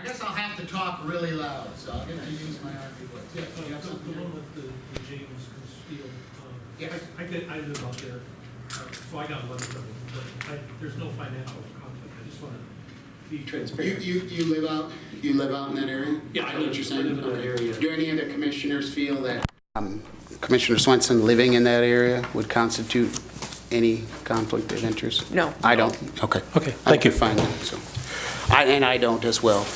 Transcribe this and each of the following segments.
I guess I'll have to talk really loud, so I'm gonna use my army voice. Yeah, The you have something one here? with the James Steel. Yes. I live out there, so I got letters of it, but there's no financial conflict. I just want to be transparent. You live out in that area? Yeah, I Is that what live you're saying? in that Okay. area. Do any other commissioners feel that Commissioner Swenson living in that area would constitute any conflict of interest? No. I don't? Okay. Okay, thank you. Fine then, so. I don't as well.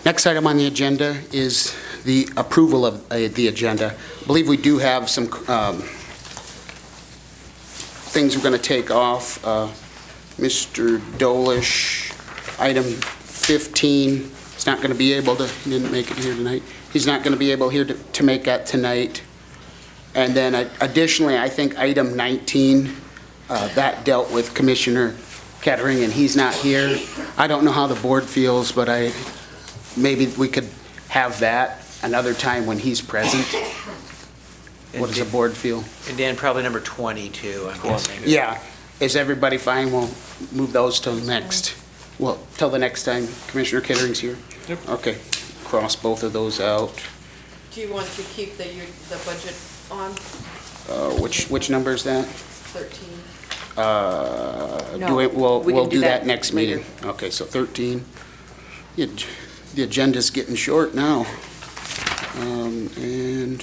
Next item on the agenda is the approval of the agenda. I believe we do have some things we're going to take off. Mr. Dolish, item 15, he's not going to be able to, he didn't make it here tonight. He's not going to be able here to make that tonight. And then additionally, I think item 19, that dealt with Commissioner Kettering, and he's not here. I don't know how the board feels, but maybe we could have that another time when he's present. What does the board feel? And Dan, probably number 22, I'm guessing. Yeah. Is everybody fine? We'll move those till next. Well, till the next time Commissioner Kettering's here? Yep. Okay. Cross both of those out. Do you want to keep the budget on? Which number is that? 13? Do it, we'll we can do do that that next later. meeting. Okay, so 13. The agenda's getting short now. And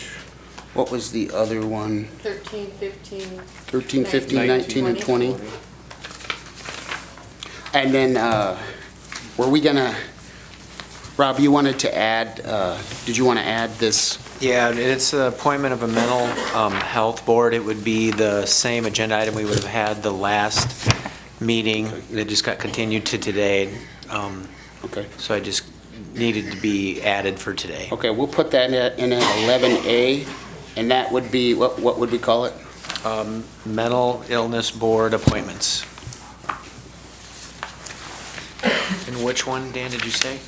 what was the other one? 13, 15. 13, 15, 19, and 20. And then, were we gonna, Rob, you wanted to add, did you want to add this? Yeah, and it's the appointment of a mental health board. It would be the same agenda item we would have had the last meeting. It just got continued to today. Okay. So I just needed to be added for today. Okay, we'll put that in at 11A, and that would be, what would we call it? Mental illness board appointments. And which one, Dan, did you say?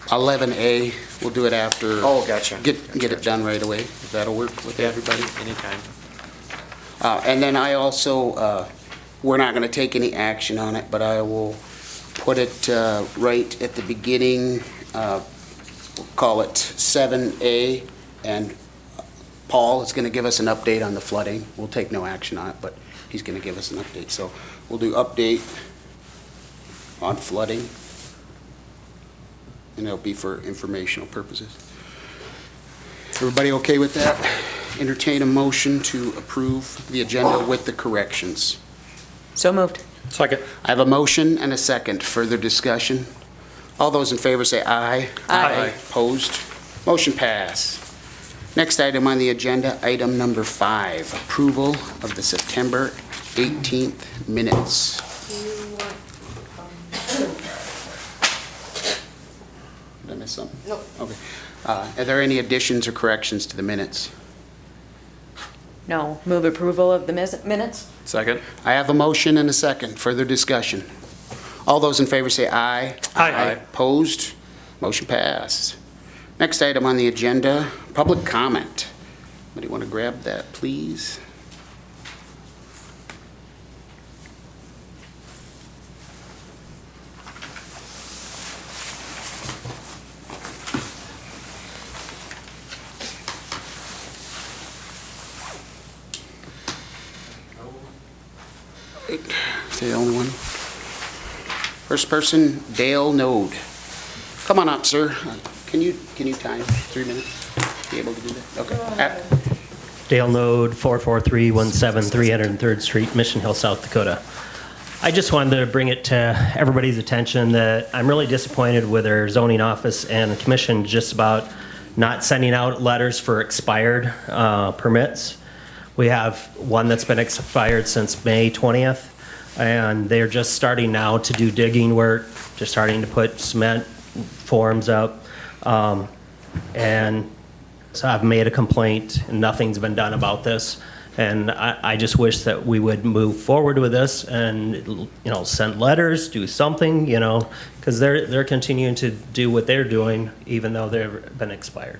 11A, we'll do it after. Oh, gotcha. Get it done right away, if that'll work with everybody. Anytime. And then I also, we're not going to take any action on it, but I will put it right at the beginning, we'll call it 7A, and Paul is going to give us an update on the flooding. We'll take no action on it, but he's going to give us an update. So we'll do update on flooding, and it'll be for informational purposes. Everybody okay with that? Entertain a motion to approve the agenda with the corrections. So moved. Second. I have a motion and a second. Further discussion? All those in favor say aye. Aye. Opposed? Motion pass. Next item on the agenda, item number 5, approval of the September 18th minutes. Do you want, Did I miss something? no, Okay. Are there any additions or corrections to the minutes? no. Move approval of the minutes? Second. I have a motion and a second. Further discussion? All those in favor say aye. Aye. Opposed? Motion passed. Next item on the agenda, public comment. Anybody want to grab that, please? Is he the only one? First person, Dale Node. Come on up, sir. Can you time 3 minutes? Be able to do that? Okay. Dale Node, 44317 303rd Street, Mission Hill, South Dakota. I just wanted to bring it to everybody's attention that I'm really disappointed with our zoning office and the commission just about not sending out letters for expired permits. We have one that's been expired since May 20th, and they're just starting now to do digging work, just starting to put cement forms up. And so I've made a complaint, and nothing's been done about this. And I just wish that we would move forward with this and, send letters, do something, because they're continuing to do what they're doing, even though they've been expired.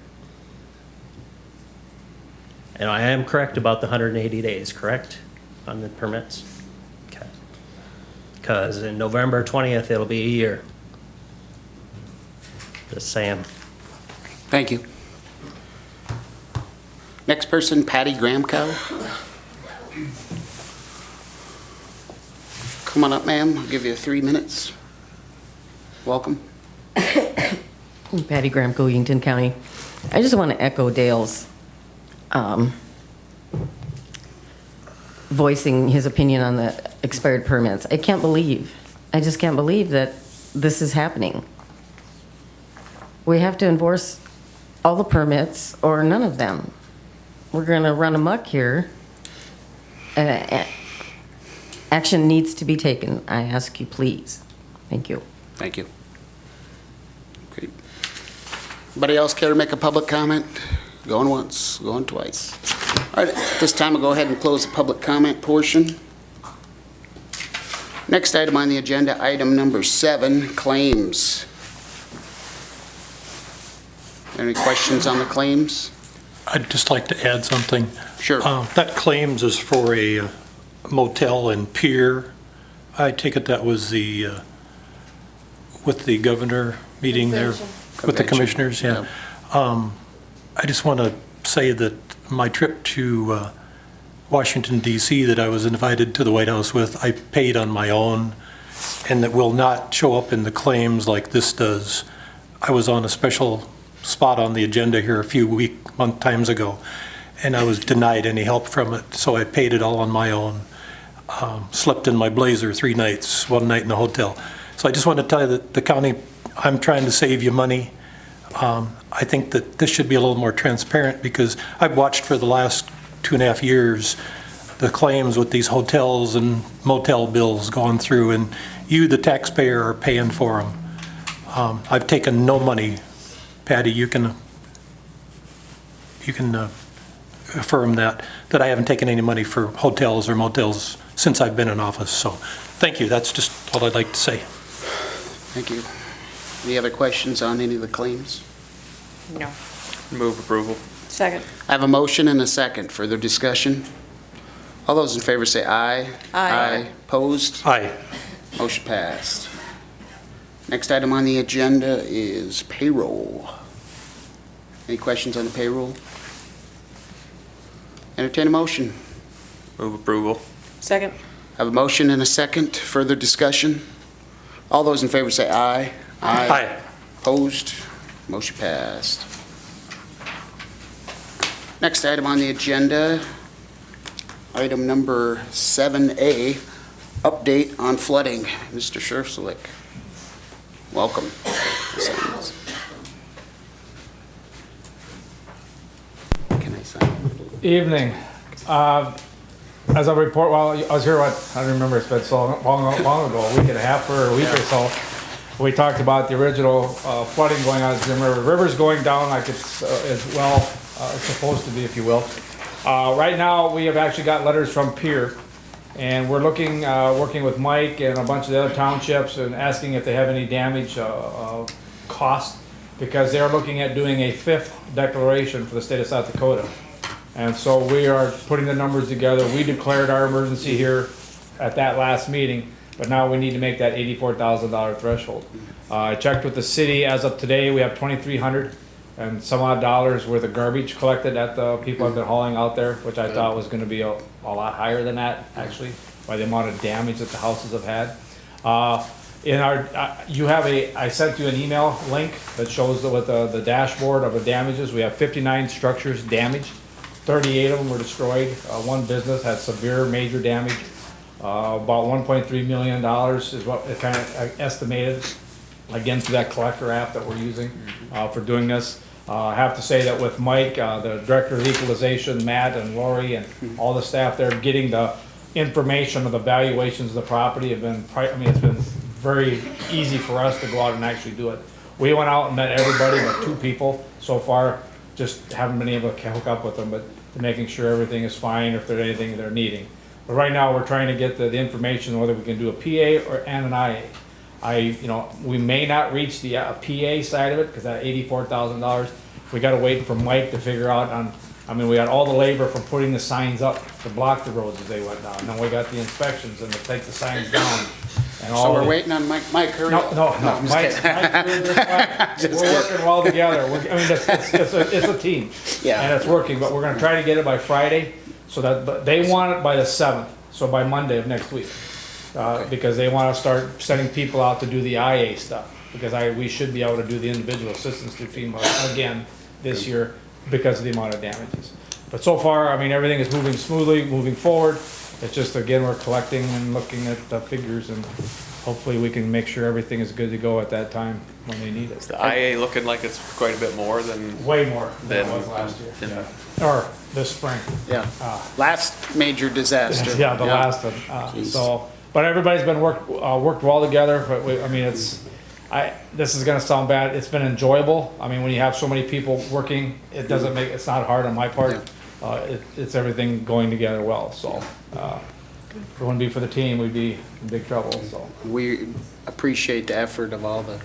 And I am correct about the 180 days, correct, on the permits? Okay. Because in November 20th, it'll be a year. Just saying. Thank you. Next person, Patty Gramcow. Come on up, ma'am. I'll give you 3 minutes. Welcome. Patty Gramco, Yankton County. I just want to echo Dale's voicing his opinion on the expired permits. I just can't believe that this is happening. We have to enforce all the permits or none of them. We're going to run amok here. Action needs to be taken. I ask you, please. Thank you. Thank you. Okay. Anybody else care to make a public comment? Going once, going twice. All right, at this time, I'll go ahead and close the public comment portion. Next item on the agenda, item number 7, claims. Any questions on the claims? I'd just like to add something. Sure. That claims is for a motel in Pier. I take it that was with the governor meeting there, with the commissioners, yeah. I just want to say that my trip to Washington DC that I was invited to the White House with, I paid on my own, and that will not show up in the claims like this does. I was on a special spot on the agenda here a few month times ago, and I was denied any help from it, so I paid it all on my own. Slept in my blazer 3 nights, 1 night in the hotel. So I just want to tell you that the county, I'm trying to save you money. I think that this should be a little more transparent, because I've watched for the last 2.5 years the claims with these hotels and motel bills going through, and you, the taxpayer, are paying for them. I've taken no money. Patty, you can affirm that I haven't taken any money for hotels or motels since I've been in office. So thank you. That's just all I'd like to say. Thank you. Any other questions on any of the claims? No. Move approval. Second. I have a motion and a second. Further discussion? All those in favor say aye. Aye. Opposed? Aye. Motion passed. Next item on the agenda is payroll. Any questions on the payroll? Entertain a motion. Move approval. Second. I have a motion and a second. Further discussion? All those in favor say aye. Aye. Opposed? Motion passed. Next item on the agenda, item number 7A, update on flooding. Mr. Scherfslick, welcome. Can I sign? Evening. As I report, well, I was here, I don't remember, it's been so long ago, a week and a half or a week or so. We talked about the original flooding going on the River. The river's going down like it's as well it's supposed to be, if you will. Right now, we have actually got letters from Pier, and we're looking, working with Mike and a bunch of the other townships and asking if they have any damage cost, because they're looking at doing a 5th declaration for the state of South Dakota. And so we are putting the numbers together. We declared our emergency here at that last meeting, but now we need to make that $84,000 threshold. I checked with the city. As of today, we have $2,300 and some odd dollars worth of garbage collected at the people have been hauling out there, which I thought was going to be a lot higher than that, actually, by the amount of damage that the houses have had. In our, I sent you an email link that shows with the dashboard of the damages. We have 59 structures damaged. 38 of them were destroyed. One business had severe major damage. About $1.3 million is what it kind of estimated, again, through that collector app that we're using for doing this. I have to say that with Mike, the Director of Equalization, Matt and Lori and all the staff there, getting the information of the valuations of the property have been, it's been very easy for us to go out and actually do it. We went out and met everybody but 2 people so far, just haven't been able to hook up with them, but making sure everything is fine, if there's anything they're needing. But right now, we're trying to get the information whether we can do a PA and an IA. We may not reach the PA side of it, because that $84,000, we got to wait for Mike to figure out on. We got all the labor from putting the signs up to block the roads as they went down. Then we got the inspections and to take the signs down. And So all we're the- waiting on Mike, hurry No, up. no, I'm no, just Mike, kidding. we're working well together. I mean, it's a team. Yeah. And it's working, but we're gonna try to get it by Friday, so that, but they want it by the 7th, so by Monday of next week. Because they wanna start sending people out to do the IA stuff, because we should be able to do the individual assistance through FEMA again this year because of the amount of damages. But so far, I mean, everything is moving smoothly, moving forward. It's just, again, we're collecting and looking at the figures, and hopefully we can make sure everything is good to go at that time when they need it. The IA looking like it's quite a bit more than, Way more than it Then- was last year, Yeah. yeah. Or this spring. Yeah, last major disaster. Yeah, the last one. So, but everybody's been worked well together, but I mean, this is gonna sound bad, it's been enjoyable. I mean, when you have so many people working, it's not hard on my part. It's everything going together well, so, if it wouldn't be for the team, we'd be in big trouble, so. We appreciate the effort of all the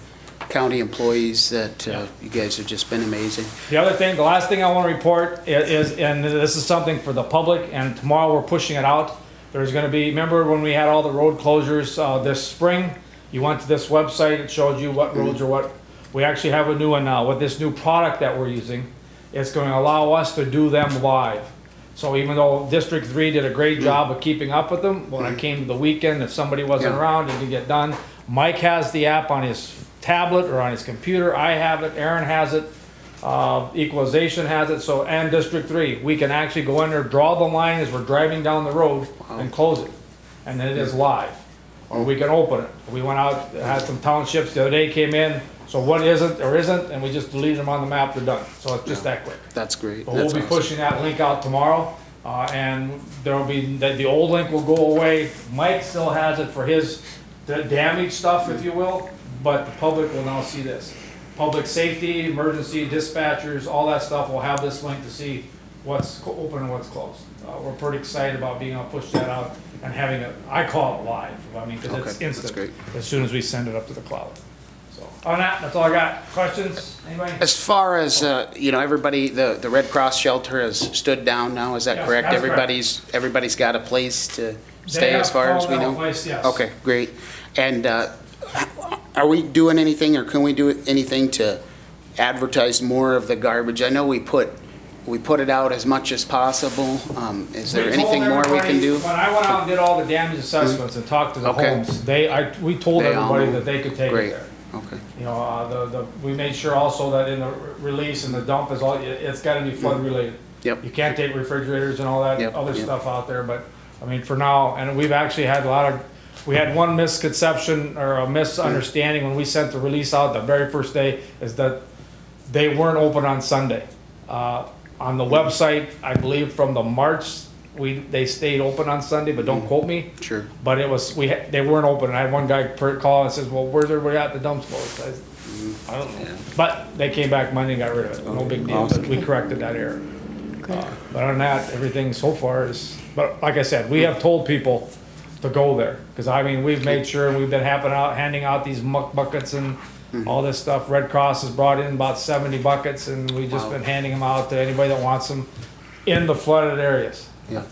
county employees that you guys have just been amazing. The other thing, the last thing I want to report is, and this is something for the public, and tomorrow we're pushing it out. There's going to be, remember when we had all the road closures this spring? You went to this website, it showed you what roads are what. We actually have a new one now. With this new product that we're using, it's going to allow us to do them live. So even though District 3 did a great job of keeping up with them, when I came to the weekend, if somebody wasn't Yeah. around, it didn't get done. Mike has the app on his tablet or on his computer. I have it, Aaron has it, Equalization has it, so, and District 3. We can actually go in there, draw the line as we're driving down the road and close it. And then it is live. Or we can open it. We went out, had some townships the other day came in, so what isn't or isn't, and we just deleted them on the map, they're done. So it's just that quick. That's great. But we'll That's be awesome. pushing that link out tomorrow, and there'll be, the old link will go away. Mike still has it for his damaged stuff, if you will, but the public will now see this. Public safety, emergency dispatchers, all that stuff will have this link to see what's open and what's closed. We're pretty excited about being able to push that out and having it, I call it live, I mean, because it's Okay, that's instant, great. as soon as we send it up to the cloud. So, on that, that's all I got. Questions, anybody? As far as, everybody, the Red Cross shelter has stood down now, is that Yes, correct? that's correct. Everybody's got a place to They stay have as far as we found out know? a place, yes. Okay, great. And are we doing anything, or can we do anything to advertise more of the garbage? I know we put it out as much as possible. Is there We told anything more we can everybody- do? When I went out and did all the damage assessments and talked to the Okay. homes, we told They all everybody know. that they could take it Great. there. Okay, You know, we made sure also that in the release and the dump is all, it's gotta be flood related. Yep. You can't take refrigerators and all that Yep, other yep. stuff out there, but, I mean, for now, and we've actually had we had one misconception or a misunderstanding when we sent the release out the very first day, is that they weren't open on Sunday. On the website, I believe from the March, they stayed open on Sunday, but don't quote me. sure. But it was, they weren't open. I had one guy call and says, well, where's everybody at? The dump's closed. I don't know. But they came back Monday and got rid of it. No big deal, but we corrected that error. But other than that, everything so far is, but like I said, we have told people to go there. Because I mean, we've made sure, and we've been handing out these muck buckets and all this stuff. Red Cross has brought in about 70 buckets, and we've just been handing them out to anybody that wants them in the flooded areas. Yeah.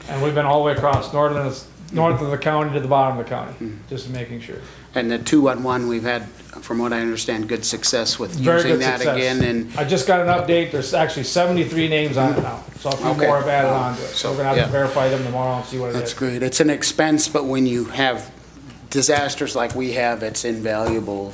And we've been all the way across, north of the county to the bottom of the county, just making sure. And the 211, we've had, from what I understand, good success with Very using good that success. again, and I just got an update, there's actually 73 names on it now, so a few Okay. more have added on to it. So, So we're gonna have yeah. to verify them tomorrow and see what it that's is. great. It's an expense, but when you have disasters like we have, it's invaluable,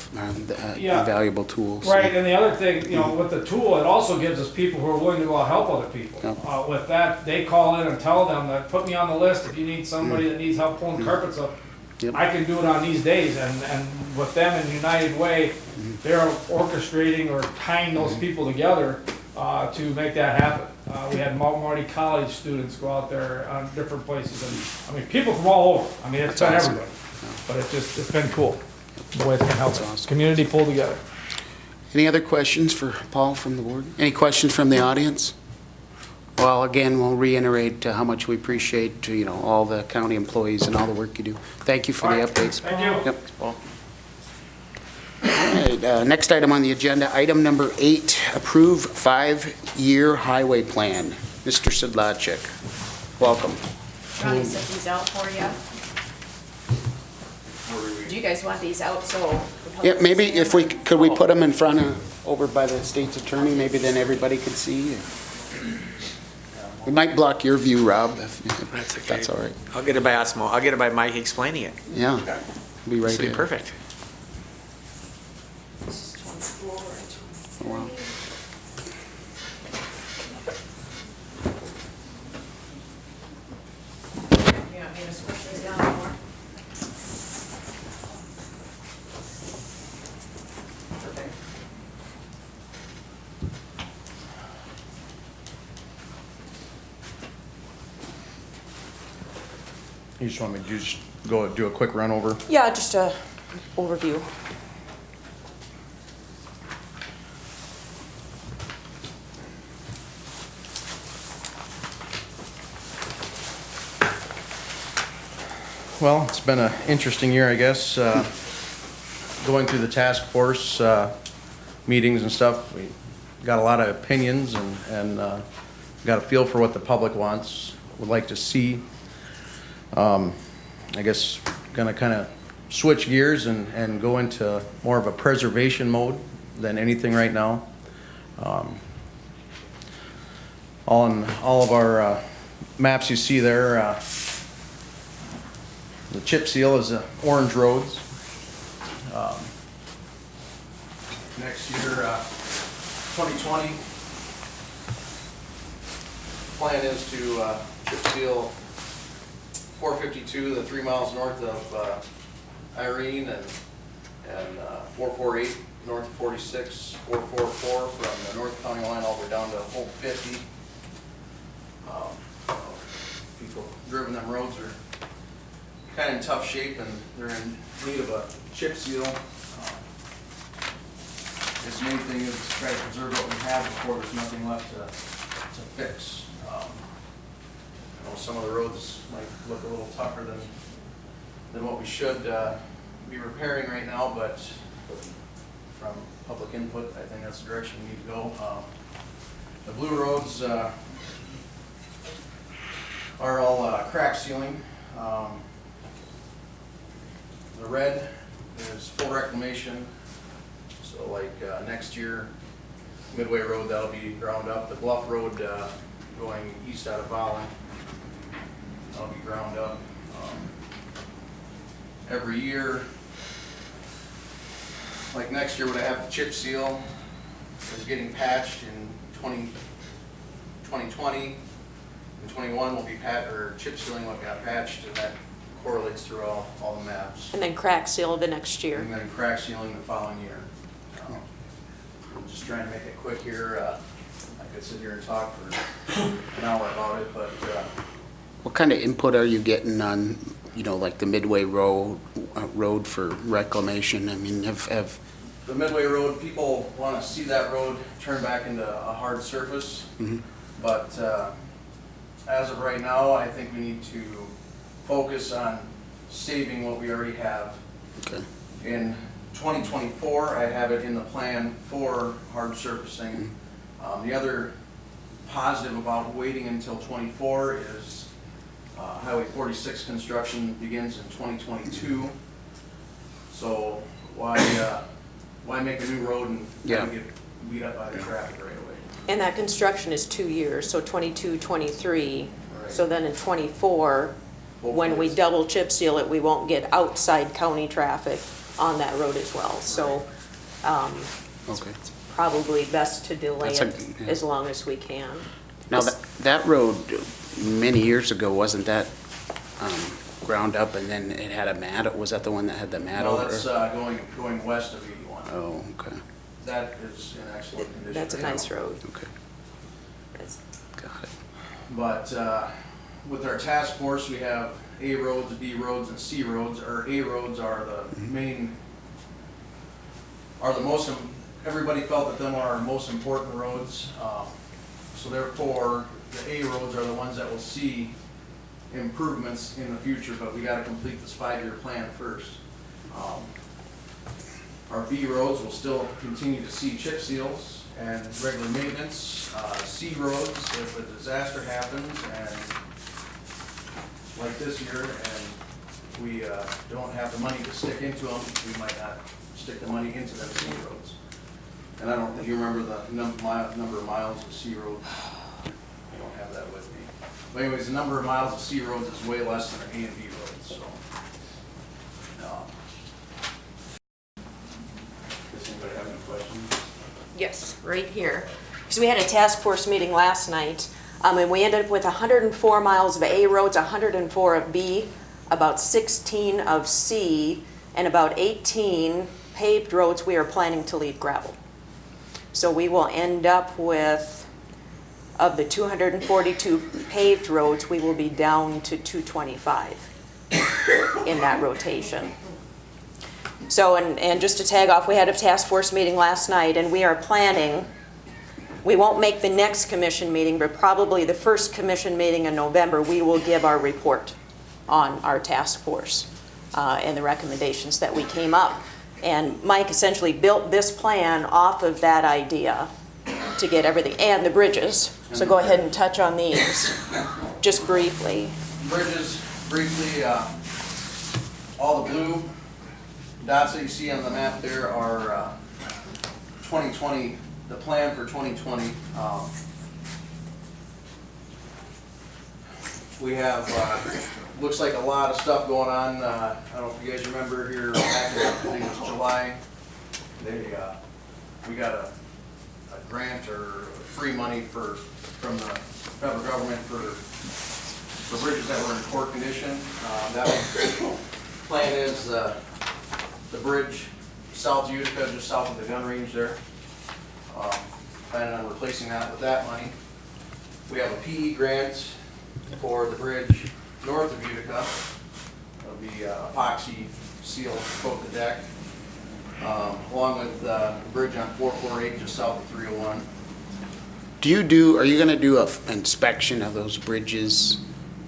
Yeah. invaluable tools. Right, and the other thing, you know, with the tool, it also gives us people who are willing to go out and help other people. Yep. With that, they call in and tell them that, put me on the list if you need somebody that needs help pulling carpets up. Yep. I can do it on these days, and with them in United Way, they're orchestrating or tying those people together to make that happen. We had Marty College students go out there on different places, and, I mean, people from all over. I mean, it's That's been awesome. everybody. But it's been cool, the way it's been helping. awesome. Community pulled together. Any other questions for Paul from the board? Any questions from the audience? Well, again, we'll reiterate how much we appreciate, all the county employees and all the work you do. Thank you for the updates. Thank you. Yep. All right, next item on the agenda, item number 8, approve 5-year highway plan. Mr. Sidlacek, welcome. Ronnie said he's out for you. you guys want these out, so. Yeah, maybe if we, could we put them in front of, over by the state's attorney, maybe then everybody could see? We might block your view, Rob, if that's all right. I'll get it by Osmo, I'll get it by Mike explaining it. Yeah, be right This will here. be perfect. This is 24 and 23. Wow. You want me to switch these down more? You just want me to just go do a quick run over? Yeah, just a overview. Well, it's been an interesting year, I guess. Going through the task force meetings and stuff, we got a lot of opinions and got a feel for what the public wants, would like to see. I guess gonna kind of switch gears and go into more of a preservation mode than anything right now. All of our maps you see there, the chip seal is orange roads. Next year, 2020, plan is to chip seal 452, the 3 miles north of Irene, and 448 north of 46, 444 from the North County line all the way down to Hope 50. People driven them roads are kind of in tough shape, and they're in need of a chip seal. This main thing is to try to preserve what we have before there's nothing left to fix. I know some of the roads might look a little tougher than what we should be repairing right now, but from public input, I think that's the direction we need to go. The blue roads are all crack sealing. The red is full reclamation. So like next year, Midway Road, that'll be ground up. The Bluff Road going east out of Vollen, that'll be ground up. Every year, like next year, when I have the chip seal, is getting patched in 2020 and 21 will be chip sealing what got patched, and that correlates through all the maps. And then crack seal the next year. And then crack sealing the following year. I'm just trying to make it quick here. I could sit here and talk for an hour about it, but What kind of input are you getting on, like the Midway Road for reclamation? I mean, have the Midway Road, people want to see that road turn back into a hard surface. But as of right now, I think we need to focus on saving what we already have. Okay. In 2024, I have it in the plan for hard surfacing. The other positive about waiting until 24 is Highway 46 construction begins in 2022. So why make a new road and get beat up by the traffic right away? And that construction is 2 years, so 22, 23. So then in 24, when we double chip seal it, we won't get outside county traffic on that road as well. So okay. it's probably best to delay That's it as long as we can. Now, that road, many years ago, wasn't that ground up and then it had a mat? Was that the one that had the mat No, over that's it? going west of 81. Oh, okay. That is in excellent condition. That's a right now. nice road. Okay, It's- got it. But with our task force, we have A roads, B roads, and C roads. Our A roads are the main, everybody felt that them are our most important roads. So therefore, the A roads are the ones that will see improvements in the future, but we gotta complete this 5-year plan first. Our B roads will still continue to see chip seals and regular maintenance. C roads, if a disaster happens and like this year and we don't have the money to stick into them, we might not stick the money into them C roads. And I don't think you remember the number of miles of C roads. I don't have that with me. But anyways, the number of miles of C roads is way less than our A and B roads, so. Does anybody have any questions? Yes, right here. Because we had a task force meeting last night, and we ended up with 104 miles of A roads, 104 of B, about 16 of C, and about 18 paved roads we are planning to leave gravel. So we will end up with, of the 242 paved roads, we will be down to 225 in that rotation. So, and just to tag off, we had a task force meeting last night, and we are planning, we won't make the next commission meeting, but probably the first commission meeting in November, we will give our report on our task force and the recommendations that we came up. And Mike essentially built this plan off of that idea to get everything, and the bridges. So go ahead and touch on these, just briefly. Bridges, briefly, all the blue dots that you see on the map there are 2020, the plan for 2020. We have, looks like a lot of stuff going on. I don't know if you guys remember here back in, I think it was July, we got a grant or free money from the federal government for bridges that were in poor condition. That plan is the bridge south of Utica, just south of the gun range there. Planning on replacing that with that money. We have a PE grant for the bridge north of Utica. It'll be epoxy seal coat the deck, along with the bridge on 448 just south of 301. Are you gonna do an inspection of those bridges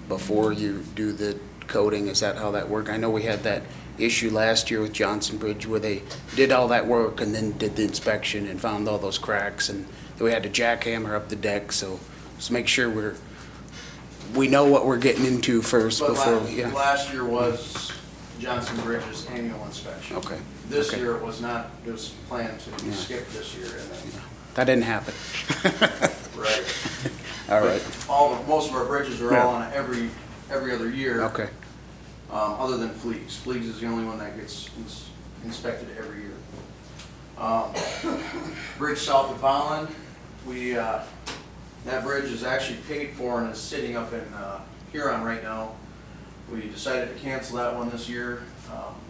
before you do the coating? Is that how that works? I know we had that issue last year with Johnson Bridge where they did all that work and then did the inspection and found all those cracks, and we had to jackhammer up the deck, so just make sure we know what we're getting into first But before, last year was Johnson Bridge's annual inspection. Okay. This Okay. year it was not, it was planned to be skipped this year, and then, That didn't happen. right. All right, Most of our bridges are all on every other year. okay. Other than Fleegs. Fleegs is the only one that gets inspected every year. Bridge south of Holland, that bridge is actually paid for and is sitting up in Huron right now. We decided to cancel that one this year.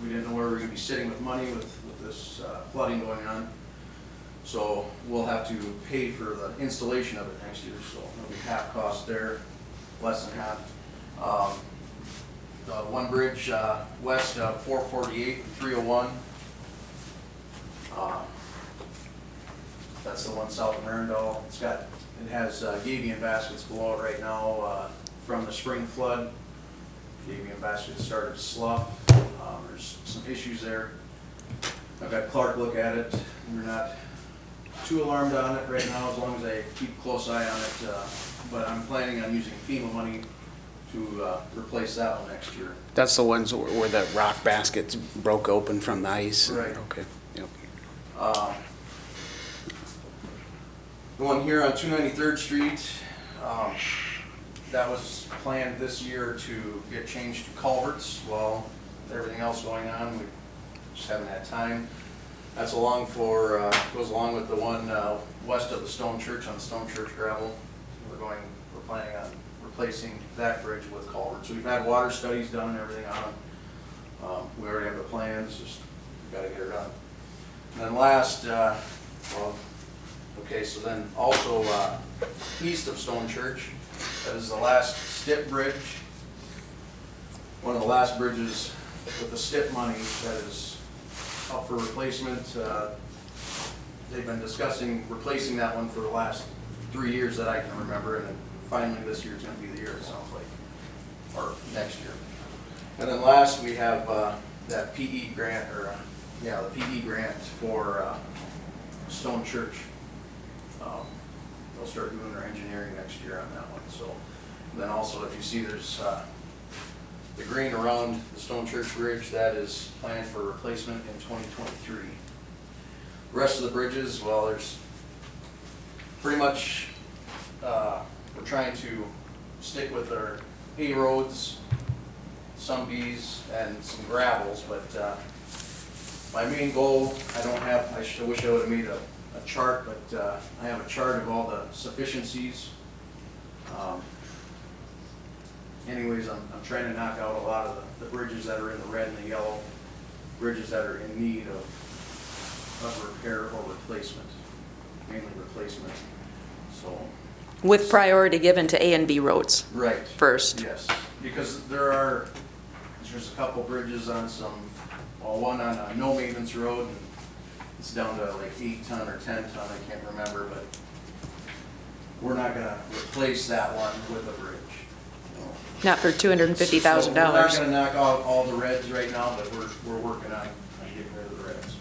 We didn't know where we were going to be sitting with money with this flooding going on. So we'll have to pay for the installation of it next year. So it'll be half cost there, less than half. The one bridge west of 448 and 301. That's the one south of Marindal. It has gabion baskets below it right now from the spring flood. Gabion baskets started to slough. There's some issues there. I've got Clark look at it. We're not too alarmed on it right now as long as I keep a close eye on it. But I'm planning on using FEMA money to replace that one next year. That's the ones where the rock baskets broke open from the ice? Right. Okay, yep. The one here on 293rd Street, that was planned this year to get changed to culverts. Well, with everything else going on, we just haven't had time. That's goes along with the one west of the Stone Church on Stone Church gravel. We're planning on replacing that bridge with culverts. So we've had water studies done and everything on them. We already have the plans, just got to get her done. And then last, so then also east of Stone Church, that is the last STIP bridge. One of the last bridges with the STIP money that is up for replacement. They've been discussing replacing that one for the last 3 years that I can remember, and then finally this year is going to be the year, it sounds like, or next year. And then last we have that PE grant, the PE grant for Stone Church. They'll start doing their engineering next year on that one. So then also, if you see there's the green around the Stone Church Bridge, that is planned for replacement in 2023. The rest of the bridges, well, there's pretty much, we're trying to stick with our A roads, some Bs, and some gravels, but my main goal, I don't have, I wish I would have made a chart, but I have a chart of all the sufficiencies. Anyways, I'm trying to knock out a lot of the bridges that are in the red and the yellow, bridges that are in need of repair or replacement, mainly replacement, so. With priority given to A and B roads Right. first. Yes, because there's a couple bridges on some, well, one on a no maintenance road, and it's down to like 8 ton or 10 ton, I can't remember, but we're not gonna replace that one with a bridge. Not for $250,000. So we're not gonna knock out all the reds right now, but we're working on getting rid of the reds.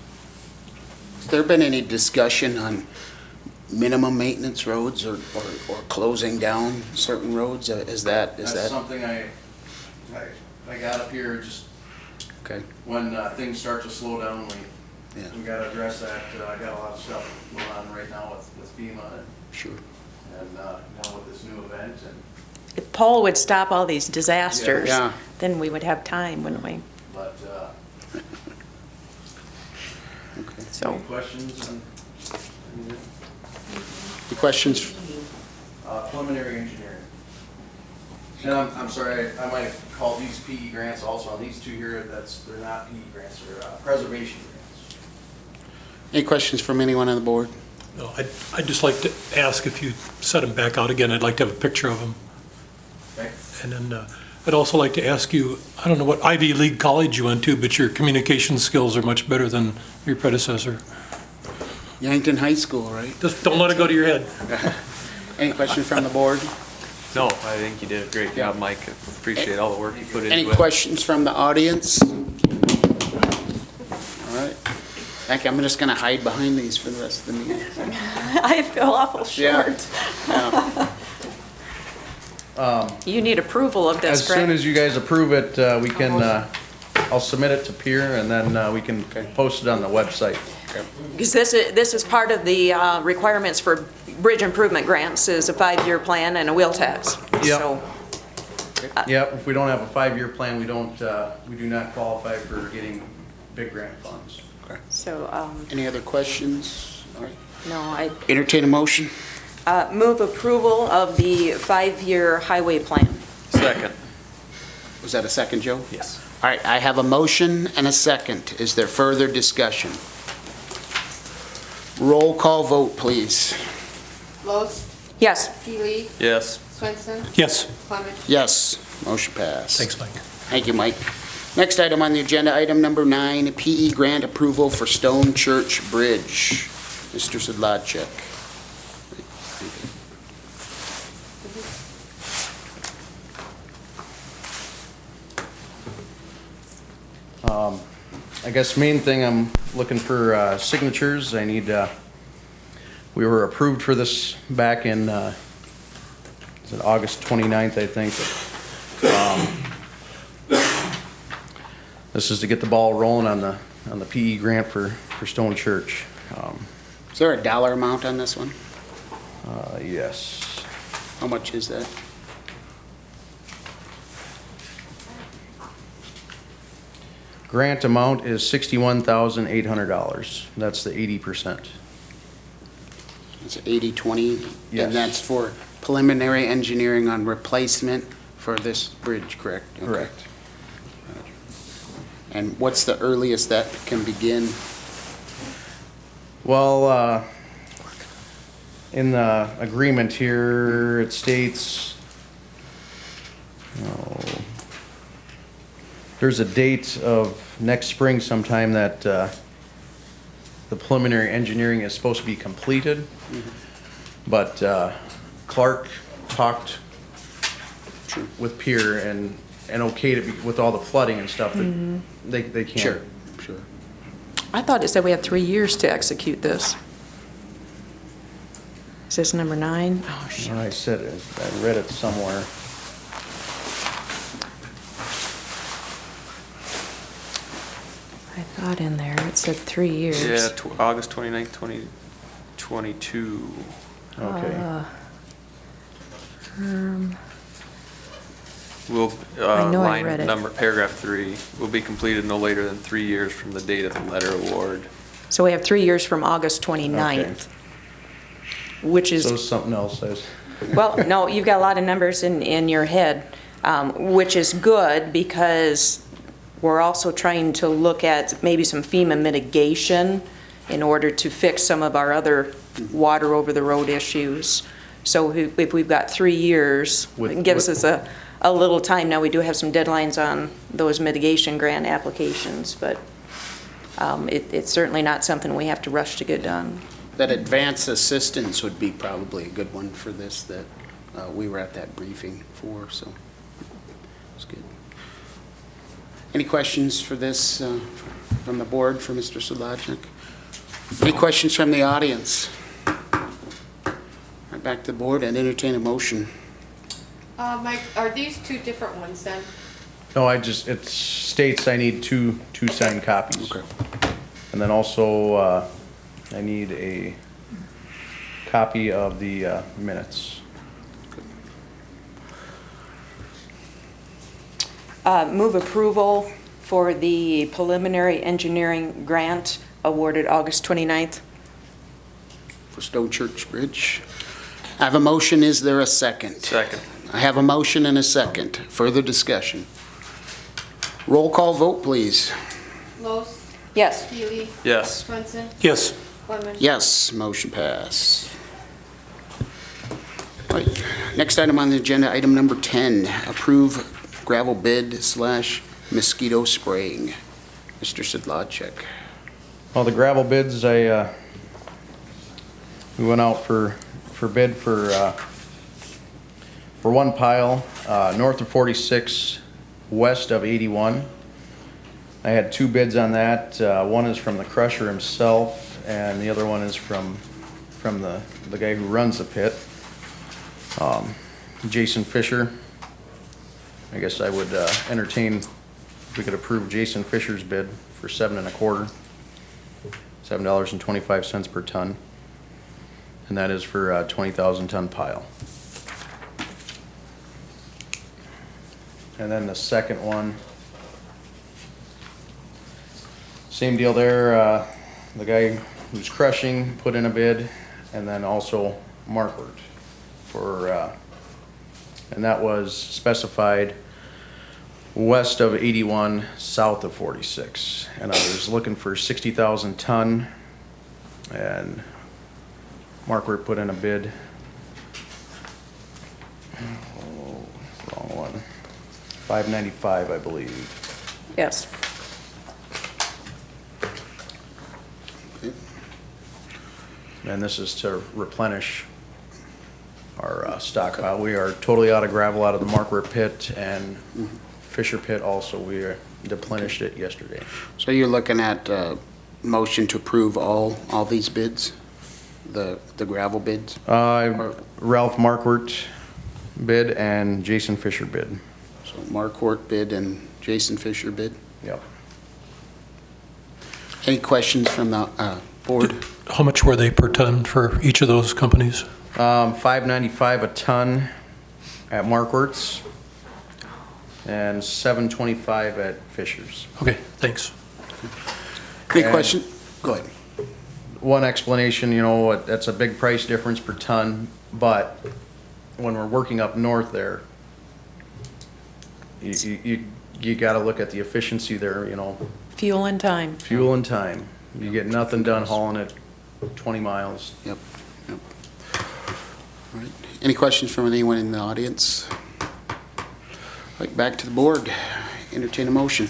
Has there been any discussion on minimum maintenance roads or closing down certain roads? Is that? That's something I got up here just Okay. when things start to slow down, Yeah. we gotta address that. I got a lot of stuff going on right now with FEMA Sure. and now with this new event, and If Paul would stop all these disasters, Yeah. then we would have time, wouldn't we? but Okay. So, any questions on anything? Any questions? Preliminary engineering. And I'm sorry, I might have called these PE grants also, on these two here, they're not PE grants, they're preservation grants. Any questions from anyone on the board? No, I'd just like to ask if you set them back out again, I'd like to have a picture of them. Okay. And then I'd also like to ask you, I don't know what Ivy League college you went to, but your communication skills are much better than your predecessor. Yankton High School, right? Just don't let it go to your head. Any questions from the board? No, I think you did a great job, Mike. Appreciate all the work you put into it. Any questions from the audience? All right. Heck, I'm just gonna hide behind these for the rest of the meeting. I feel awful Yeah. short. Yeah. You need approval of this, As soon correct? as you guys approve it, we can, I'll submit it to Pier, and then we can post it on the website. Because this is part of the requirements for bridge improvement grants, is a 5-year plan and a wheel tax. Yep. So, Yep, if we don't have a 5-year plan, we do not qualify for getting big grant funds. so, Any other questions? All right. no, I Entertain a motion? move approval of the 5-year highway plan. Second. Was that a second, Joe? Yes. All right, I have a motion and a second. Is there further discussion? Roll call vote, please. Loest, Yes. Healy, Yes. Swenson, Yes, Clement. Yes, motion passed. thanks, Mike. Thank you, Mike. Next item on the agenda, item number 9, PE grant approval for Stone Church Bridge. Mr. Sedlacek. I guess main thing, I'm looking for signatures. I need, we were approved for this back in, is it August 29th, I think. This is to get the ball rolling on the PE grant for Stone Church. Is there a dollar amount on this one? Yes. How much is that? Grant amount is $61,800. That's the 80%. It's 80/20? Yes. And that's for preliminary engineering on replacement for this bridge, correct? Okay. Correct. And what's the earliest that can begin? Well, in the agreement here, it states, there's a date of next spring sometime that the preliminary engineering is supposed to be completed. But Clark talked with Pier and okayed it with all the flooding and stuff that they can't. Sure. I thought it said we had 3 years to execute this. Is this number 9? Oh, shit. I said it, I read it somewhere. Got in there, it said 3 years. Yeah, August 29th, 2022. Okay. Will, I know I line read it. number, paragraph 3, will be completed no later than 3 years from the date of the letter award. So we have 3 years from August 29th, which is So something else says. well, no, you've got a lot of numbers in your head, which is good because we're also trying to look at maybe some FEMA mitigation in order to fix some of our other water over the road issues. So if we've got 3 years, it gives us a little time. Now, we do have some deadlines on those mitigation grant applications, but it's certainly not something we have to rush to get done. That advance assistance would be probably a good one for this, that we were at that briefing for, so it's good. Any questions for this from the board for Mr. Sedlacek? Any questions from the audience? Right, back to the board and entertain a motion. Mike, are these two different ones then? No, it states I need two signed copies. Okay. And then also, I need a copy of the minutes. Move approval for the preliminary engineering grant awarded August 29th. For Stowe Church Bridge. I have a motion. Is there a second? Second. I have a motion and a second. Further discussion. Roll call vote, please. Los, Yes. Healy, Yes. Swenson, Yes. Clement. Yes, motion pass. Right, next item on the agenda, item number 10, approve gravel bid / mosquito spraying. Mr. Sedlacek. Well, the gravel bids, we went out for bid for one pile, north of 46, west of 81. I had 2 bids on that. One is from the crusher himself, and the other one is from the guy who runs the pit, Jason Fisher. I guess I would entertain if we could approve Jason Fisher's bid for $7.25 per ton, and that is for a 20,000 ton pile. And then the second one, same deal there. The guy who's crushing put in a bid, and then also Markward for, and that was specified west of 81, south of 46. And I was looking for 60,000 ton, and Markward put in a bid. Oh, wrong one. 595, I believe. Yes. And this is to replenish our stockpile. We are totally out of gravel out of the Markward pit and Fisher pit also. We replenished it yesterday. So you're looking at motion to approve all these bids? The gravel bids? Ralph Markward bid and Jason Fisher bid. So Markwart bid and Jason Fisher bid? Yep. Any questions from the board? How much were they per ton for each of those companies? $5.95 a ton at Markward's and $7.25 at Fisher's. Okay, thanks. Any And- question? Go ahead. One explanation, that's a big price difference per ton, but when we're working up north there, you got to look at the efficiency there, Fuel and time. fuel and time. You get nothing done hauling it 20 miles. Yep. All right. Any questions from anyone in the audience? All right, back to the board. Entertain a motion.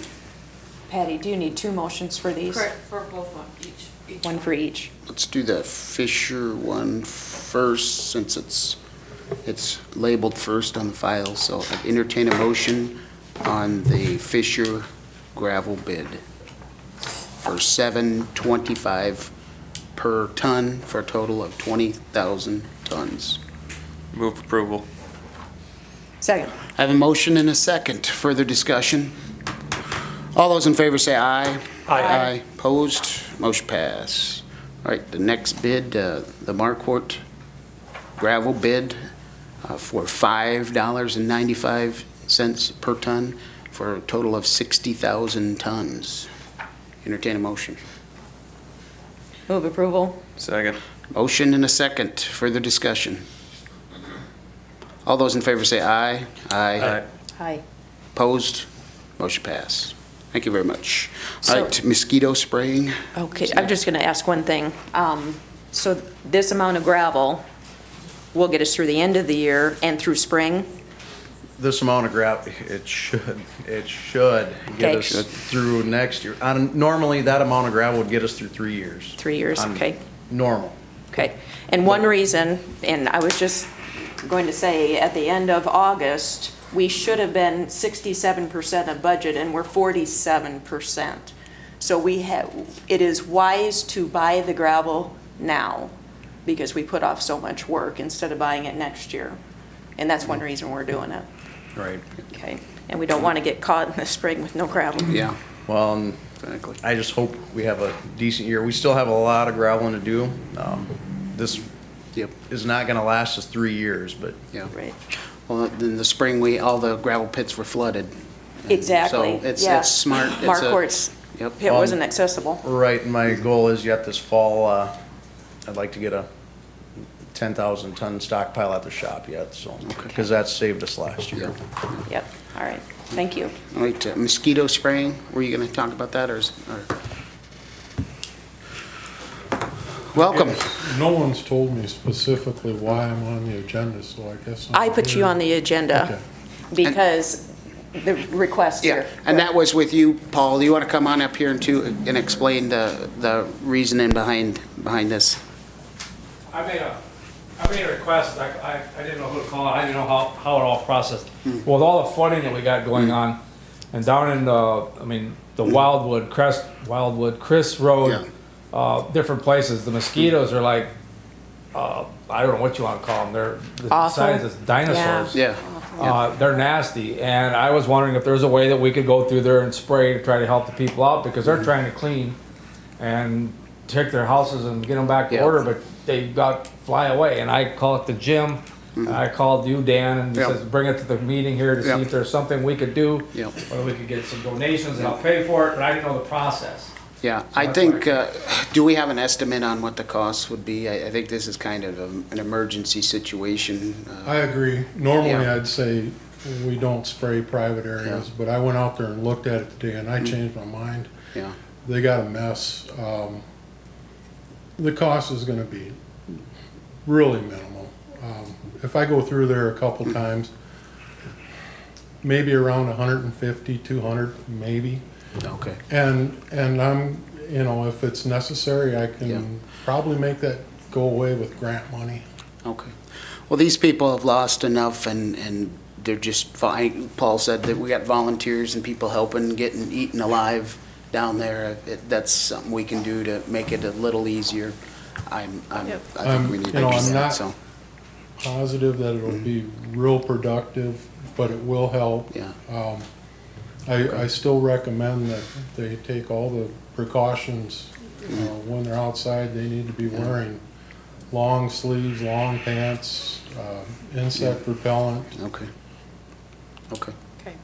Patty, do you need 2 motions for these? Correct, for both of each. One for each. Let's do the Fisher one first, since it's labeled first on the file. So I'd entertain a motion on the Fisher gravel bid for $7.25 per ton for a total of 20,000 tons. Move approval. Second. I have a motion and a second. Further discussion? All those in favor say aye. Aye. Opposed? Motion pass. All right, the next bid, the Marquardt gravel bid for $5.95 per ton for a total of 60,000 tons. Entertain a motion. Move approval. Second. Motion and a second. Further discussion. All those in favor say aye. Aye. Aye. Opposed? Motion pass. Thank you very much. All So- right, mosquito spraying. Okay, I'm just gonna ask one thing. So this amount of gravel will get us through the end of the year and through spring? This amount of gravel, it should get Okay. us through next year. Normally, that amount of gravel would get us through 3 years. 3 years, On okay. Normal. Okay, and one reason, and I was just going to say, at the end of August, we should have been 67% of budget, and we're 47%. So it is wise to buy the gravel now, because we put off so much work instead of buying it next year. And that's one reason we're doing it, Right. okay? And we don't want to get caught in the spring with no gravel. Yeah, Well, and exactly. I just hope we have a decent year. We still have a lot of graveling to do. This Yep, is not gonna last us 3 years, but yeah. Right, Well, in the spring, all the gravel pits were flooded. And exactly, So it's yeah. smart. It's a- Marquardt's Yep. pit wasn't accessible. right, and my goal is yet this fall, I'd like to get a 10,000 ton stockpile at the shop yet, so, because that saved us last year. Yep, all right, thank you. All right, mosquito spraying, were you going to talk about that, or? Welcome. No one's told me specifically why I'm on the agenda, so I guess. I put you on the Okay. agenda because the request Yeah, here. and that was with you, Paul. Do you want to come on up here and explain the reasoning behind this? I made a request, I didn't know who to call, I didn't know how it all processed. Well, with all the flooding that we got going on, and down in the Wildwood, Chris Road, different places, the mosquitoes are like, I don't know what you wanna call them, they're the Awful. size of dinosaurs. Yeah. They're nasty, and I was wondering if there's a way that we could go through there and spray to try to help the people out, because they're trying to clean and take their houses and get them back to Yeah. order, but they got fly away. And I called the gym, I called you, Dan, and he Yeah. says, bring it to the meeting here to see Yeah. if there's something we could do, Yeah. whether we could get some donations and help pay for it, but I didn't know the process. Yeah, I think, do we have an estimate on what the costs would be? I think this is kind of an emergency situation. I agree. Normally, Yeah. I'd say we don't spray private areas, but I went out there and looked at it today, and I changed my mind. Yeah, They got a mess. The cost is gonna be really minimal. If I go through there a couple times, maybe around 150, 200, maybe. okay. And I'm, if it's necessary, I Yeah. can probably make that go away with grant money. Okay. Well, these people have lost enough, and they're just fine. Paul said that we got volunteers and people helping, getting eaten alive down there. That's something we can do to make it a little easier. I think we need to do I'm that, not so, positive that it'll be real productive, but it will help. yeah. I still recommend that they take all the precautions. When they're outside, they need to be wearing long sleeves, long pants, insect repellent. Okay. Okay. Okay.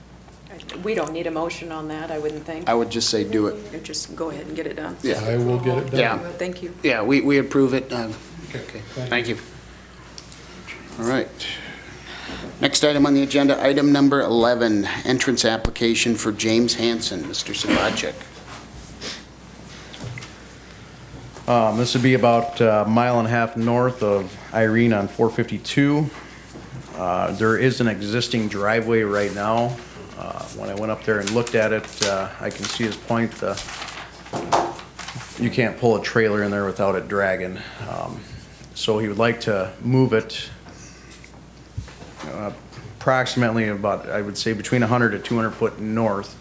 We don't need a motion on that, I wouldn't think. I would just say do it. You just go ahead and get it done. Yeah. I will get it done. Yeah. Thank you. Yeah, we approve it. Okay, Thank thank you. All right. Next item on the agenda, item number 11, entrance application for James Hanson. Mr. Savacek. This would be about a mile and a half north of Irene on 452. There is an existing driveway right now. When I went up there and looked at it, I can see his point. You can't pull a trailer in there without it dragging. So he would like to move it approximately about, I would say, between 100 to 200 foot north,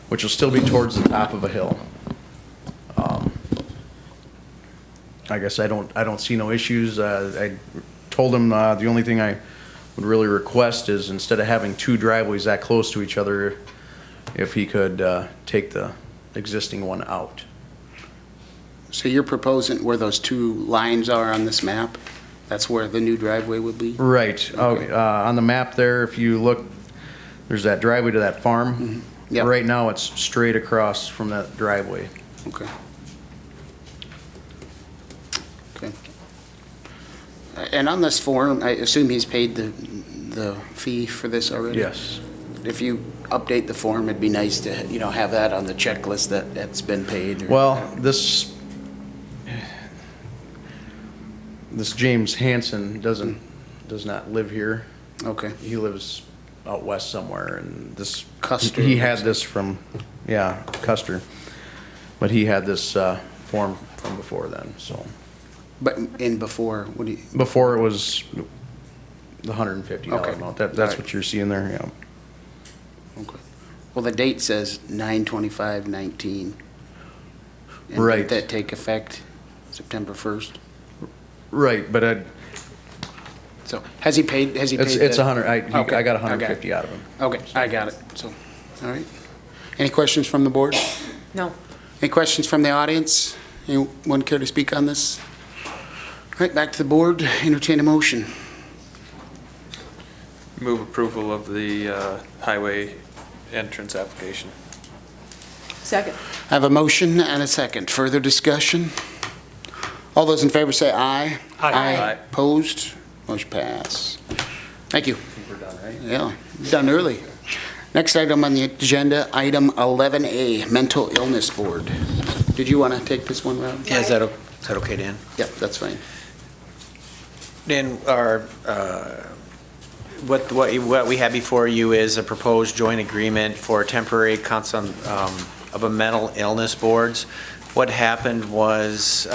which will still be towards the top of a hill. I guess I don't see no issues. I told him the only thing I would really request is, instead of having two driveways that close to each other, if he could take the existing one out. So you're proposing where those two lines are on this map? That's where the new driveway would be? Right. Okay. On the map there, if you look, there's that driveway to that farm. Yep. Right now, it's straight across from that driveway. Okay. Okay. And on this form, I assume he's paid the fee for this already? Yes. If you update the form, it'd be nice to, have that on the checklist that that's been paid. Well, this James Hansen does not live here. Okay. He lives out west somewhere, and this Custer. He had this from, Custer, but he had this form from before then. So But before, what do you? before it was the $150 Okay. amount. That's All right. what you're seeing there. Yeah. Okay. Well, the date says 9/25/19. And Right. did that take effect September 1st? Right, but So has he paid? It's it's 100. I Okay, got I got 150 out of him. Okay, I got it. So, all right. Any questions from the board? No. Any questions from the audience? Anyone care to speak on this? All right, back to the board. Entertain a motion. Move approval of the highway entrance application. Second. I have a motion and a second. Further discussion? All those in favor say aye. Aye. Opposed? Motion pass. Thank you. We're done, right? Yeah, done early. Next item on the agenda, item 11A, Mental Illness Board. Did you want to take this one, Rob? Yeah, is that okay, Dan? Yep, that's fine. Dan, what we have before you is a proposed joint agreement for temporary consult of a mental illness boards. What happened was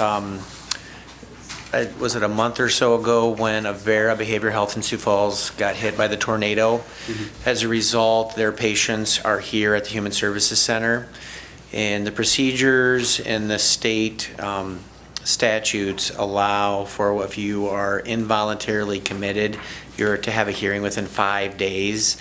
it a month or so ago when Avera Behavioral Health in Sioux Falls got hit by the tornado? As a result, their patients are here at the Human Services Center, and the procedures in the state statutes allow for, if you are involuntarily committed, you're to have a hearing within 5 days.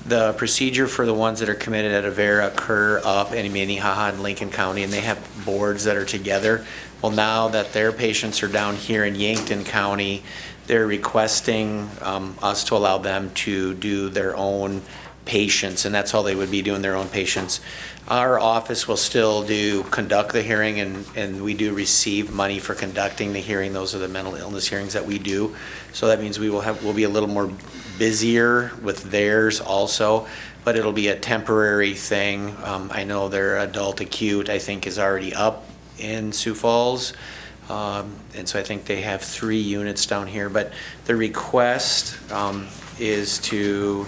The procedure for the ones that are committed at Avera occur up in Minnehaha and Lincoln County, and they have boards that are together. Well, now that their patients are down here in Yankton County, they're requesting us to allow them to do their own patients, and that's all they would be doing, their own patients. Our office will still conduct the hearing, and we do receive money for conducting the hearing. Those are the mental illness hearings that we do. So that means we'll be a little more busier with theirs also, but it'll be a temporary thing. I know their adult acute, I think, is already up in Sioux Falls. And so I think they have 3 units down here, but the request is to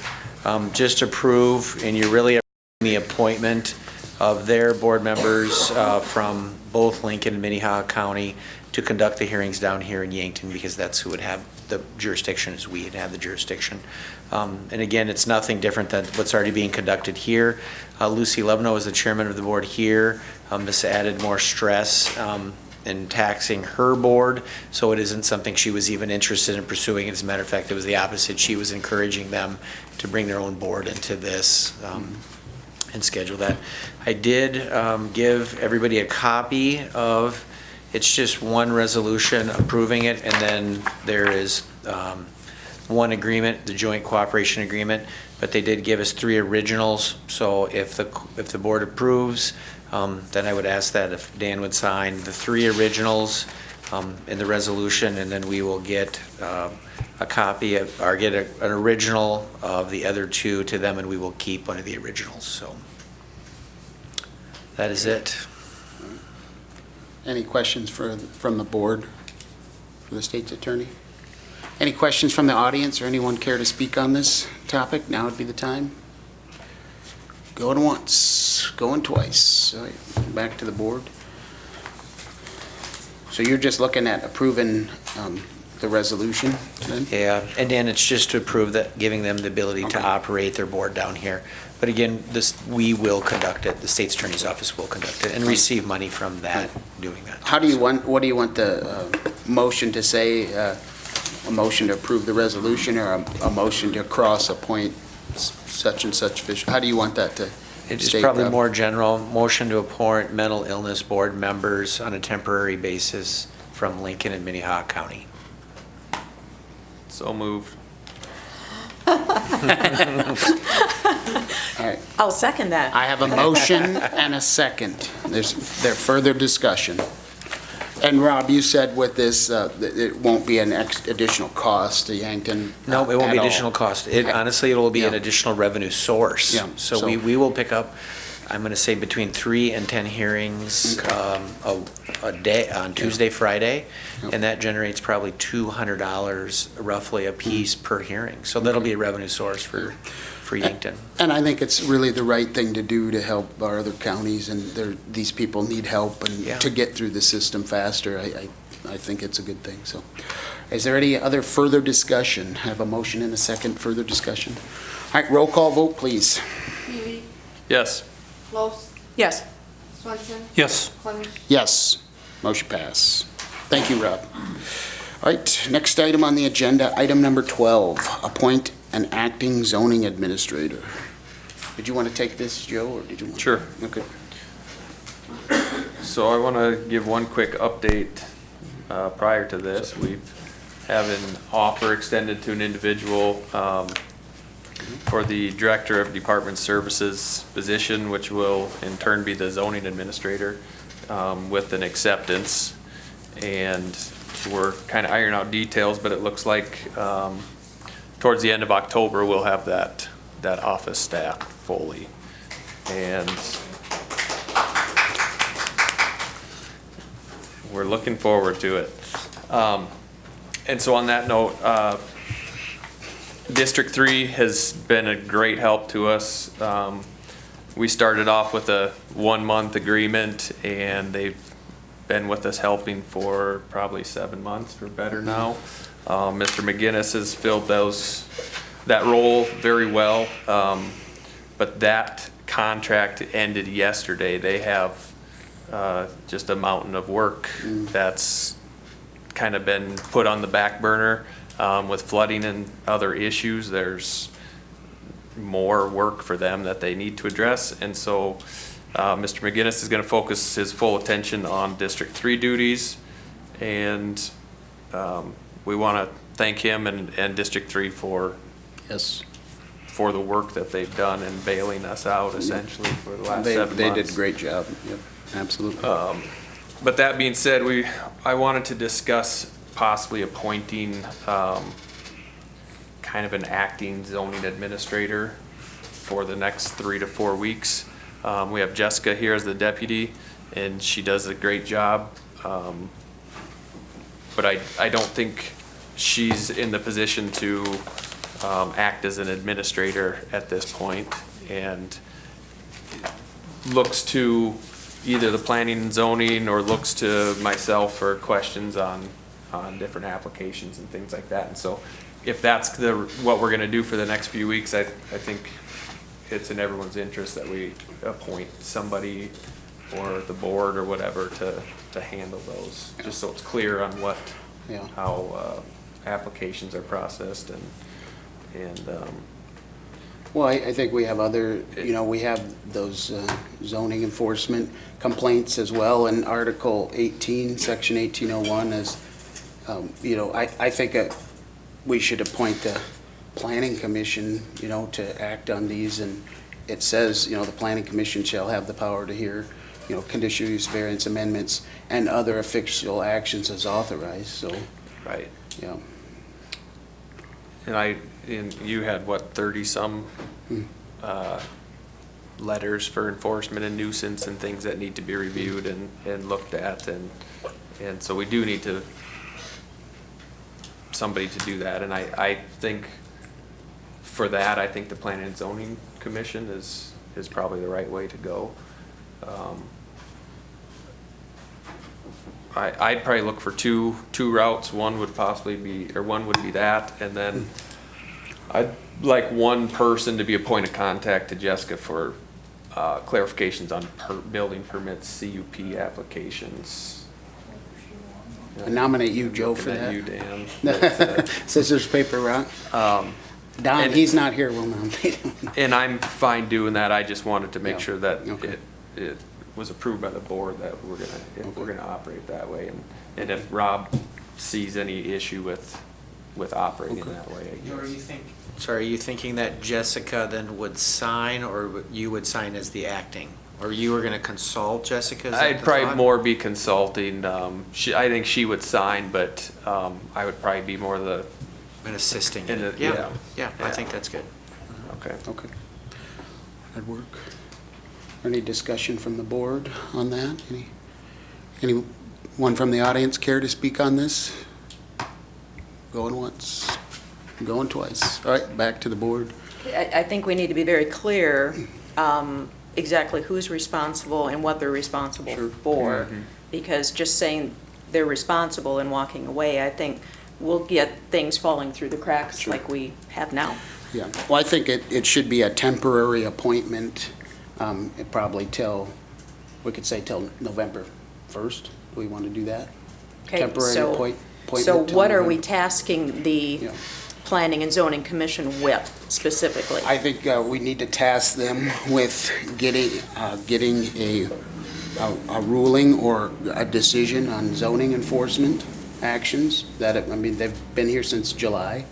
just approve, and you're really approving the appointment of their board members from both Lincoln and Minnehaha County to conduct the hearings down here in Yankton, because that's who would have the jurisdiction, as we had the jurisdiction. And again, it's nothing different than what's already being conducted here. Lucy Levno is the chairman of the board here. This added more stress in taxing her board, so it isn't something she was even interested in pursuing. As a matter of fact, it was the opposite. She was encouraging them to bring their own board into this and schedule that. I did give everybody a copy of, it's just one resolution approving it, and then there is one agreement, the joint cooperation agreement, but they did give us 3 originals. So if the board approves, then I would ask that if Dan would sign the 3 originals in the resolution, and then we will get a copy of, or get an original of the other 2 to them, and we will keep one of the originals. So that is it. Any questions from the board for the state's attorney? Any questions from the audience, or anyone care to speak on this topic? Now would be the time. Going once, going twice. All right, back to the board. So you're just looking at approving the resolution then? Yeah, and then it's just to approve that, giving them the ability to operate their board down here. But again, we will conduct it, the state's attorney's office will conduct it, and receive money from that, doing that. What do you want the motion to say? A motion to approve the resolution, or a motion to cross-appoint such and such official? How do you want that to It's just state, probably Rob? more general, motion to appoint mental illness board members on a temporary basis from Lincoln and Minnehaha County. So moved. All right. I'll second that. I have a motion and a second. There's further discussion. And Rob, you said with this, that it won't be an additional cost to Yankton? No, it won't be at all. additional cost. Honestly, it will be an Yeah. additional revenue source. Yeah, So so- we will pick up, I'm going to say between 3 and 10 hearings a day, on Tuesday, Friday, Yep. and that generates probably $200 roughly a piece per hearing. So that'll be a revenue source for Yankton. And I think it's really the right thing to do to help our other counties, and these people need help, and Yeah. to get through the system faster, I think it's a good thing, so. Is there any other further discussion? Have a motion and a second, further discussion? All right, roll call vote, please. Healy, Yes. Close, Yes. Swenson, Yes. Clemish. Yes, motion pass. Thank you, Rob. All right, next item on the agenda, item number 12, appoint an acting zoning administrator. Did you want to take this, Joe, or did you? Sure. Okay. So I want to give one quick update prior to this. We have an offer extended to an individual for the Director of Department Services position, which will in turn be the zoning administrator with an acceptance. And we're kind of ironing out details, but it looks like towards the end of October, we'll have that office staffed fully. And we're looking forward to it. And so on that note, District 3 has been a great help to us. We started off with a 1-month agreement, and they've been with us helping for probably 7 months or better now. Mr. McGinnis has filled that role very well, but that contract ended yesterday. They have just a mountain of work that's kind of been put on the back burner with flooding and other issues. There's more work for them that they need to address, and so Mr. McGinnis is going to focus his full attention on District 3 duties, and we want to thank him and District 3 for the work that they've done in bailing us out essentially for the last 7 months. They did a great job, yep, absolutely. But that being said, I wanted to discuss possibly appointing kind of an acting zoning administrator for the next 3 to 4 weeks. We have Jessica here as the deputy, and she does a great job. But I don't think she's in the position to act as an administrator at this point, and looks to either the planning and zoning or looks to myself for questions on different applications and things like that. And so if that's what we're gonna do for the next few weeks, I think it's in everyone's interest that we appoint somebody or the board or whatever to handle those, just so it's clear on how applications are processed and Well, I think we have other, we have those zoning enforcement complaints as well, and Article 18, Section 1801 is, I think we should appoint the Planning Commission, to act on these, and it says, the Planning Commission shall have the power to hear, conditional use variance amendments and other official actions as authorized, so. Right. Yeah. And you had, what, 30-some letters for enforcement and nuisance and things that need to be reviewed and looked at, and so we do need somebody to do that, and I think for that, I think the Planning and Zoning Commission is probably the right way to go. I'd probably look for two routes. One would be that, and then I'd like one person to be a point of contact to Jessica for clarifications on building permits, CUP applications. I nominate you, Joe, for Looking at that. you, Dan. Scissors, paper, rock. Don, And- he's not here, we'll nominate him. And I'm fine doing that, I just wanted to Yeah. make sure that Okay. it was approved by the board that if we're gonna operate that way, and if Rob sees any issue with operating Okay. that way, I Or guess. you think, sorry, are you thinking that Jessica then would sign, or you would sign as the acting? Or you were gonna consult Jessica? Is that I'd the probably thought? more be consulting, I think she would sign, but, I would probably be more the, And assisting. In in it. it, Yeah, yeah. I think that's good. okay. Okay. That'd work. Any discussion from the board on that? Anyone from the audience care to speak on this? Going once, going twice. All right, back to the board. I think we need to be very clear exactly who's responsible and what they're responsible Sure. for. Because just saying they're responsible and walking away, I think we'll get things falling through the cracks Sure. like we have now. Yeah, well, I think it should be a temporary appointment, probably we could say till November 1st. Do we want to do that? Okay, Temporary so- appointment So till what are we November. tasking the Yeah. Planning and Zoning Commission with specifically? I think we need to task them with getting a ruling or a decision on zoning enforcement actions they've been here since July,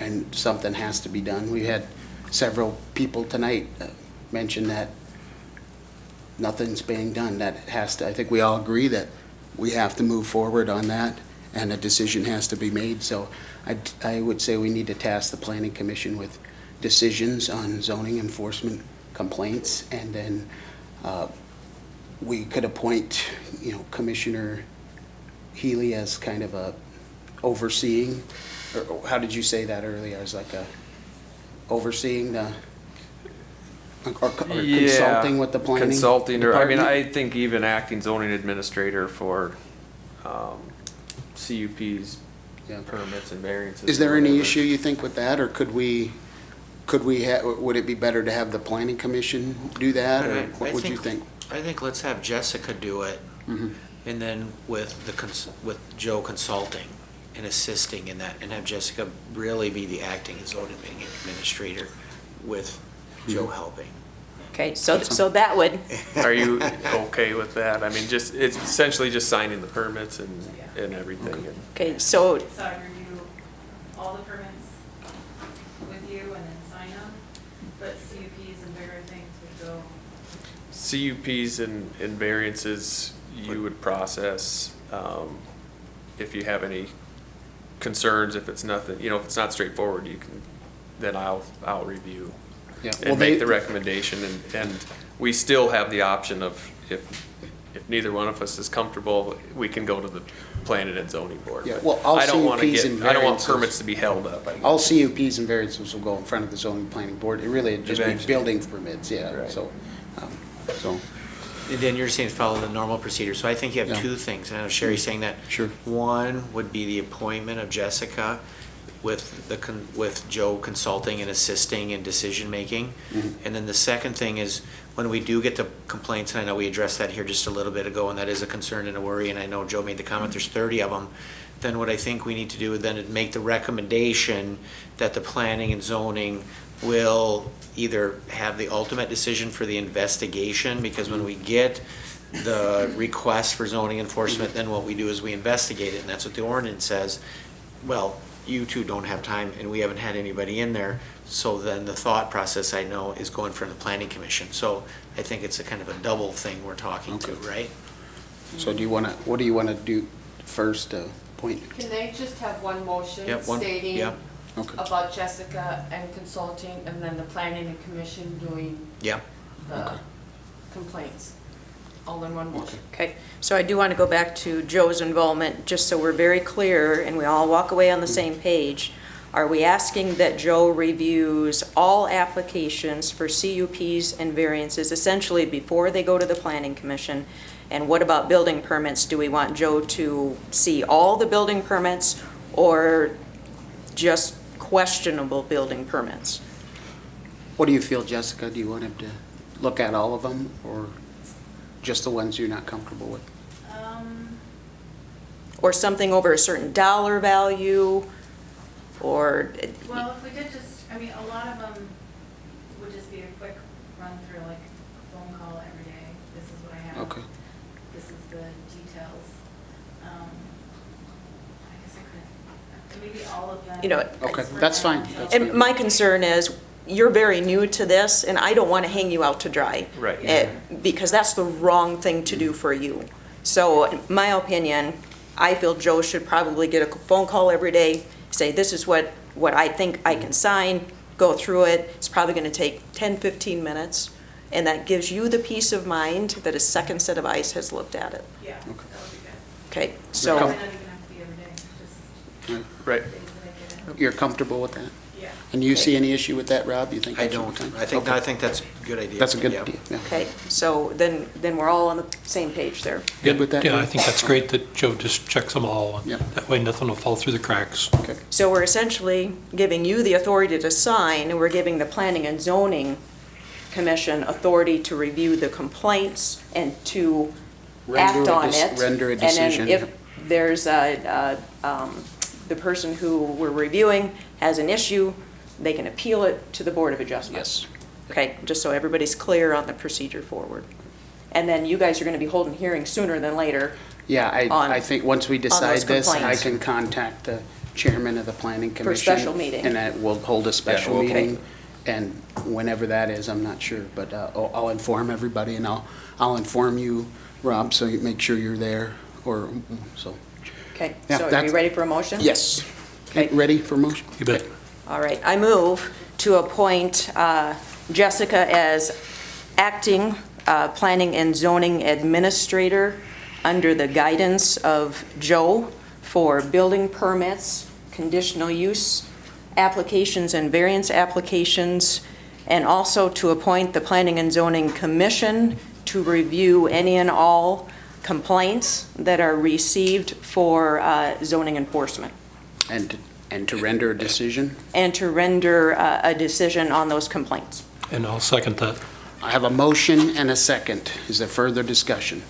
and something has to be done. We had several people tonight mention that nothing's being done. I think we all agree that we have to move forward on that, and a decision has to be made. So I would say we need to task the Planning Commission with decisions on zoning enforcement complaints, and then we could appoint, Commissioner Healy as kind of a overseeing, or how did you say that earlier? As like a overseeing the, or consulting with the planning Consulting, or, I mean, department? I think even acting zoning administrator for, CUPs, Yeah. permits and variances. Is there or any whatever. issue you think with that, or would it be better to have the planning commission do that, or what would you think? I think let's have Jessica do it, Mhm. and then with with Joe consulting and assisting in that, and have Jessica really be the acting zoning administrator with Joe helping. Okay, so that would, Are you okay with that? I mean, it's essentially just signing the permits and everything. and- okay, so So I review all the permits with you and then sign them, but CUPs and bigger things would go. CUPs and variances, you would process, if you have any concerns, if it's nothing, if it's not straightforward, then I'll review Yeah, well, and make the recommendation, and we still have the option of, if neither one of us is comfortable, we can go to the planning and zoning board. Yeah, But well, all I don't want to CUPs and I don't want variances- permits to be held up. I guess. All CUPs and variances will go in front of the zoning planning board. It really would just be Eventually. building permits, yeah, Right. so. And then you're saying follow the normal procedure, so I think you have Yeah. two things, and I know Sherry's saying that. Sure. One would be the appointment of Jessica with Joe consulting and assisting in decision-making. And then the second thing is, when we do get the complaints, and I know we addressed that here just a little bit ago, and that is a concern and a worry, and I know Joe made the comment, there's 30 of them, then what I think we need to do is then make the recommendation that the planning and zoning will either have the ultimate decision for the investigation, because when we get the request for zoning enforcement, then what we do is we investigate it, and that's what the ordinance says. Well, you two don't have time, and we haven't had anybody in there, so then the thought process, I know, is going from the planning commission. So I think it's a kind of a double thing we're talking to, right? So what do you want to do first, point? Can they just have one motion Yep, one- stating yep. Okay. about Jessica and consulting, and then the planning and commission doing Yeah. the complaints? All in one motion. okay, so I do want to go back to Joe's involvement, just so we're very clear and we all walk away on the same page. Are we asking that Joe reviews all applications for CUPs and variances essentially before they go to the planning commission? And what about building permits? Do we want Joe to see all the building permits or just questionable building permits? What do you feel, Jessica? Do you want him to look at all of them, or just the ones you're not comfortable with? Or something over a certain dollar value, or, Well, if we did just, I mean, a lot of them would just be a quick run through, like a phone call every day. This is what I have. Okay. This is the details. I guess I could, maybe all of them. You know, Okay, that's fine. That's And my concern is, you're very new to this, and I don't want to hang you out to dry. Right. Because that's the wrong thing to do for you. So, in my opinion, I feel Joe should probably get a phone call every day, say, this is what I think I can sign, go through it. It's probably going to take 10, 15 minutes, and that gives you the peace of mind that a second set of eyes has looked at it. Yeah, that would be good. Okay, It so, might not even have to be every day, just Right. days that I get in. You're comfortable with that? Yeah. And you see any issue with that, Rob? You think? I that's don't. okay? I think that's a good idea. That's a good Yeah. idea, yeah. okay, so then we're all on the same page there. Good with that? Yeah, I think that's great that Joe just checks them all. and Yep. That way nothing will fall through the cracks. Okay. So we're essentially giving you the authority to sign, and we're giving the Planning and Zoning Commission authority to review the complaints and to act on it. Render a decision. And then if there's the person who we're reviewing has an issue, they can appeal it to the Board of Adjustment. Yes. Okay, just so everybody's clear on the procedure forward. And then you guys are gonna be holding hearings sooner than later. Yeah, on- I think once we decide those this, I complaints. can contact the chairman of the planning For a commission. special meeting. And that we'll hold a special we'll- meeting. And whenever that is, I'm not sure, but I'll inform everybody, and I'll inform you, Rob, so you make sure you're there, or, so. Okay, Yeah, so are that's- you ready for a motion? Yes. Okay. Ready for motion? You bet. All right, I move to appoint Jessica as acting planning and zoning administrator under the guidance of Joe for building permits, conditional use applications and variance applications, and also to appoint the Planning and Zoning Commission to review any and all complaints that are received for zoning enforcement, And to render a decision? and to render a decision on those complaints. And I'll second that. I have a motion and a second. Is there further discussion?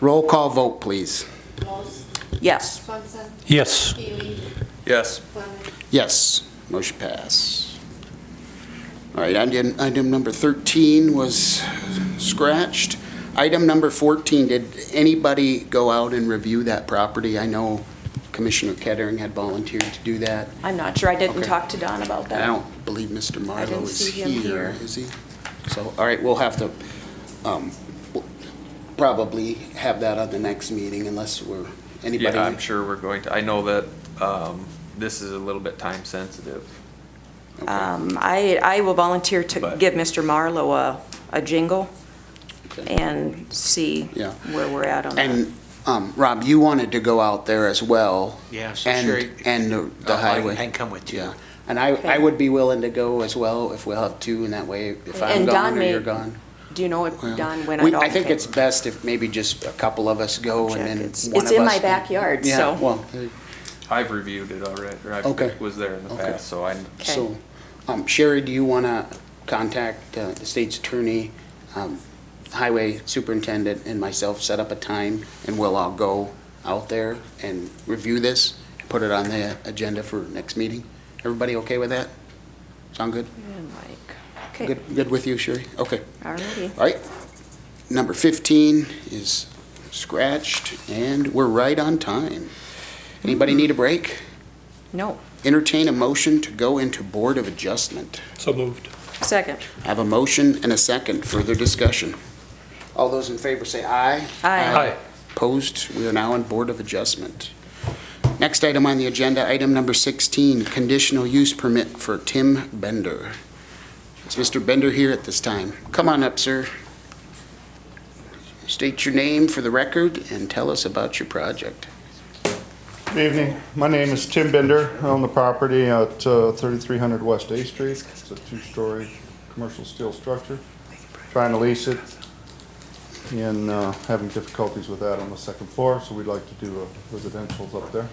Roll call vote, please. Walls, Yes. Swanson, Yes. Healy, Yes. Fleming. Yes, motion pass. All right, item number 13 was scratched. Item number 14, did anybody go out and review that property? I know Commissioner Kettering had volunteered to do that. I'm not sure, I didn't Okay. talk to Don about I that. don't believe Mr. Marlowe didn't is see him here, here. is he? So, all right, we'll have to we'll probably have that on the next meeting unless we're, anybody? Yeah, I'm sure we're going to. I know that this is a little bit time sensitive. I will volunteer to But- give Mr. Marlowe a jingle Okay. and see Yeah. where we're at on that. And, Rob, you wanted to go out there as well. Yeah, so And, Sherry- and the highway. I can come with you. Yeah, and I would be willing to go as well if we'll have two, and that way, if I'm And Don gone or may- you're gone. Do you know if well, Don went out? I think it's best if maybe just a couple of us go and then one of us. It's in my backyard, Yeah, so. well, I've reviewed it already, or I Okay. was there in the Okay. past, so I, Okay. so, Sherry, do you want to contact the state's attorney, highway superintendent, and myself, set up a time, and we'll all go out there and review this, put it on the agenda for next meeting? Everybody okay with that? Sound good? And Mike. Okay, Good with you, Sherry? Okay. all righty. All right. Number 15 is scratched, and we're right on time. Anybody need a break? No, Entertain a motion to go into Board of Adjustment. So moved. second. I have a motion and a second. Further discussion. All those in favor say aye. Aye. Opposed? We are now in Board of Adjustment. Next item on the agenda, item number 16, conditional use permit for Tim Bender. Is Mr. Bender here at this time? Come on up, sir. State your name for the record and tell us about your project. Good evening. My name is Tim Bender. I own the property at 3300 West A Street. It's a two-story commercial steel structure. Trying to lease it and having difficulties with that on the second floor, so we'd like to do residential's up there.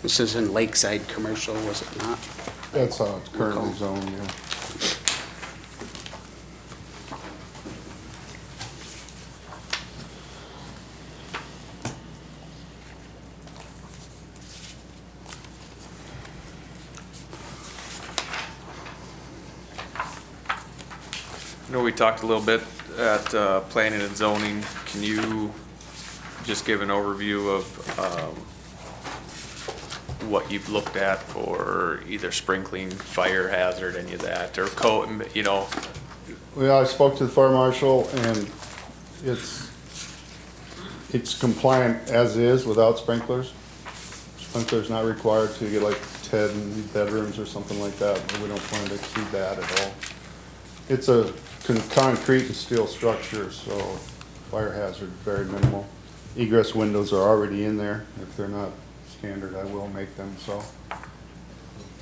This is in Lakeside Commercial, was it not? That's how it's currently zoned, yeah. know we talked a little bit at planning and zoning. Can you just give an overview of what you've looked at for either sprinkling, fire hazard, any of that, or code, you know? Well, I spoke to the fire marshal, and it's compliant as is without sprinklers. Sprinklers not required to get like 10 bedrooms or something like that, but we don't plan to exceed that at all. It's a concrete and steel structure, so fire hazard very minimal. Egress windows are already in there. If they're not standard, I will make them so.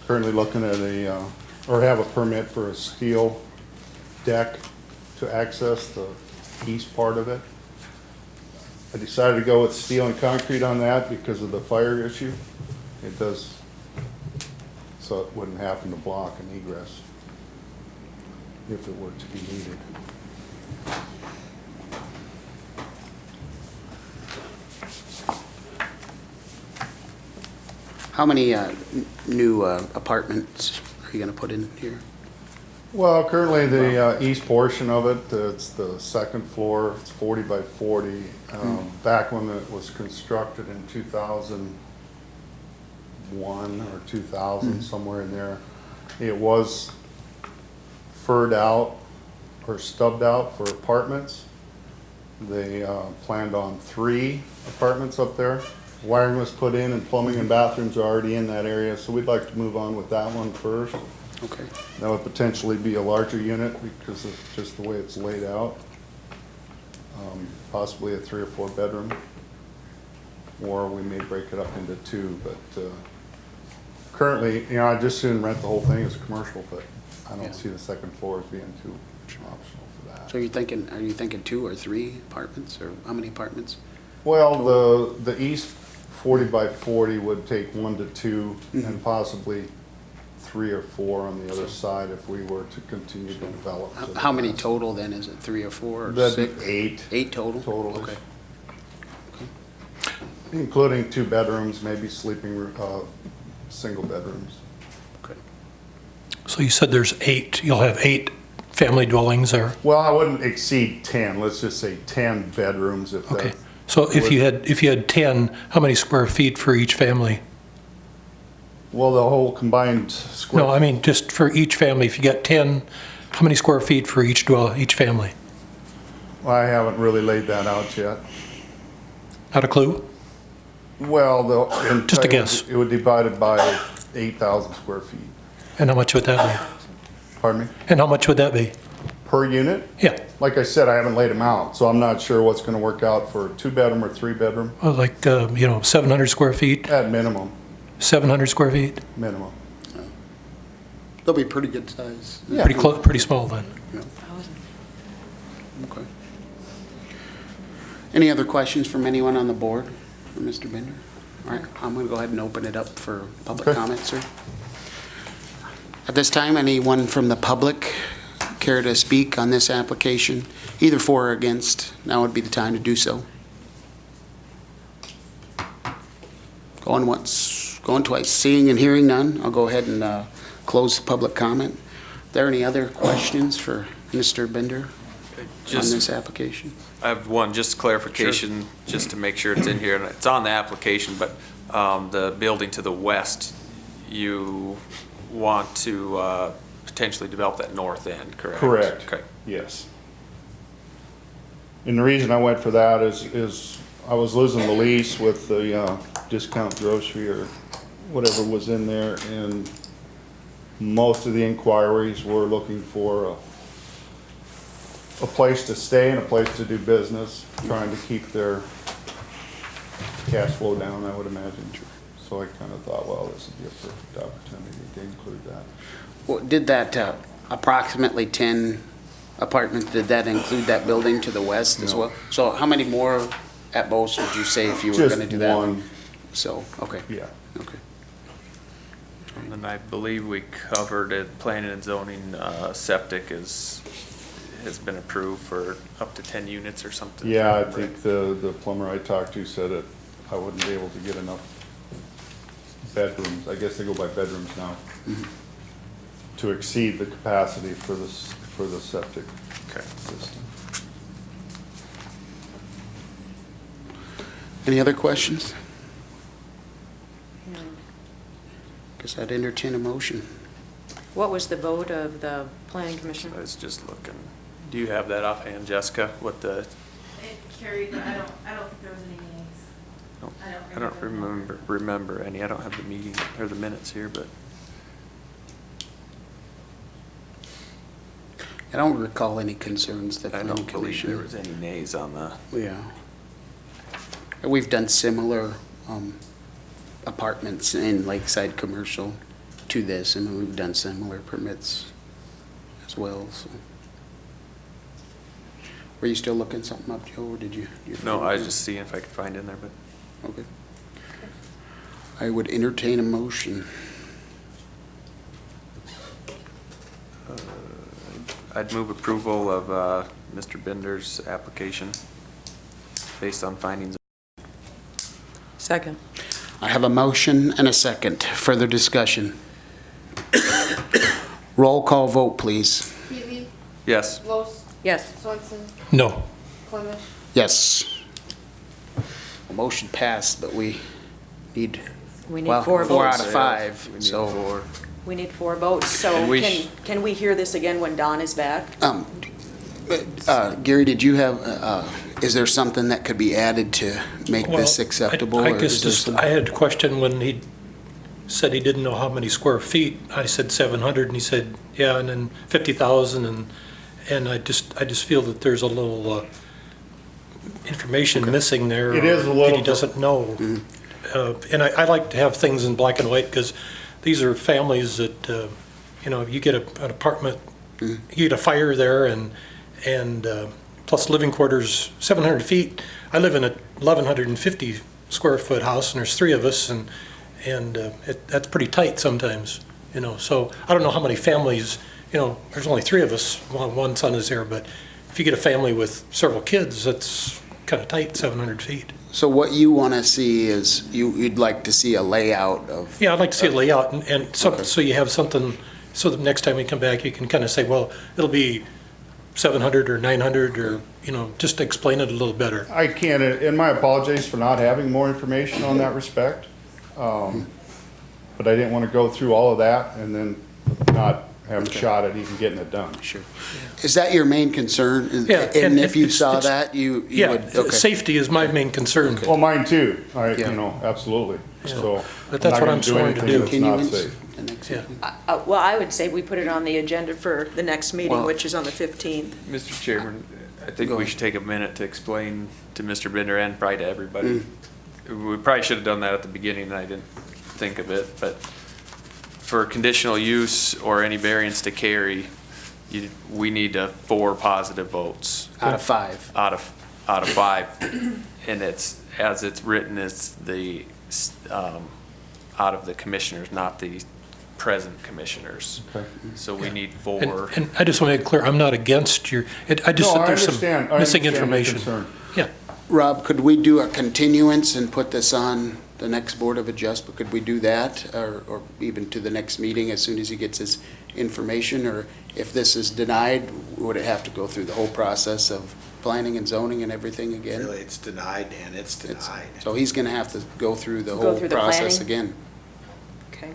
Currently looking at or have a permit for a steel deck to access the east part of it. I decided to go with steel and concrete on that because of the fire issue. It does, so it wouldn't happen to block an egress if it were to be needed. How many new apartments are you going to put in here? Well, currently the east portion of it, it's the second floor, it's 40 by 40. Back when it was constructed in 2001 or 2000, somewhere in there, it was furred out or stubbed out for apartments. They planned on 3 apartments up there. Wiring was put in and plumbing and bathrooms are already in that area, so we'd like to move on with that one first. Okay. That would potentially be a larger unit because of just the way it's laid out. Possibly a 3 or 4 bedroom, or we may break it up into 2, but currently, you know, I'd just soon rent the whole thing as a commercial, but I don't see the second floor as being too optional for that. So are you thinking 2 or 3 apartments, or how many apartments? Well, the east 40 by 40 would take 1 to 2 and possibly 3 or 4 on the other side if we were to continue to develop. How many total then? Is it 3 or 4 or That'd 6? be 8. 8 total? Total. Okay. Including 2 bedrooms, maybe sleeping, single bedrooms. Okay. So you said there's 8, you'll have 8 family dwellings there? Well, I wouldn't exceed 10, let's just say 10 bedrooms if that. Okay. So if you had 10, how many square feet for each family? Well, the whole combined square. No, I mean, just for each family, if you got 10, how many square feet for each family? I haven't really laid that out yet. Not a clue? Well, Just a guess. It would divided by 8,000 square feet. And how much would that be? Pardon me? And how much would that be? Per unit? Yeah, Like I said, I haven't laid them out, so I'm not sure what's gonna work out for a 2-bedroom or 3-bedroom, well, like, 700 square feet, at minimum, 700 square feet? minimum. They'll be pretty good size. Yeah. Pretty small then. Okay. Any other questions from anyone on the board for Mr. Bender? All right, I'm going to go ahead and open it up for public Okay. comment, sir. At this time, anyone from the public care to speak on this application, either for or against? Now would be the time to do so. Going once, going twice, seeing and hearing none, I'll go ahead and close the public comment. Are there any other questions for Mr. Bender on this application? I have one, just clarification, just to make sure it's in here, and it's on the application, but the building to the west, you want to potentially develop that north end, correct? Correct. Okay. Yes. And the reason I went for that is I was losing the lease with the discount grocery or whatever was in there, and most of the inquiries were looking for a place to stay and a place to do business, trying to keep their cash flow down, I would imagine. So I kind of thought, well, this would be a perfect opportunity to include that. Well, did that approximately 10 apartments, did that include that building to the west as No. well? So how many more at most would you say if you were Just going to do that? one. So, okay. Yeah. Okay. And then I believe we covered it, planning and zoning, septic has been approved for up to 10 units or something. Yeah, I right? think the plumber I talked to said that I wouldn't be able to get enough bedrooms, I guess they go by bedrooms now, to exceed the capacity for for the septic Okay. system. Any other questions? Guess I'd entertain a motion. What was the vote of the planning commission? I was just looking. Do you have that offhand, Jessica? What the, It carried, but I don't think there was any nays. I don't remember any. I don't have the meeting or the minutes here, but I don't recall any concerns that I planning don't believe there commission. was any nays on the. Yeah. We've done similar apartments in Lakeside Commercial to this, and we've done similar permits as well, so. Were you still looking something up, Joe, or did you? No, I was just seeing if I could find in there, but. Okay. I would entertain a motion. I'd move approval of Mr. Binder's application based on findings. Second. I have a motion and a second. Further discussion. Roll call vote, please. Healy, Yes. Los, Yes. Swenson, No. Clemish. Yes. Motion passed, but we need, We need well, 4 4 votes. out of 5, We need so. 4. We need 4 votes, so And we can we hear this again when Don is back? Gary, did you have, is there something that could be added to make this Well, acceptable? I or guess is there just, some- I had a question when he said he didn't know how many square feet. I said 700, and he said, yeah, and then 50,000, and I just feel that there's a little information missing there. It is a little- that he doesn't know. And I like to have things in black and white, because these are families that, you get an apartment, you get a fire there, and plus living quarters, 700 feet. I live in a 1,150 square foot house, and there's 3 of us, and that's pretty tight sometimes, So I don't know how many families, there's only 3 of us, one son is there, but if you get a family with several kids, that's kind of tight, 700 feet. So what you want to see is, you'd like to see a layout of. Yeah, I'd like to see a layout, and Okay. so you have something, so the next time we come back, you can kind of say, well, it'll be 700 or 900, or, just explain it a little better. I can't, and my apologies for not having more information on that respect. But I didn't want to go through all of that and then not have a shot at even getting it done. Sure. Is that your main concern? Yeah, And if you it's- saw it's- that, you Yeah, would, okay. safety is my main concern. Well, mine too, Yeah. absolutely, so. But that's what I'm not gonna trying to anything do. that's not Continuance? safe. The next Yeah. meeting? Well, I would say we put it on the agenda for the next meeting, Well- which is on the 15th. Mr. Chairman, I think Go we ahead. should take a minute to explain to Mr. Binder and probably to everybody. We probably should have done that at the beginning, and I didn't think of it, but for conditional use or any variance to carry, we need 4 positive votes Out of 5. out of 5. And it's, as it's written, it's the, out of the commissioners, not the present commissioners. Okay. So we need And 4. and I just want to make it clear, I'm not against I just No, think I there's understand. some I missing understand your information. concern. Yeah, Rob, could we do a continuance and put this on the next Board of Adjustment? Could we do that, or even to the next meeting as soon as he gets his information? Or if this is denied, would it have to go through the whole process of planning and zoning and everything again? Really, it's denied, Dan, it's denied. So he's gonna have to go through the Go whole through the process planning? again? Okay.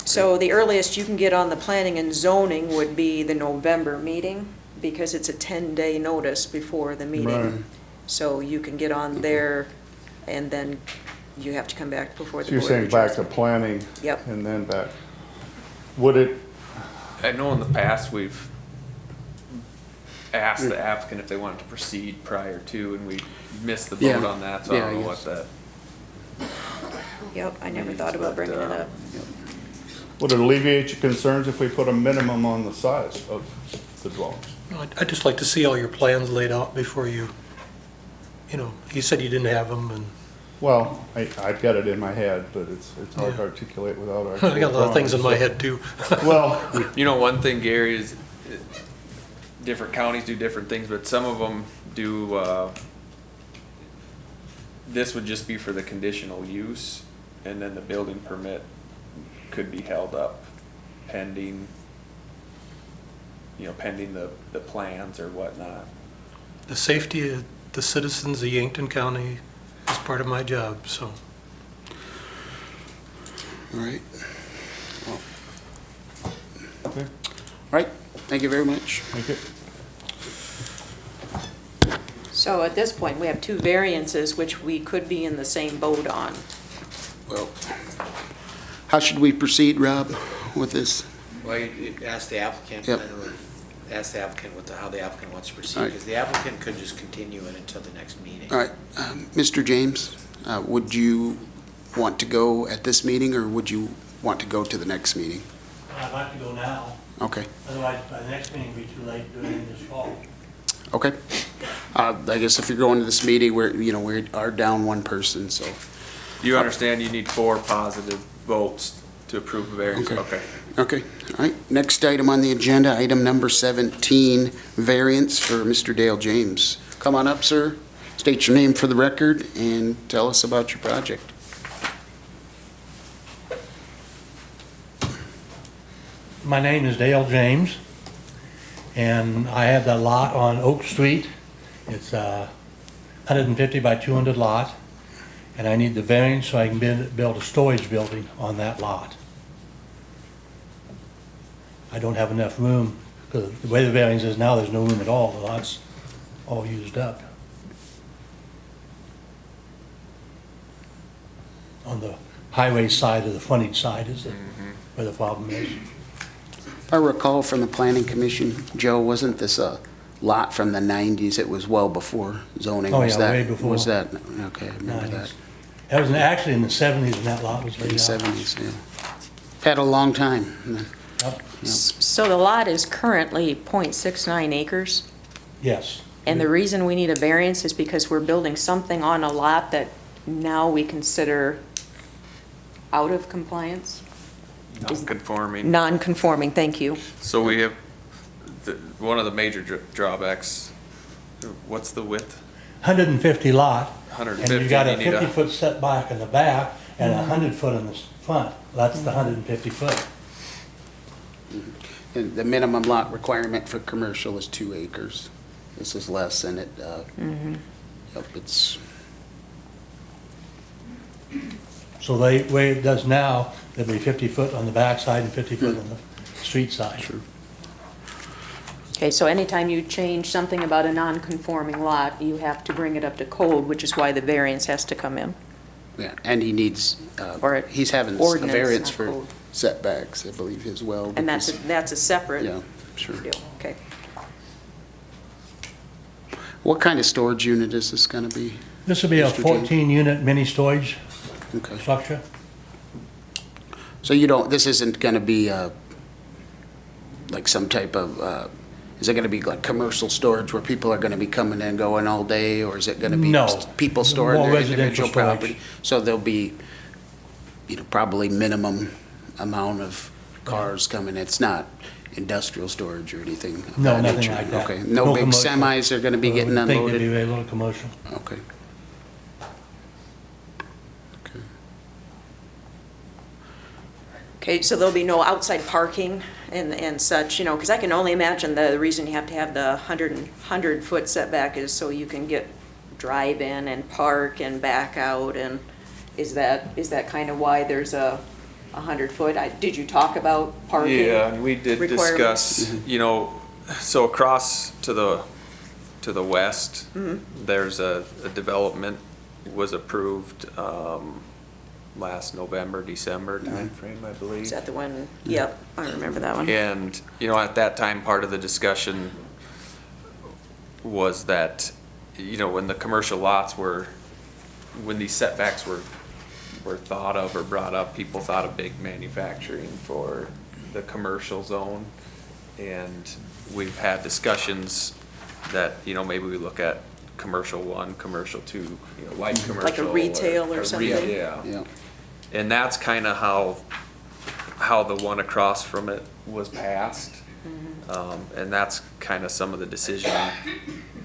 So the earliest you can get on the planning and zoning would be the November meeting, because it's a 10-day notice before the Right. meeting. So you can get on there, and then you have to come back before the So you're Board of saying back to Adjustment. planning? Yep. And then back, would it, I know in the past, we've asked the applicant if they wanted to proceed prior to, and we missed the vote Yeah. on that, so I Yeah, don't know yes. what that. Yep, I never thought about bringing it up. would it alleviate your concerns if we put a minimum on the size of the dwellings? I'd just like to see all your plans laid out before you said you didn't have them, and Well, I've got it in my head, but it's hard to articulate without actual I got a lot of things in my drawings. head too. Well, One thing, Gary, is different counties do different things, but some of them do, this would just be for the conditional use, and then the building permit could be held up pending pending the plans or whatnot. The safety of the citizens of Yankton County is part of my job, so. All right. Well, all right, thank you very much. Thank you. So at this point, we have two variances which we could be in the same boat on. Well, how should we proceed, Rob, with this? Well, you ask the applicant, Yep. ask the applicant how the applicant wants to proceed, All right. because the applicant could just continue it until the next meeting. All right, Mr. James, would you want to go at this meeting, or would you want to go to the next meeting? I'd like to go now, Okay, otherwise by the next meeting it'll be too late doing it this fall. okay. I guess if you're going to this meeting, we are down one person, so. You understand you need 4 positive votes to approve a variance? Okay. Okay, all right. Next item on the agenda, item number 17, variance for Mr. Dale James. Come on up, sir. State your name for the record and tell us about your project. My name is Dale James, and I have that lot on Oak Street. It's a 150 by 200 lot, and I need the variance so I can build a storage building on that lot. I don't have enough room, because the way the variance is now, there's no room at all. The lot's all used up. On the highway side or the frontage side is where the problem is. If I recall from the planning commission, Joe, wasn't this a lot from the 90s? It was well before zoning. Oh, Was yeah, that- way before. Was that, okay, I remember that. That was actually in the 70s when that lot was In laid the out. 70s, yeah. Had a long time. Yep. So the lot is currently .69 acres, Yes. and the reason we need a variance is because we're building something on a lot that now we consider out of compliance? Non-conforming. Non-conforming, thank you. So we have, one of the major drawbacks, what's the width? 150 lot. 150, And you got a you need a- 50-foot setback in the back and 100 foot in the front. That's the 150 foot. And the minimum lot requirement for commercial is 2 acres. This is less, and it, yep, it's, So the way it does now, there'll be 50 foot on the back side and 50 foot on the street side. True. Okay, so anytime you change something about a non-conforming lot, you have to bring it up to code, which is why the variance has to come in. yeah, and he needs, Or he's having a ordinance, variance not for code. setbacks, I believe, as well. And that's because- a separate Yeah, sure. deal, okay. What kind of storage unit is this gonna be? This will be a Mr. James? 14-unit mini storage Okay. structure. So this isn't gonna be, like some type of, is it gonna be like commercial storage where people are gonna be coming and going all day, or is it gonna be No. people storing More their residential individual storage. property? So there'll be, probably minimum amount of cars coming. It's not industrial storage or anything of No, that nothing nature? like that. Okay, no big commercial. semis are gonna be getting I think there'd unloaded? be very little commercial. Okay. Okay. Okay, so there'll be no outside parking and such, because I can only imagine the reason you have to have the 100-foot setback is so you can get drive in and park and back out, and is that kind of why there's a 100-foot? Did you talk about parking? Yeah, we did requirements? discuss, so across to the west, there's a development was approved last November, December timeframe, I believe. Is that the one? Yep, I remember that one. And, at that time, part of the discussion was that, when the commercial lots when these setbacks were thought of or brought up, people thought of big manufacturing for the commercial zone. And we've had discussions that, maybe we look at commercial 1, commercial 2, light commercial. Like a retail or something? Yeah. Yeah. And that's kind of how the one across from it was passed. And that's kind of some of the decision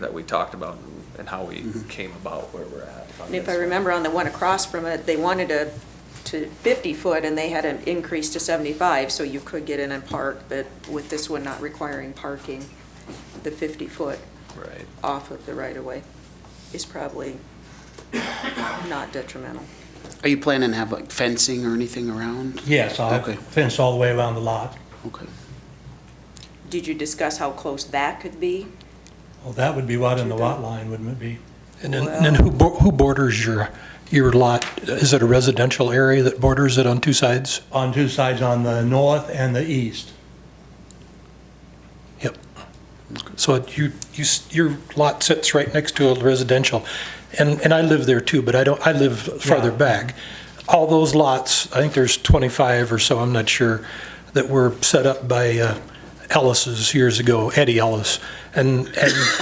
that we talked about and how we came about where we're at. And if I remember on the one across from it, they wanted to to 50 foot and they had an increase to 75, so you could get in and park, but with this one not requiring parking, the 50 foot Right. off of the right of way is probably not detrimental. Are you planning to have like fencing or anything around? Yes, I'll have Okay. fence all the way around the lot. Okay. Did you discuss how close that could be? Well, that would be right in the lot line, wouldn't it be? And then who borders your lot? Is it a residential area that borders it on two sides? On two sides, on the north and the east. Yep. So your lot sits right next to a residential, and I live there too, but I live farther back. All those lots, I think there's 25 or so, I'm not sure, that were set up by Ellis's years ago, Eddie Ellis, and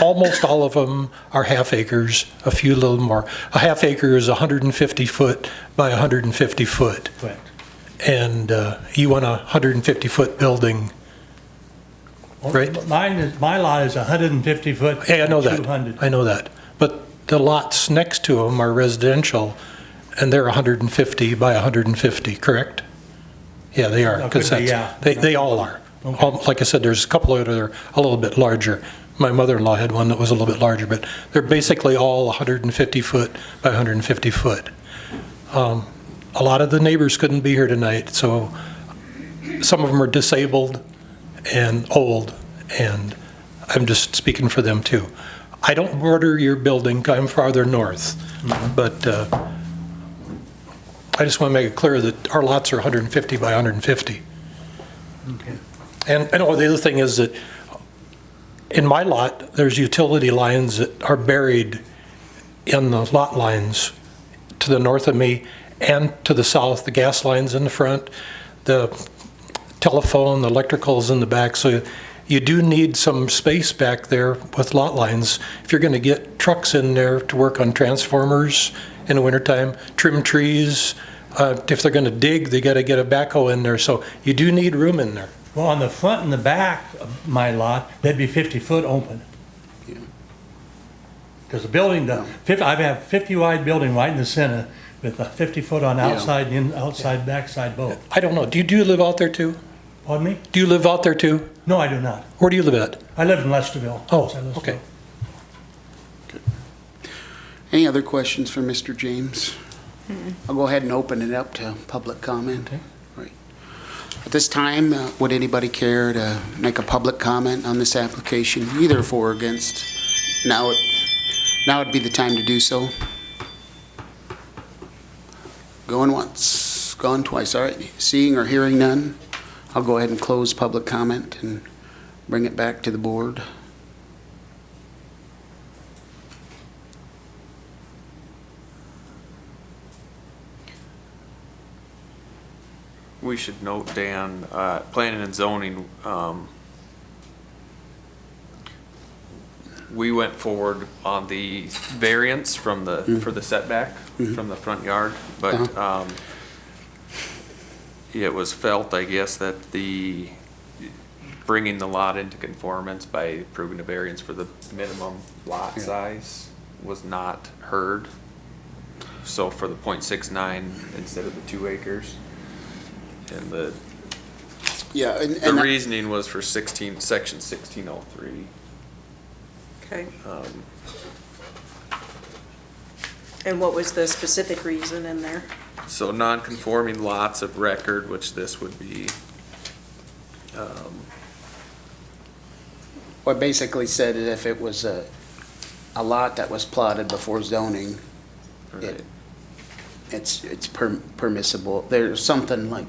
almost all of them are half acres, a few little more. A half acre is 150 foot by 150 foot. Correct. And you want a 150 foot building. Right. My lot is 150 foot. Hey, I know that. 200. I know that. But the lots next to them are residential, and they're 150 by 150, correct? Yeah, they are. Could be, yeah. They all are. Okay. Like I said, there's a couple that are a little bit larger. My mother-in-law had one that was a little bit larger, but they're basically all 150 foot by 150 foot. A lot of the neighbors couldn't be here tonight, so some of them are disabled and old, and I'm just speaking for them too. I don't border your building, I'm farther north, but I just want to make it clear that our lots are 150 by 150. Okay. And the other thing is that in my lot, there's utility lines that are buried in the lot lines to the north of me and to the south, the gas lines in the front, the telephone, the electricals in the back. So you do need some space back there with lot lines. If you're going to get trucks in there to work on transformers in the wintertime, trim trees, if they're going to dig, they got to get a backhoe in there. So you do need room in there. Well, on the front and the back of my lot, they'd be 50 foot open. Because the building, I have a 50 wide building right in the center with a 50 foot on outside and outside, backside both. I don't know. Do you live out there too? Pardon me? Do you live out there too? No, I do not. Where do you live at? I live in Lesterville. Oh, outside Lesterville. okay. Any other questions for Mr. James? I'll go ahead and open it up to public comment. Okay. Right. At this time, would anybody care to make a public comment on this application, either for or against? Now would be the time to do so. Going once, gone twice. All right. Seeing or hearing none, I'll go ahead and close public comment and bring it back to the board. We should note, Dan, planning and zoning, we went forward on the variance from for the setback from the front yard, but it was felt, I guess, that bringing the lot into conformance by approving a variance for the minimum lot size was not heard. So for the 0.69 instead of the 2 acres. And the reasoning was for section 1603. Okay. And what was the specific reason in there? So non-conforming lots of record, which this would be. What basically said that if it was a lot that was plotted before zoning, Right. it's permissible. There's something like,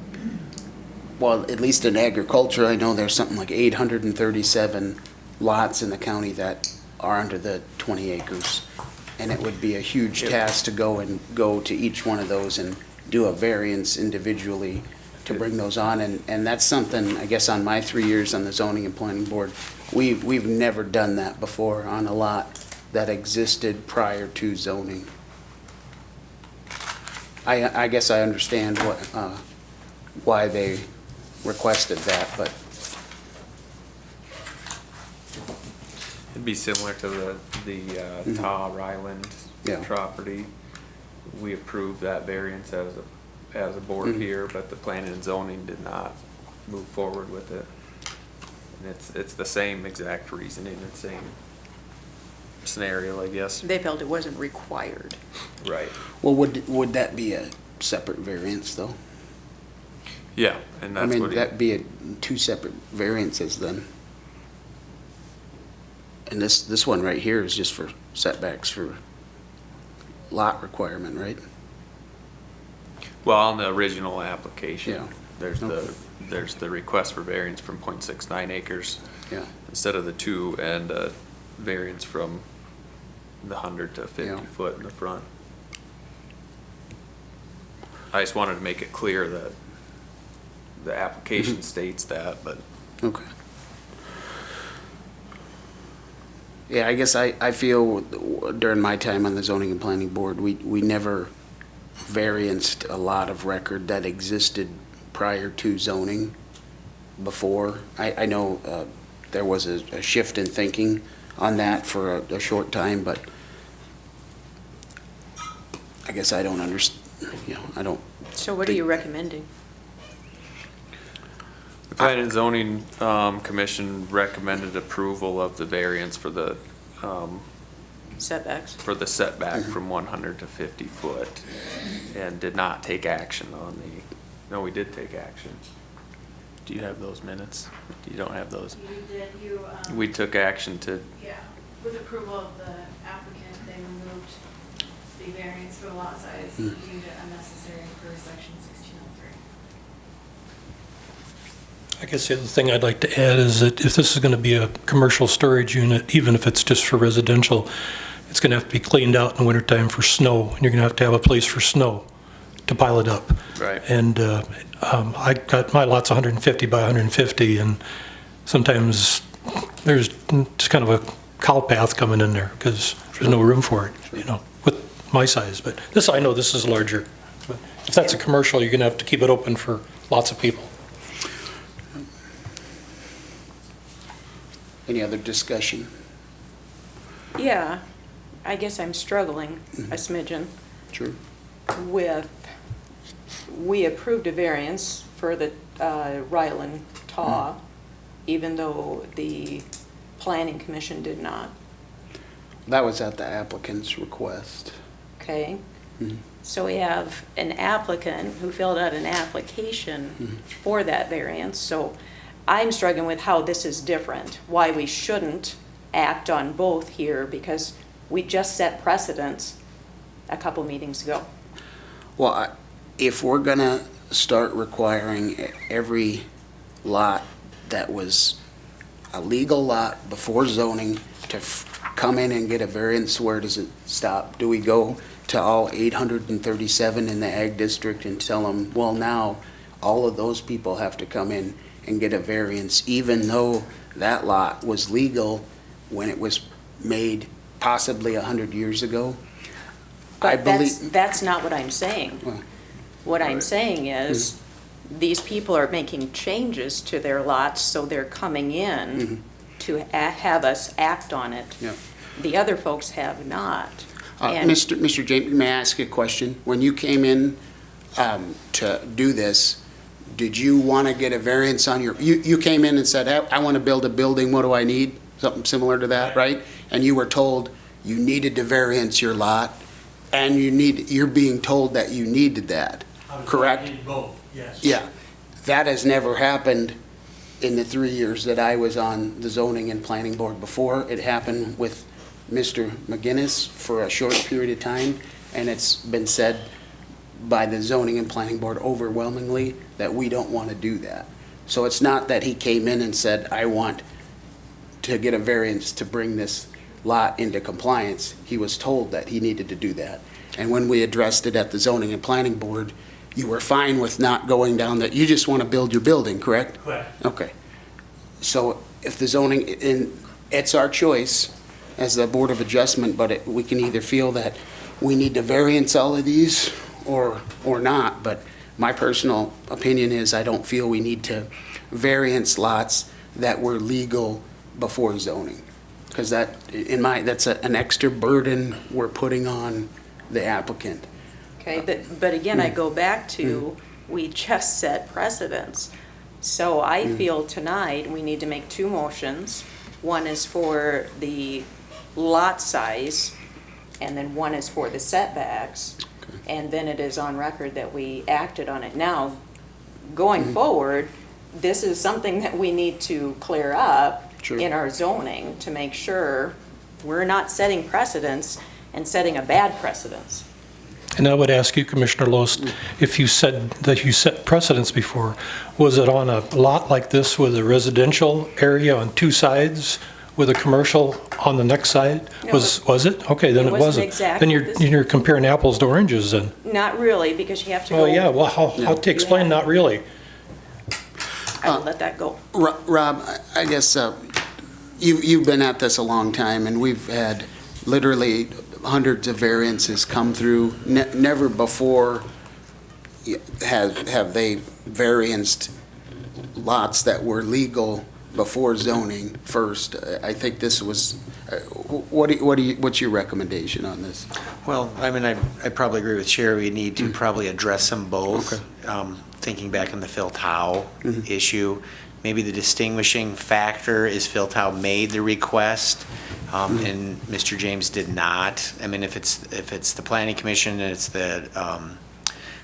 well, at least in agriculture, I know there's something like 837 lots in the county that are under the 20 acres. And it would be a huge task to go to each one of those and do a variance individually to bring those on. And that's something, I guess, on my 3 years on the zoning and planning board, we've never done that before on a lot that existed prior to zoning. I guess I understand why they requested that, but It'd be similar to the Taw Ryland Yeah. property. We approved that variance as as a board here, but the planning and zoning did not move forward with it. And it's the same exact reasoning, the same scenario, I guess. They felt it wasn't required. Right. Well, would that be a separate variance, though? Yeah, and I that's mean, what that'd be two separate variances then. And this one right here is just for setbacks for lot requirement, right? well, on the original application, Yeah. there's the request for variance from 0.69 acres. Yeah. Instead of the 2, and variance from the 100 to 50 Yeah. foot in the front. I just wanted to make it clear that the application states that, but Okay. Yeah, I guess I feel during my time on the zoning and planning board, we never varianced a lot of record that existed prior to zoning before. I know there was a shift in thinking on that for a short time, but I guess I don't understand, I don't. So what are you recommending? the Planning and Zoning Commission recommended approval of the variance for the Setbacks? setback from 100 to 50 foot, and did not take action on no, we did take action. Do you have those minutes? You don't have those? You did, We took action to, yeah, with approval of the applicant, they removed the variance for the lot size, deemed it unnecessary per section 1603. I guess the other thing I'd like to add is that if this is going to be a commercial storage unit, even if it's just for residential, it's going to have to be cleaned out in the wintertime for snow, and you're going to have a place for snow to pile it up. right. And I got my lot's 150 by 150, and sometimes there's just kind of a cow path coming in there because there's no room for it, with my size. But this, I know this is larger. But if that's a commercial, you're going to have to keep it open for lots of people. Any other discussion? Yeah, I guess I'm struggling a smidgen Sure. with, we approved a variance for the Ryland Taw, even though the Planning Commission did not, That was at the applicant's request. okay? Mhm. So we have an applicant who filled out an application for that variance, so I'm struggling with how this is different, why we shouldn't act on both here, because we just set precedents a couple meetings ago. Well, if we're gonna start requiring every lot that was a legal lot before zoning to come in and get a variance, where does it stop? Do we go to all 837 in the ag district and tell them, well, now all of those people have to come in and get a variance, even though that lot was legal when it was made possibly 100 years ago? I But believe. that's not what I'm saying. Well, What I'm saying is, these people are making changes to their lots, so they're coming in to have us act on it. Yeah. The other folks have not. And Mr. James, may I ask you a question? When you came in to do this, did you want to get a variance on you came in and said, I want to build a building, what do I need? Something similar to that, right? And you were told you needed to variance your lot, and you're being told that you needed that, correct? I need both, yes. Yeah. That has never happened in the 3 years that I was on the zoning and planning board before. It happened with Mr. McGinnis for a short period of time, and it's been said by the zoning and planning board overwhelmingly that we don't want to do that. So it's not that he came in and said, I want to get a variance to bring this lot into compliance. He was told that he needed to do that. And when we addressed it at the zoning and planning board, you were fine with not going down that, you just want to build your building, correct? Correct. Okay. So if the zoning, and it's our choice as the Board of Adjustment, but we can either feel that we need to variance all of these or not. But my personal opinion is I don't feel we need to variance lots that were legal before zoning. Because that's an extra burden we're putting on the applicant. Okay, but again, I go back to, we just set precedents. So I feel tonight, we need to make two motions. One is for the lot size, and then one is for the setbacks. And then it is on record that we acted on it. Now, going forward, this is something that we need to clear up in our zoning to make sure we're not setting precedents and setting a bad precedence. And I would ask you, Commissioner Loest, if you said that you set precedents before, was it on a lot like this with a residential area on two sides with a commercial on the next side? No, Was it? Okay, then it wasn't wasn't. exactly Then you're comparing apples to oranges then. Not really, because you have to go. Oh, yeah, well, how to explain not really? I will let that go. Rob, I guess you've been at this a long time, and we've had literally hundreds of variances come through. Never before have they varianced lots that were legal before zoning first. I think this was, what's your recommendation on this? Well, I mean, I probably agree with Sherry. We need to probably address them both. Thinking back on the Phil Tao issue, maybe the distinguishing factor is Phil Tao made the request, and Mr. James did not. I mean, if it's the Planning Commission and it's the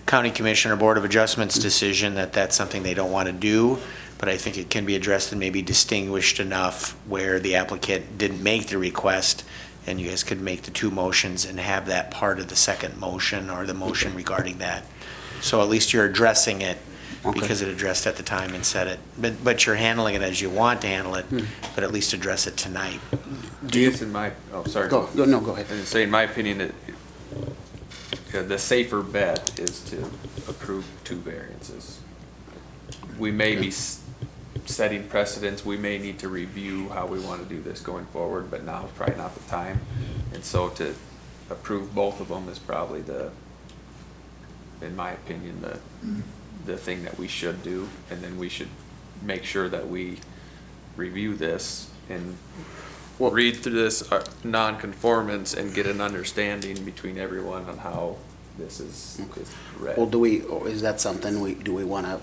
County Commission or Board of Adjustments decision that that's something they don't want to do, but I think it can be addressed and maybe distinguished enough where the applicant didn't make the request, and you guys could make the two motions and have that part of the second motion or the motion regarding that. So at least you're addressing it because it addressed at the time and said it. But you're handling it as you want to handle it, but at least address it tonight. Do you? In my, oh, sorry. Go ahead. And say, in my opinion, that the safer bet is to approve two variances. We may be setting precedents. We may need to review how we want to do this going forward, but now is probably not the time. And so to approve both of them is probably in my opinion, the thing that we should do, and then we should make sure that we review this and read through this non-conformance and get an understanding between everyone on how this is read. Well, is that something do we want to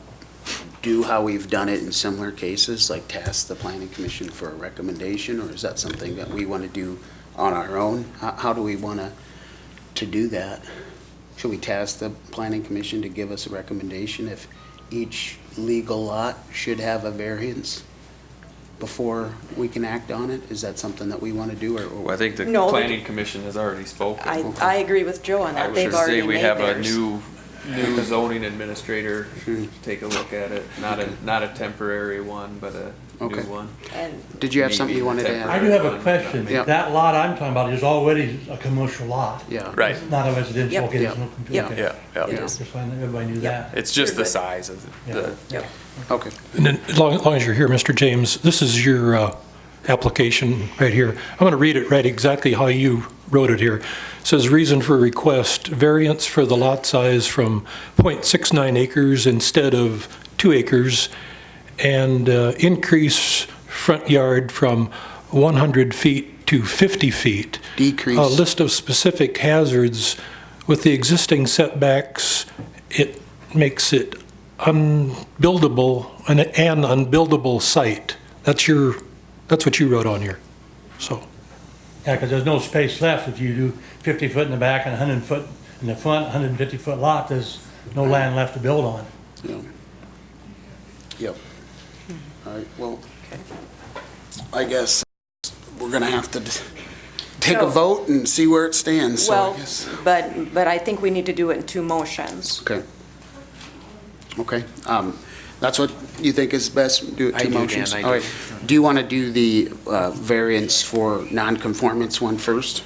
do how we've done it in similar cases, like task the Planning Commission for a recommendation, or is that something that we want to do on our own? How do we want to do that? Should we task the Planning Commission to give us a recommendation if each legal lot should have a variance before we can act on it? Is that something that we want to do? Well, I think the Planning Commission has already spoken. I agree with Joe on that. I would They've just already say we made have theirs. a new zoning administrator take a look at it. Not a temporary one, but a new one. Did you have something you wanted to add? I do have a question. Yeah. That lot I'm talking about is already a commercial lot. Yeah. Right. It's not a residential. Yep. Okay, Yep. okay. Yeah. Just wanted everybody knew that. It's just You're the good. size of the. Yep. Okay. And then, as long as you're here, Mr. James, this is your application right here. I'm going to read it right exactly how you wrote it here. It says, reason for request, variance for the lot size from 0.69 acres instead of 2 acres, and increase front yard from 100 feet to 50 feet. Decrease. A list of specific hazards. With the existing setbacks, it makes it unbuildable, an unbuildable site. That's what you wrote on here. So, Yeah, because there's no space left. If you do 50 foot in the back and 100 foot in the front, 150 foot lot, there's no land left to build on. Yeah. Yep. All right, well, I guess we're going to have to take a vote and see where it stands, so I Well, guess. but I think we need to do it in two motions. Okay. Okay. That's what you think is best? Do it I two do, Dan, motions? I do. All right. Do you want to do the variance for non-conformance one first?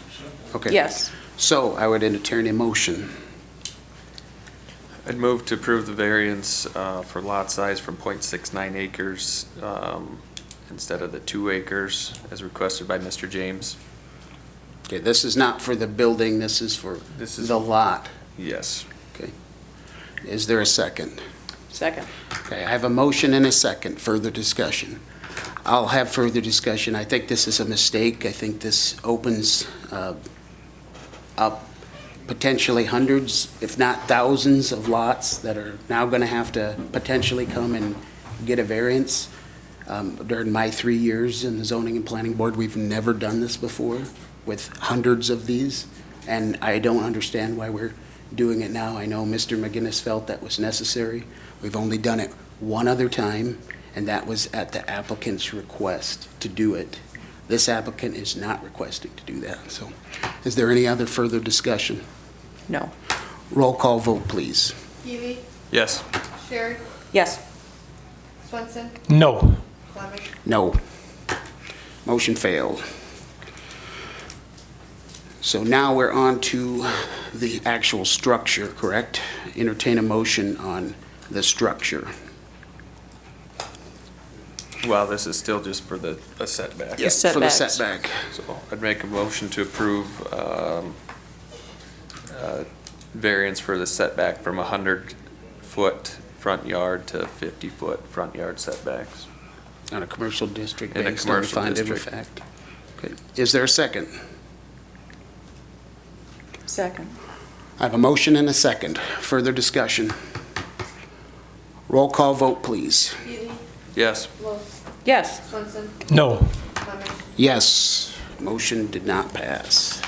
Okay. Yes. So I would entertain a motion. I'd move to approve the variance for lot size from 0.69 acres instead of the 2 acres as requested by Mr. James. Okay, this is not for the building, this is for the lot. Yes. Okay. Is there a second? Second. Okay, I have a motion and a second. Further discussion. I'll have further discussion. I think this is a mistake. I think this opens up potentially hundreds, if not thousands of lots that are now going to have to potentially come and get a variance. During my 3 years in the zoning and planning board, we've never done this before with hundreds of these, and I don't understand why we're doing it now. I know Mr. McGinnis felt that was necessary. We've only done it one other time, and that was at the applicant's request to do it. This applicant is not requesting to do that. So is there any other further discussion? No. Roll call vote, please. Healy, Yes. Sherrick, Yes. Swenson, No. Clemish. No. Motion failed. So now we're on to the actual structure, correct? Entertain a motion on the structure. Well, this is still just for the setback. Yes, for the setbacks. setback. So I'd make a motion to approve variance for the setback from 100-foot front yard to 50-foot front yard setbacks. On a commercial district In a based on the commercial finding of district. fact. Okay. Is there a second? Second. I have a motion and a second. Further discussion. Roll call vote, please. Healy, Yes. Los, Yes. Swenson, No. Clemish. Yes, motion did not pass.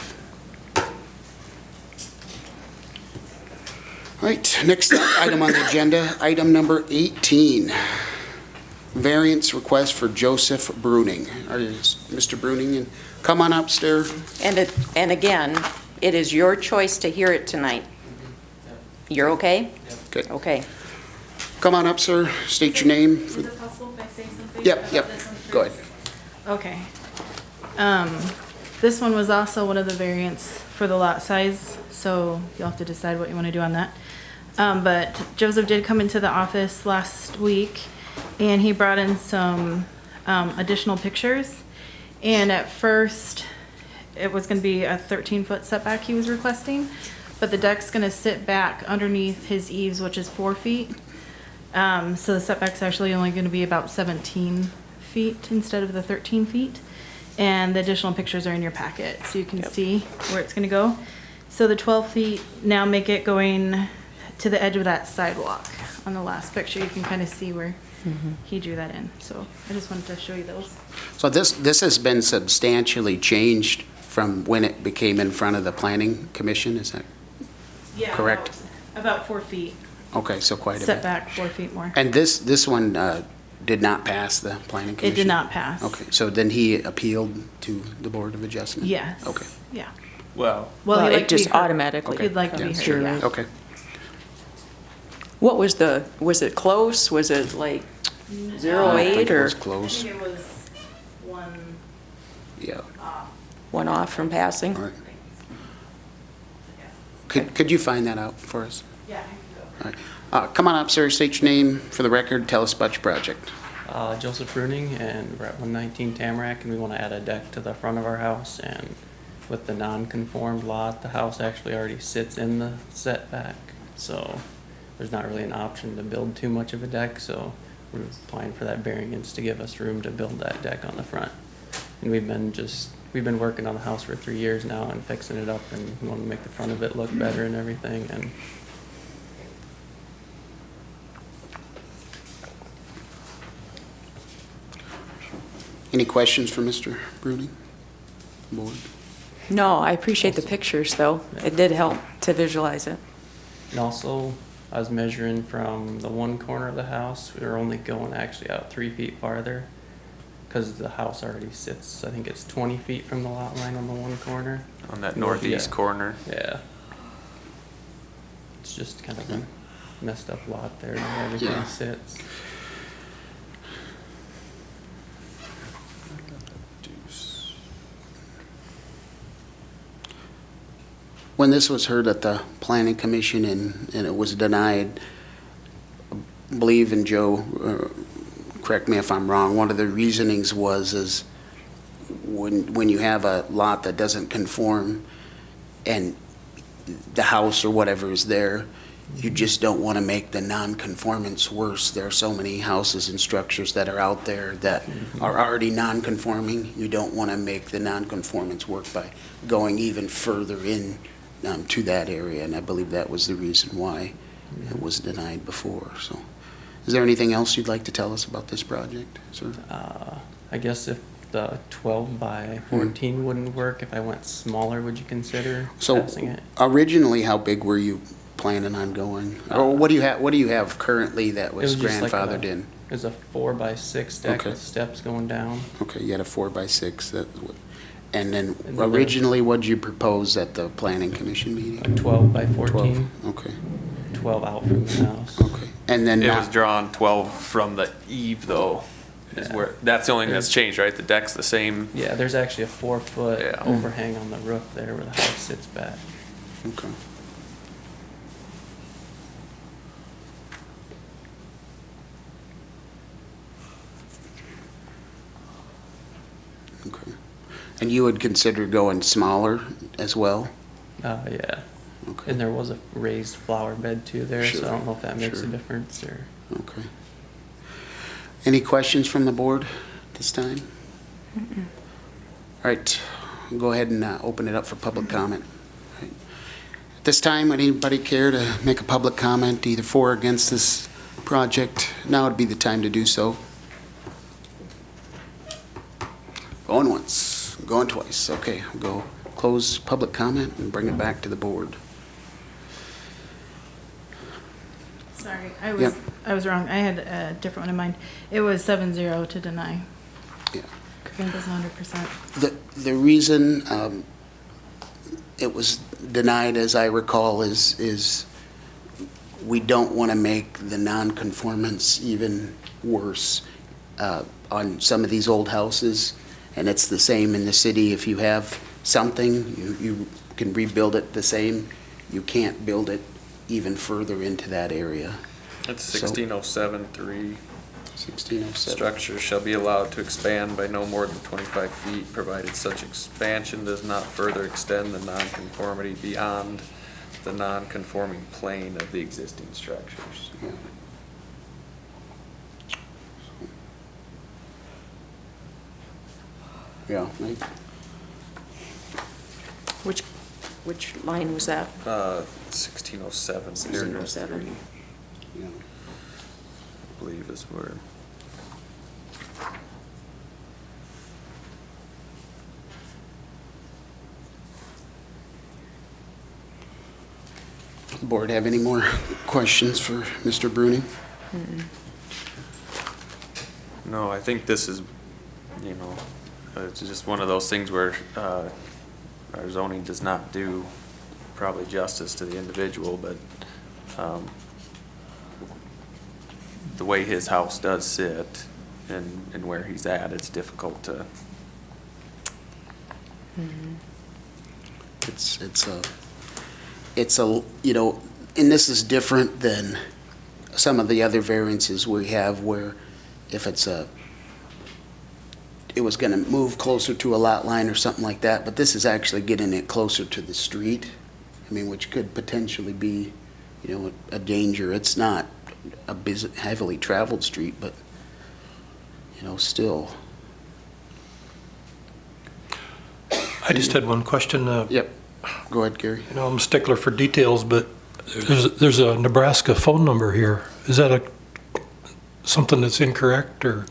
All right, next item on the agenda, item number 18. Variance request for Joseph Bruning. Mr. Bruning, come on up, sir. And again, it is your choice to hear it tonight. You're okay? Okay. Okay. Come on up, sir. State your name. Is it possible if I say something? Yep, about yep. this one Go ahead. first? Okay. This one was also one of the variants for the lot size, so you'll have to decide what you want to do on that. But Joseph did come into the office last week, and he brought in some additional pictures. And at first, it was going to be a 13-foot setback he was requesting, but the deck's going to sit back underneath his eaves, which is 4 feet. So the setback's actually only going to be about 17 feet instead of the 13 feet. And the additional pictures are in your packet, so you can see where it's going to go. So the 12 feet now make it going to the edge of that sidewalk. On the last picture, you can kind of see where he drew that in. So I just wanted to show you those. So this has been substantially changed from when it became in front of the planning commission, is that Yeah, correct? About 4 feet. Okay, so quite a bit. Setback 4 feet more. And this one did not pass the planning commission? It did not pass. Okay, so then he appealed to the Board of Adjustment? Yes. Okay. Yeah. Well, Well, he'd it like to be just heard. automatically He'd like to be comes heard, through. yeah. Okay. What was it close? Was it like I don't 0.8 think it or was I close. think it was one Yeah, off. one off from passing? all right. Could you find that out for us? Yeah, I can go. All right. Come on up, sir, state your name for the record, tell us about your project. Joseph Bruning, and we're at 119 Tamarack, and we want to add a deck to the front of our house. And with the non-conformed lot, the house actually already sits in the setback, so there's not really an option to build too much of a deck. So we're applying for that variance to give us room to build that deck on the front. And we've been working on the house for 3 years now and fixing it up, and we want to make the front of it look better and everything. And Any questions for Mr. Bruning? Board? No, I appreciate the pictures, though. It did help to visualize it. And also, I was measuring from the one corner of the house. We were only going actually out 3 feet farther because the house already sits, I think it's 20 feet from the lot line on the one corner. on that northeast corner. Yeah. It's just kind of a messed up lot there where everything Yeah. sits. When this was heard at the planning commission and it was denied, I believe, and Joe, correct me if I'm wrong, one of the reasonings is when you have a lot that doesn't conform and the house or whatever is there, you just don't want to make the non-conformance worse. There are so many houses and structures that are out there that are already non-conforming. You don't want to make the non-conformance work by going even further in to that area, and I believe that was the reason why it was denied before, so. Is there anything else you'd like to tell us about this project, sir? I guess if the 12 by 14 wouldn't work, if I went smaller, would you consider So passing it? originally, how big were you planning on going? Or what do you have currently that was It just like grandfathered in? It was a 4 by 6 deck Okay. with steps going down. Okay, you had a 4x6, and then And then originally, what'd you propose at the planning commission meeting? A 12 by 14, 12, okay, 12 out from the house. okay. And then It now- was drawn 12 from the eave though, is Yeah. where, that's the only thing that's changed, right? The deck's the same. Yeah, there's actually a 4-foot Yeah. overhang on the roof there where the house sits back. Okay. Okay. And you would consider going smaller as well? Yeah. Okay. And there was a raised flower bed too there, so I Sure, don't know if that makes a sure. difference or. Okay. Any questions from the board this time? All right, go ahead and open it up for public comment. All right. At this time, would anybody care to make a public comment either for or against this project? Now would be the time to do so. Going once, going twice. Okay, we'll go close public comment and bring it back to the board. Sorry, I Yep. was wrong. I had a different one in mind. It was 7-0 to deny. Yeah. Corinne does 100%. The reason it was denied, as I recall, is we don't want to make the non-conformance even worse on some of these old houses. And it's the same in the city. If you have something, you can rebuild it the same. You can't build it even further into that area. It's So- 1607-3. 1607. Structures shall be allowed to expand by no more than 25 feet, provided such expansion does not further extend the nonconformity beyond the non-conforming plane of the existing structures. Yeah. Yeah, Which line was that? 1607. 1607. yeah. I believe is where. The board have any more questions for Mr. Bruning? No, I think this is, it's just one of those things where our zoning does not do probably justice to the individual, but the way his house does sit and where he's at, it's difficult to. It's a, and this is different than some of the other variances we have where if it was gonna move closer to a lot line or something like that, but this is actually getting it closer to the street. I mean, which could potentially be, a danger. It's not a heavily traveled street, but, still. I just had one question. Yep. Go ahead, Gary. I'm a stickler for details, but there's a Nebraska phone number here. Is that something that's incorrect, or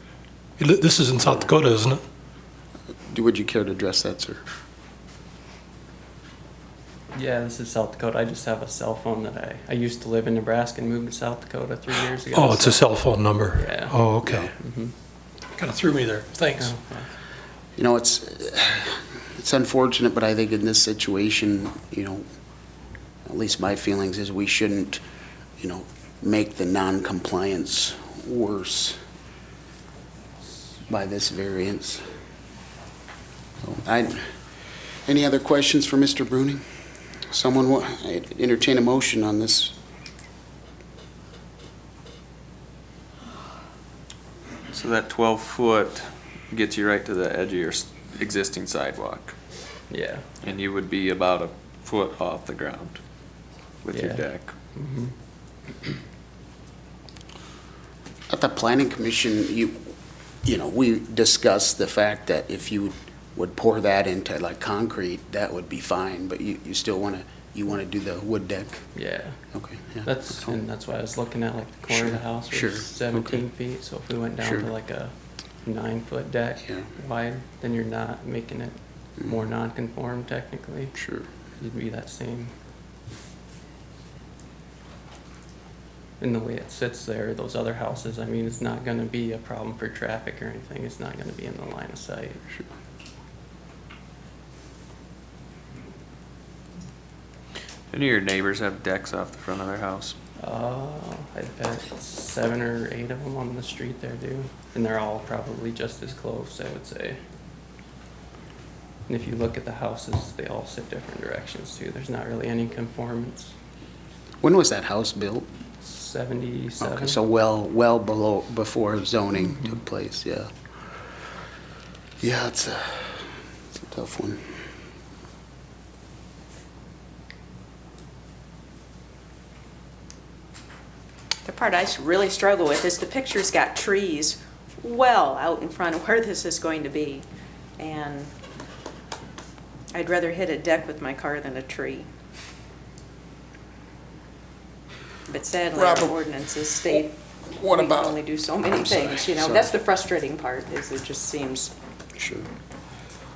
this is in South Dakota, isn't it? Would you care to address that, sir? Yeah, this is South Dakota. I just have a cell phone that I used to live in Nebraska and moved to South Dakota 3 years ago. Oh, it's a cell phone number. Yeah. Oh, okay. Mhm. Kind of threw me there. Thanks. Oh, It's unfortunate, but I think in this situation, at least my feelings is we shouldn't, make the non-compliance worse by this variance. So any other questions for Mr. Bruning? I'd entertain a motion on this. So that 12-foot gets you right to the edge of your existing sidewalk. Yeah. And you would be about a foot off the ground with your Yeah. deck. At the planning commission, we discussed the fact that if you would pour that into like concrete, that would be fine, but you still want to you want to do the wood deck? Yeah. Okay. Yeah. And that's why I was looking at, like, the corner of the house Sure. was 17 feet, so if we went down Sure. to like a 9-foot deck Yeah. wide, then you're not making it more non-conform technically. Sure. You'd be that same. In the way it sits there, those other houses, I mean, it's not gonna be a problem for traffic or anything. It's not gonna be in the line of sight. Sure. Any of your neighbors have decks off the front of their house? I bet 7 or 8 of them on the street there do, and they're all probably just as close, I would say. And if you look at the houses, they all sit different directions too. There's not really any conformance. When was that house built? 77. Okay, so well below, before zoning took place, yeah. Yeah, it's a tough one. The part I really struggle with is the picture's got trees well out in front of where this is going to be. And I'd rather hit a deck with my car than a tree. But sadly, our Robert, ordinances state what we can about- only do so many I'm sorry, things, you know. sorry. That's the frustrating part, is it just seems, Sure.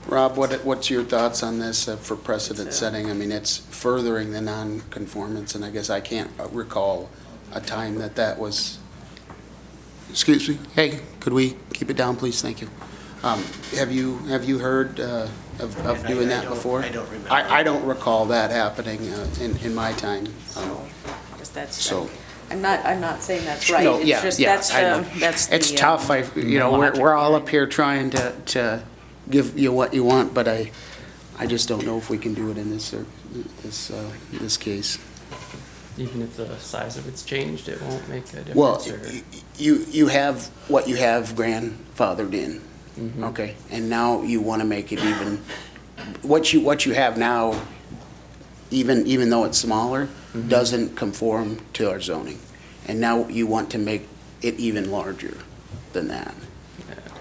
Rob, what's your thoughts on this for precedent setting? I mean, it's furthering the non-conformance, and I guess I can't recall a time that was, excuse me, hey, could we keep it down, please? Thank you. Have you heard of doing that before? I don't remember. I don't recall that happening in my time. I guess that's, So. I'm not saying that's right. No, It's yeah, just, yeah, that's I know. It's the, tough, we're all up here trying to give you what you want, but I just don't know if we can do it in this case. Even if the size of it's changed, it won't make a difference. Well, or- you have what you have grandfathered in, okay? And now you want to make it even, what you have now, even though it's smaller, doesn't conform to our zoning. And now you want to make it even larger than that.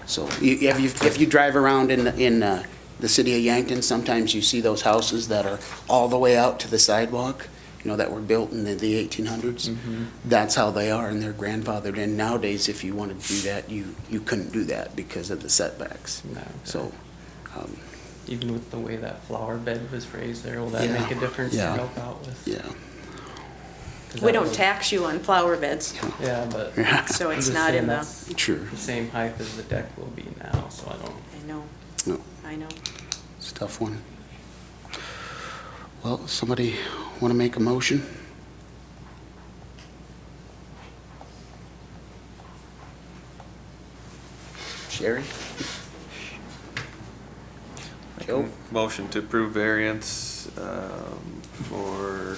So if you drive around in the city of Yankton, sometimes you see those houses that are all the way out to the sidewalk, that were built in the 1800s. That's how they are, and they're grandfathered in. Nowadays, if you wanted to do that, you couldn't do that because of the setbacks. No. So, Even with the way that flower bed was raised there, will that Yeah. make a difference to Yeah. help out with? yeah. 'Cause we that don't was- tax you on flower beds, Yeah, but. Yeah. so I'm it's just not saying in the, that's Sure. the same height as the deck will be now, so I don't. I know, No, I know. it's a tough one. Well, somebody want to make a motion? Sherry? Joe? Motion to approve variance for,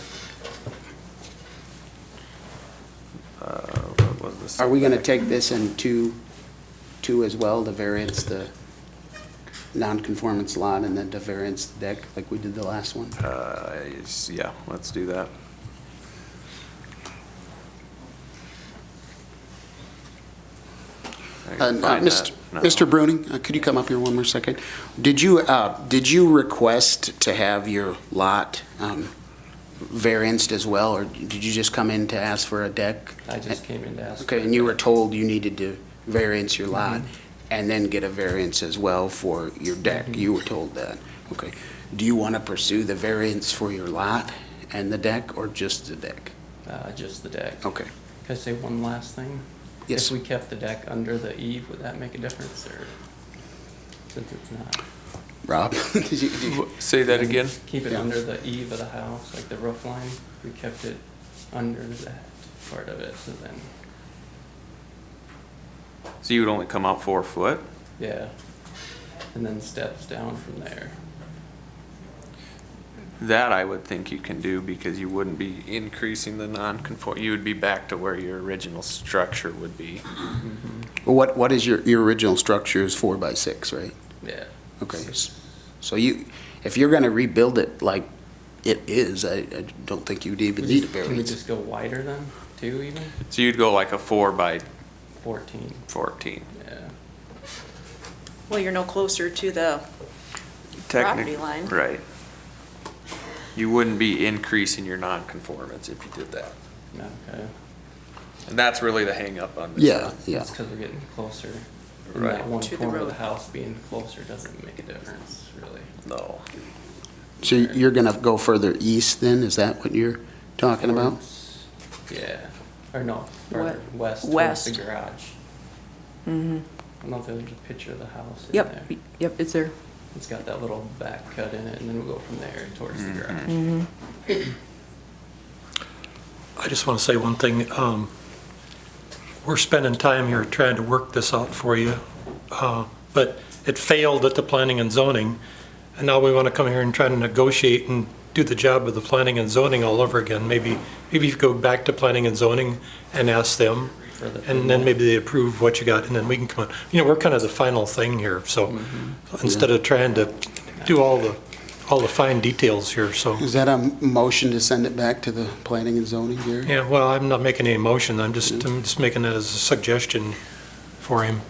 what was this? Are we going to take this in two as well, the variance, the non-conformance lot, and then the variance deck, like we did the last one? Yeah, let's do that. I can find that now. Mr. Bruning, could you come up here one more second? Did you request to have your lot varianced as well, or did you just come in to ask for a deck? I just came in to ask. Okay, and you were told you needed to variance your lot and then get a variance as well for your deck? You were told that? Okay. Do you want to pursue the variance for your lot and the deck, or just the deck? Just the deck. Okay. Can I say one last thing? Yes. If we kept the deck under the eave, would that make a difference, or since it's not? Rob? Did you- Say that again? Keep it Yeah. under the eave of the house, like the roof line, we kept it under that part of it, so then, So you would only come out 4 foot? yeah. And then steps down from there. That I would think you can do because you wouldn't be increasing the non-conform, you would be back to where your original structure would be. What is your original structure is 4 by 6, right? Yeah. Okay, so if you're gonna rebuild it like it is, I don't think you'd even need a Can we variance. just go wider then, too, even? So you'd go like a 4 by 14, 14. yeah. Well, you're no closer to the property line. Right. You wouldn't be increasing your non-conformance if you did that. Okay. And that's really the hangup on this. Yeah, yeah. It's because we're getting closer. And Right. that one To the corner of the road. house being closer doesn't make a difference, really. No. So you're gonna go further east then? Is that what you're talking about? Towards- Yeah, or no, further west towards West. the garage. Mm-hmm. I don't know if there's a picture of the house in Yep, there. yep, it's there. It's got that little back cut in it, and then we'll go from there towards the garage. Mm-hmm. I just want to say one thing. We're spending time here trying to work this out for you, but it failed at the planning and zoning, and now we want to come here and try to negotiate and do the job of the planning and zoning all over again. Maybe you go back to planning and zoning and ask them, and then maybe they approve what you got, and then we can come on. You know, we're kind of the final thing here, so instead of trying to do all the fine details here, so. Is that a motion to send it back to the planning and zoning, Gary? Yeah, well, I'm not making any motion, I'm just making that as a suggestion for him.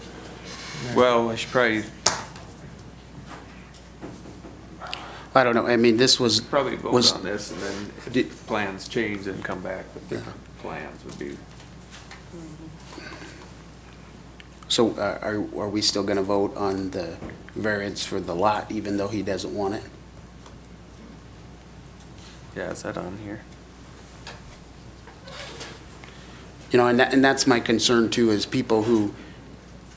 Well, I should probably I don't know, I mean, this was, vote on this, and then if plans change, then come back with different plans would be. so are we still gonna vote on the variance for the lot even though he doesn't want it? Yeah, is that on here? You know, and that's my concern too, is people who,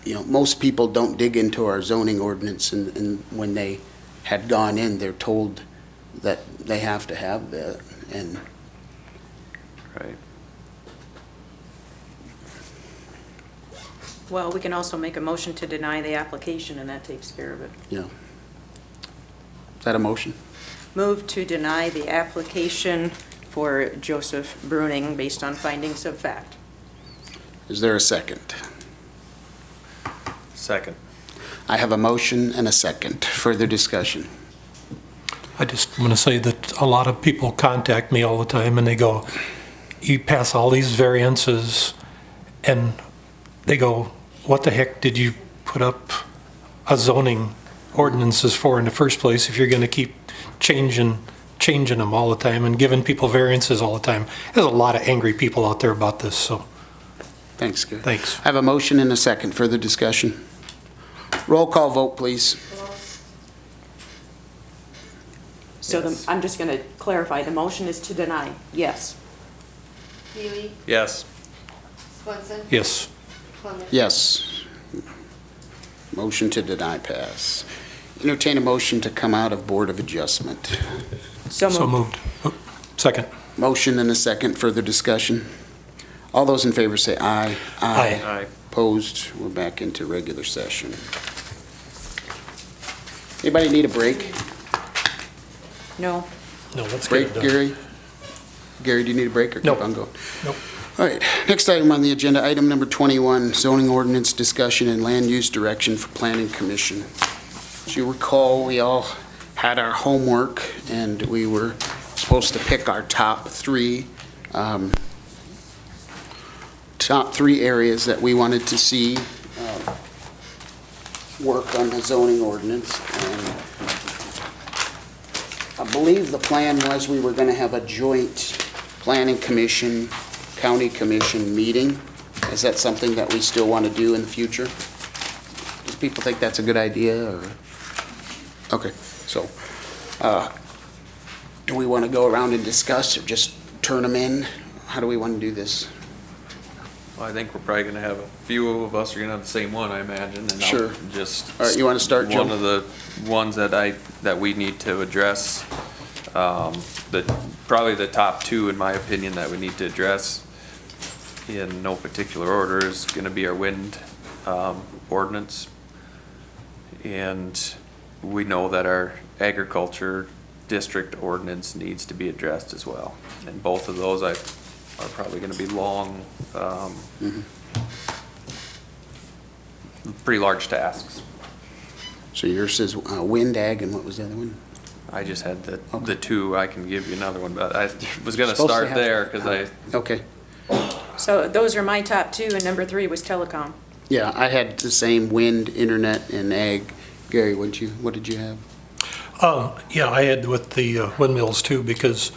you know, most people don't dig into our zoning ordinance, and when they had gone in, they're told that they have to have that, and Right. Well, we can also make a motion to deny the application, and that takes care of it. you know. Is that a motion? Move to deny the application for Joseph Bruning based on findings of fact. Is there a second? Second. I have a motion and a second. Further discussion? I just want to say that a lot of people contact me all the time and they go, you pass all these variances, and they go, what the heck did you put up a zoning ordinances for in the first place if you're going to keep changing them all the time and giving people variances all the time? There's a lot of angry people out there about this, so. Thanks, Gary. Thanks. I have a motion and a second. Further discussion? Roll call vote, please. So Yes. I'm just going to clarify, the motion is to deny, yes. Healy, Yes. Swenson, Yes. Clement. Yes. Motion to deny pass. Entertain a motion to come out of Board of Adjustment. So So moved. moved. Oh, second. Motion and a second. Further discussion? All those in favor say aye. Aye. Aye. Opposed? We're back into regular session. Anybody need a break? No. No, let's get Break, it done. Gary? Gary, do you need a break or Nope. keep on going? Nope. All right, next item on the agenda, item number 21, zoning ordinance discussion and land use direction for planning commission. As you recall, we all had our homework and we were supposed to pick our top three areas that we wanted to see work on the zoning ordinance. And I believe the plan was we were going to have a joint planning commission, county commission meeting. Is that something that we still want to do in the future? Do people think that's a good idea, or? Okay, so, do we want to go around and discuss, or just turn them in? How do we want to do this? Well, I think we're probably gonna have a few of us are gonna have the same one, I imagine, and Sure. I'll just. All right, you wanna start, Joe? One of the ones that we need to address, probably the top two, in my opinion, that we need to address in no particular order is gonna be our wind, ordinance. And we know that our agriculture district ordinance needs to be addressed as well. And both of those are probably gonna be long, pretty large tasks. So yours is wind, ag, and what was the other one? I just had the two, I can give you another one, but I was gonna Supposed to start have- there, cause Okay, So those are my top two, and number three was telecom. yeah, I had the same wind, internet, and ag. Gary, what did you have? Yeah, I had with the windmills too, because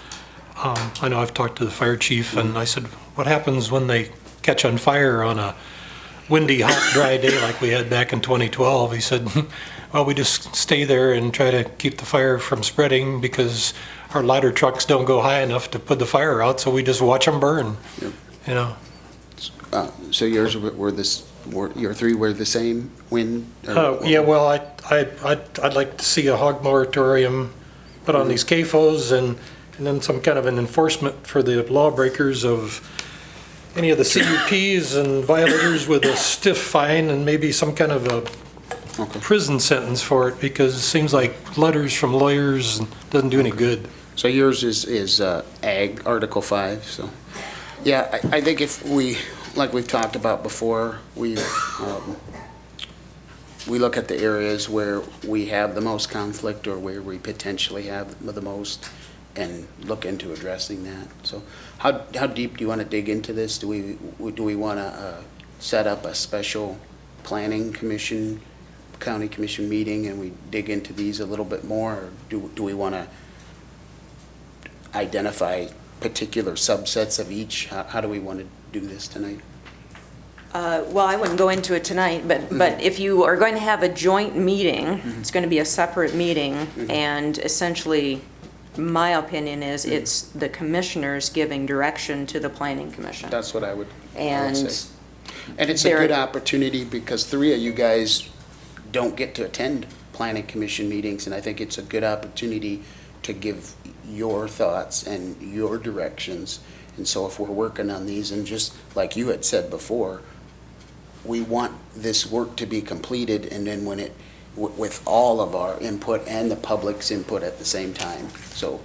I know I've talked to the fire chief, and I said, what happens when they catch on fire on a windy, hot, dry day like we had back in 2012? He said, well, we just stay there and try to keep the fire from spreading because our ladder trucks don't go high enough to put the fire out, so we just watch them burn. Yep. You know. So yours your three were the same wind? Yeah, well, I'd like to see a hog moratorium put on these CAFOs, and then some kind of an enforcement for the lawbreakers of any of the CUPs and violators with a stiff fine and maybe some kind of a prison sentence for it, because it seems like letters from lawyers doesn't do any good. So yours is Ag, Article 5, so. Yeah, I think if we, like we've talked about before, we look at the areas where we have the most conflict or where we potentially have the most and look into addressing that. So how deep do you want to dig into this? Do we want to set up a special planning commission, county commission meeting, and we dig into these a little bit more? Or do we want to identify particular subsets of each? How do we want to do this tonight? Well, I wouldn't go into it tonight, but if you are going to have a joint meeting, it's going to be a separate meeting, and essentially, my opinion is it's the commissioners giving direction to the planning commission. That's what I would And say. And it's a good opportunity because 3 of you guys don't get to attend planning commission meetings, and I think it's a good opportunity to give your thoughts and your directions. And so if we're working on these, and just like you had said before, we want this work to be completed, and then when it, with all of our input and the public's input at the same time. So.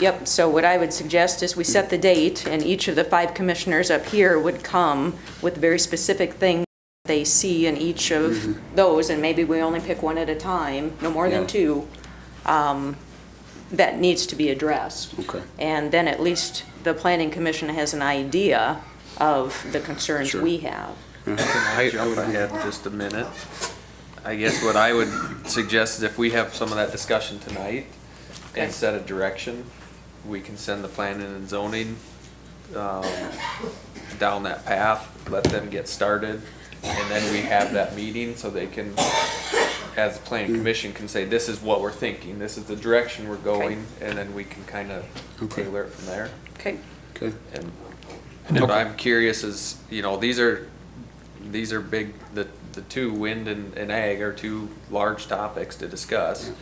Yep, so what I would suggest is we set the date, and each of the 5 commissioners up here would come with very specific things they see in each of those, and maybe we only pick one at a time, no more than 2, that needs to be addressed. Okay. And then at least the planning commission has an idea of the concerns we have. Can I jump ahead just a minute? I guess what I would suggest is if we have some of that discussion tonight and set a direction, we can send the planning and zoning down that path, let them get started, and then we have that meeting so they can, as the planning commission can say, this is what we're thinking, this is the direction we're going, and then we can kind of tailor it from there. Okay. Okay. And what I'm curious is, you know, these are big, the 2, wind and ag, are 2 large topics to discuss.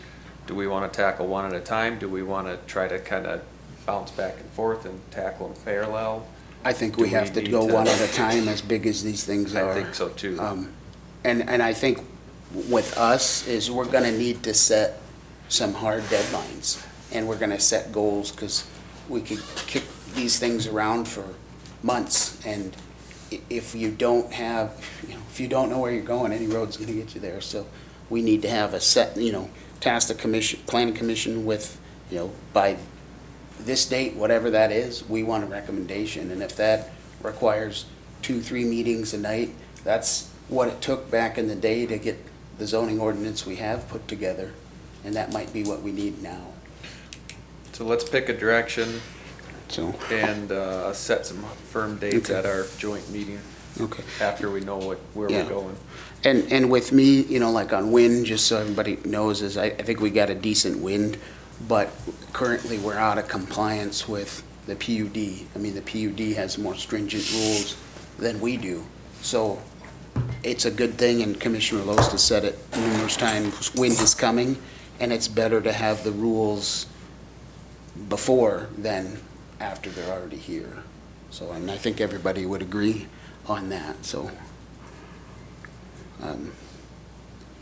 Do we want to tackle one at a time? Do we want to try to kind of bounce back and forth and tackle them parallel? I think we have to go one at a time, as big as these things are. I think so too. And I think with us is we're going to need to set some hard deadlines, and we're going to set goals, because we could kick these things around for months, and if you don't have, if you don't know where you're going, any road's going to get you there. So we need to have a set, task the planning commission with, by this date, whatever that is, we want a recommendation. And if that requires 2-3 meetings a night, that's what it took back in the day to get the zoning ordinance we have put together. And that might be what we need now. So let's pick a direction. And set some firm dates at our joint meeting. Okay. After we know where we're going. And with me, like on wind, just so everybody knows, is I think we got a decent wind, but currently we're out of compliance with the PUD. I mean, the PUD has more stringent rules than we do. So it's a good thing, and Commissioner Loest has said it numerous times, wind is coming, and it's better to have the rules before than after they're already here. So, and I think everybody would agree on that. So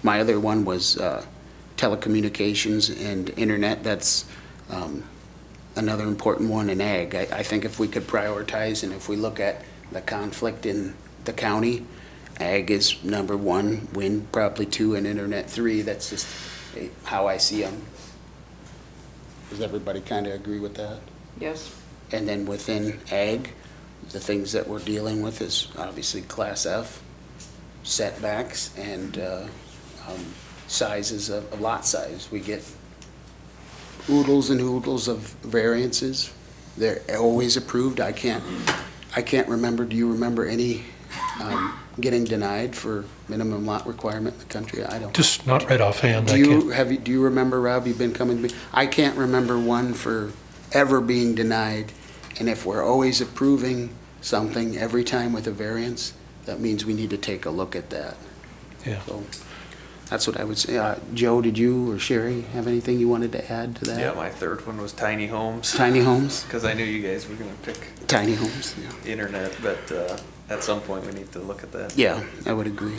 my other one was telecommunications and internet. That's another important one in ag. I think if we could prioritize, and if we look at the conflict in the county, ag is number 1, wind probably 2, and internet 3. That's just how I see them. Does everybody kind of agree with that? Yes. And then within ag, the things that we're dealing with is obviously Class F, setbacks, and sizes of lot size. We get oodles and oodles of variances. They're always approved. I can't remember, do you remember any getting denied for minimum lot requirement in the country? I don't. Just not right offhand. Do you remember, Rob, you've been coming to me? I can't remember one for ever being denied. And if we're always approving something every time with a variance, that means we need to take a look at that. Yeah. So that's what I would say. Joe, did you or Sherry have anything you wanted to add to that? Yeah, my third one was tiny homes. Tiny homes? Because I knew you guys were gonna pick Tiny homes, yeah. internet, but at some point we need to look at that. Yeah, I would agree.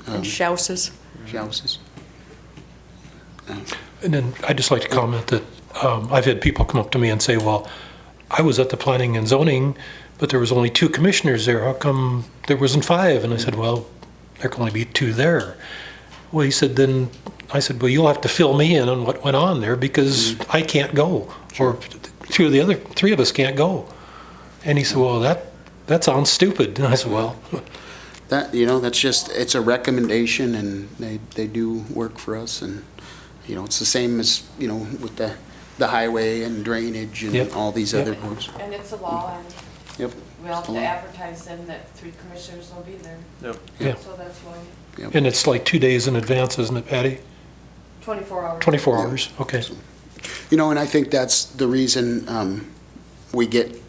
And shouses. Shouses. And then I'd just like to comment that I've had people come up to me and say, well, I was at the planning and zoning, but there was only 2 commissioners there. How come there wasn't 5? And I said, well, there can only be 2 there. Well, he said, then, I said, well, you'll have to fill me in on what went on there because I can't go. Or 2 of the other 3 of us can't go. And he said, well, that sounds stupid. And I said, well. That's just, it's a recommendation and they do work for us. And, it's the same as, with the highway and drainage and all these other boards. And it's a law, and Yep. we'll have to advertise then that 3 commissioners will be there. Yep. Yeah. So that's why, And it's like 2 days in advance, isn't it, Patty? 24 hours. 24 hours, okay. And I think that's the reason we get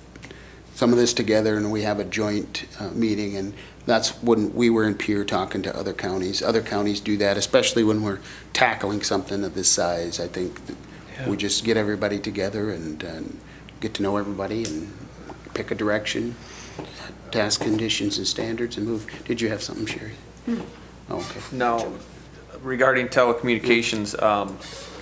some of this together and we have a joint meeting, and that's when we were in Pierre talking to other counties. Other counties do that, especially when we're tackling something of this size. I think that we just get everybody together and get to know everybody and pick a direction, task conditions and standards, and move. Did you have something, Sherry? Oh, okay. No, regarding telecommunications,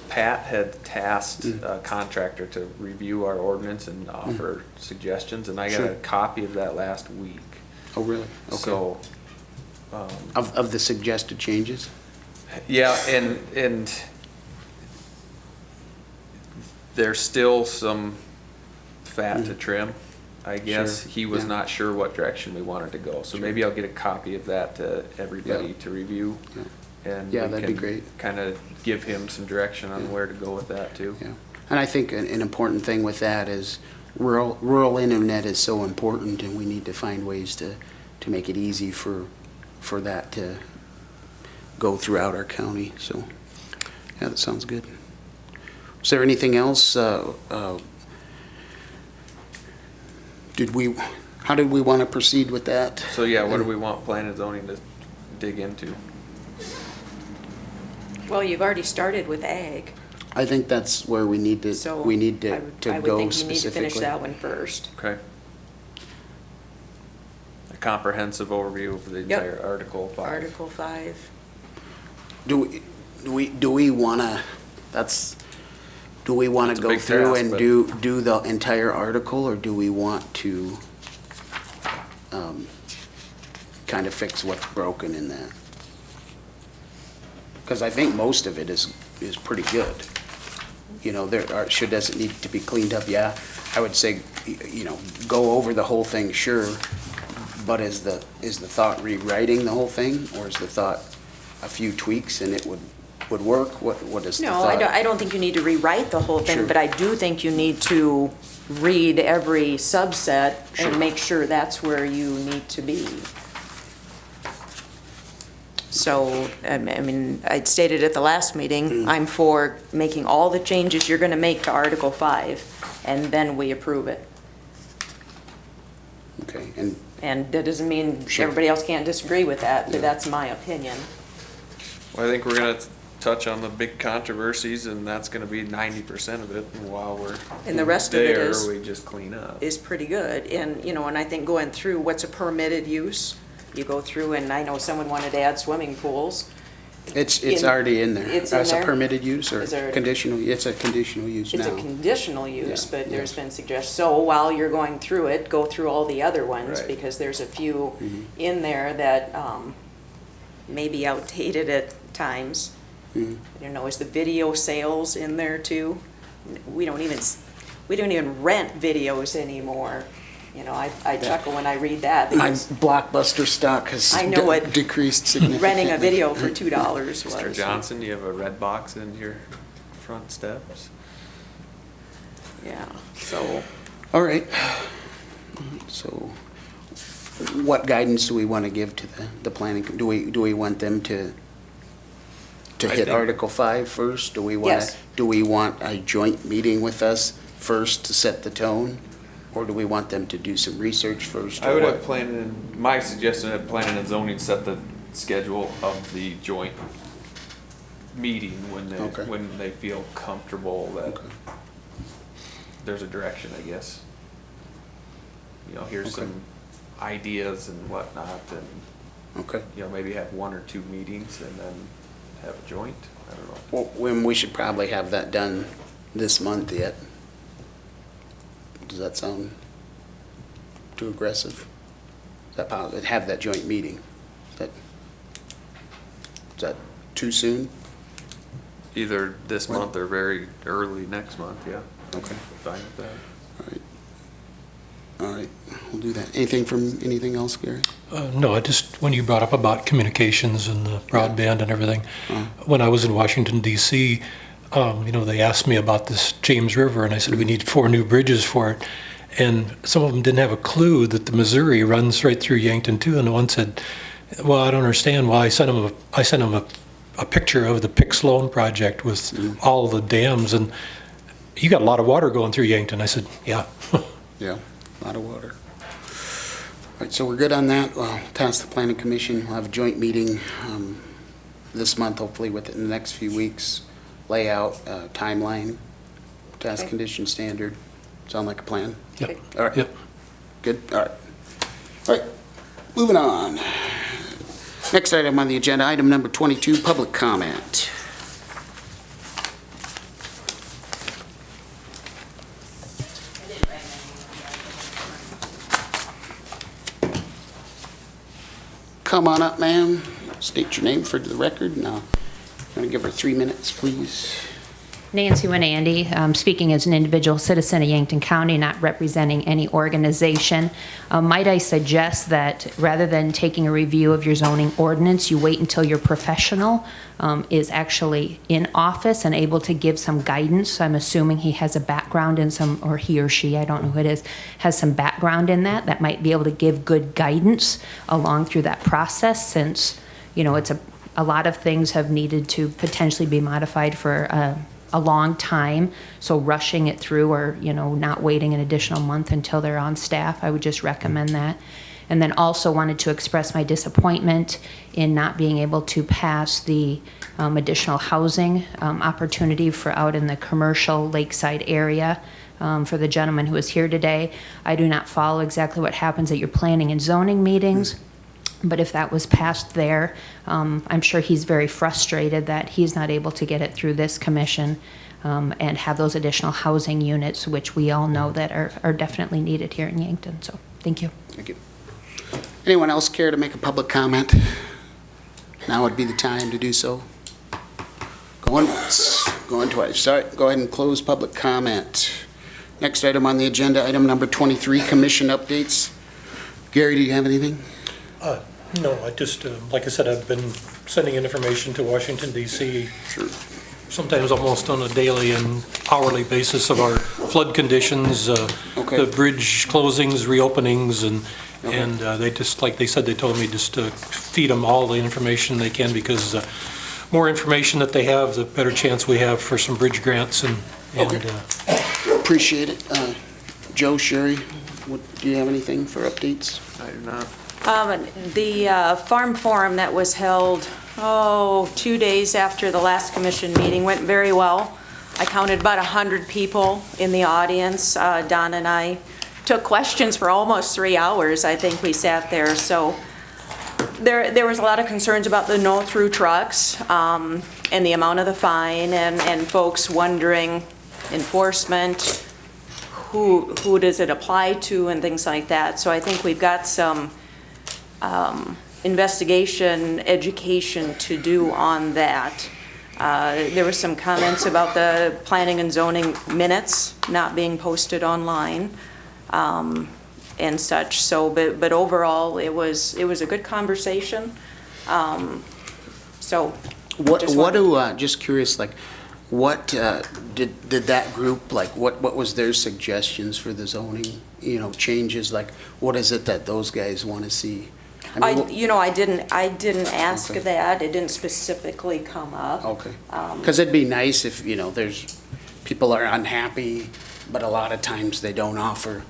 Pat had tasked a contractor to review our ordinance and offer suggestions, and I got a copy of that last week. Oh, really? Okay. So, of the suggested changes? yeah, and there's still some fat to trim, I guess. Sure. He was Yeah. not sure what direction we wanted to go, so maybe I'll get a copy of that to everybody to review. And Yeah, we that'd be can great. kind of give him some direction on where to go with that too. Yeah. And I think an important thing with that is rural internet is so important, and we need to find ways to make it easy for that to go throughout our county. So, yeah, that sounds good. Is there anything else? How did we want to proceed with that? So yeah, what do we want planning and zoning to dig into? Well, you've already started with ag, I think that's where we need to, so go I would think you need to specifically. finish that one first. Okay. A comprehensive overview of the entire Article 5. Article 5. Do we want to, do we want It's to a go big through task, and but- do the entire article, or do we want to kind of fix what's broken in that? Because I think most of it is pretty good. Does it need to be cleaned up? Yeah, I would say, go over the whole thing, sure, but is the thought rewriting the whole thing, or is the thought a few tweaks and it would work? What is the No, thought? I don't think you need to rewrite the whole thing, Sure. but I do think you need to read every subset Sure. and make sure that's where you need to be. So, I mean, I stated at the last meeting, I'm for making all the changes you're gonna make to Article 5, and then we approve it. Okay, And that doesn't mean Sure. everybody else can't disagree with that, but that's my opinion. Well, I think we're gonna touch on the big controversies, and that's gonna be 90% of it. And while we're And the rest of it there, is- we just clean up. Is pretty good, and, and I think going through what's a permitted use, you go through, and I know someone wanted to add swimming pools. it's already in there. It's in As a there? permitted use or Is there- conditional? It's a conditional use now. It's a conditional use, Yeah, but there's yes. been suggestions, so while you're going through it, go through all the other ones, Right. because there's a few Mm-hmm. in there that, may be outdated at times. Mhm. I don't know, is the video sales in there too? We don't even rent videos anymore. I chuckle when I read that, My because Blockbuster stock has I know what decreased significantly. renting a video for $2 was. Mr. Johnson, you have a red box in your front steps? Yeah, so, All right. So what guidance do we want to give to the planning? Do we want them to I hit think- Article 5 first? Do we want Yes. a joint meeting with us first to set the tone? Or do we want them to do some research first? I or would what? have my suggestion had planning and zoning set the schedule of the joint meeting Okay. when they feel comfortable that Okay. there's a direction, I guess. You know, here's Okay. some ideas and whatnot, and, Okay. you know, maybe have 1 or 2 meetings and then have a joint, I don't know. Well, when we should probably have that done this month yet. Does that sound too aggressive? Have that joint meeting? Is that too soon? Either this When? month or very early next month, yeah. Okay. Fine with that. All right, we'll do that. Anything else, Gary? No, when you brought up about communications and the broadband and everything, Uh-huh. when I was in Washington DC, they asked me about this James River, and I said, we need 4 new bridges for it. And some of them didn't have a clue that the Missouri runs right through Yankton too. And the one said, well, I don't understand why. I sent him a picture of the Pick Sloan project with all the dams, and you got a lot of water going through Yankton. I said, yeah. Yeah, a lot of water. All right, so we're good on that. Well, task the planning commission. We'll have a joint meeting this month, hopefully within the next few weeks. Layout, timeline, task Okay. condition standard. Sound like a plan? Yep. All right. Yep. Good, all right. All right, moving on. Next item on the agenda, item number 22, public comment. Come on up, ma'am. State your name for the record. Now, I'm going to give her 3 minutes, please. Nancy Winandy, speaking as an individual citizen of Yankton County, not representing any organization. Might I suggest that rather than taking a review of your zoning ordinance, you wait until your professional is actually in office and able to give some guidance. I'm assuming he has a background in some, or he or she, I don't know who it is, has some background in that might be able to give good guidance along through that process, since, it's a lot of things have needed to potentially be modified for a long time, so rushing it through or, not waiting an additional month until they're on staff, I would just recommend that. And then also wanted to express my disappointment in not being able to pass the additional housing opportunity for out in the commercial lakeside area for the gentleman who is here today. I do not follow exactly what happens at your planning and zoning meetings. But if that was passed there, I'm sure he's very frustrated that he's not able to get it through this commission and have those additional housing units, which we all know that are definitely needed here in Yankton. So, thank you. Thank you. Anyone else care to make a public comment? Now would be the time to do so. Going once, going twice. All right, go ahead and close public comment. Next item on the agenda, item number 23, commission updates. Gary, do you have anything? No, I just, like I said, I've been sending in information to Washington DC. Sure. Sometimes almost on a daily and hourly basis of our flood conditions, Okay. the bridge closings, reopenings, and they just, like they said, they told me just to feed them all the information they can, because more information that they have, the better chance we have for some bridge grants and. Appreciate it. Joe, Sherry, do you have anything for updates? I do not. The farm forum that was held, 2 days after the last commission meeting went very well. I counted about 100 people in the audience. Don and I took questions for almost 3 hours. I think we sat there. So there was a lot of concerns about the no-through trucks and the amount of the fine, and folks wondering enforcement, who does it apply to, and things like that. So I think we've got some investigation, education to do on that. There were some comments about the planning and zoning minutes not being posted online and such. So, but overall, it was a good conversation. So, Just curious, like, what did that group, like, what was their suggestions for the zoning, changes? Like, what is it that those guys want to see? I mean, I didn't ask Okay. that. It didn't specifically come up. Okay. Because it'd be nice if, there's, people are unhappy, but a lot of times they don't offer,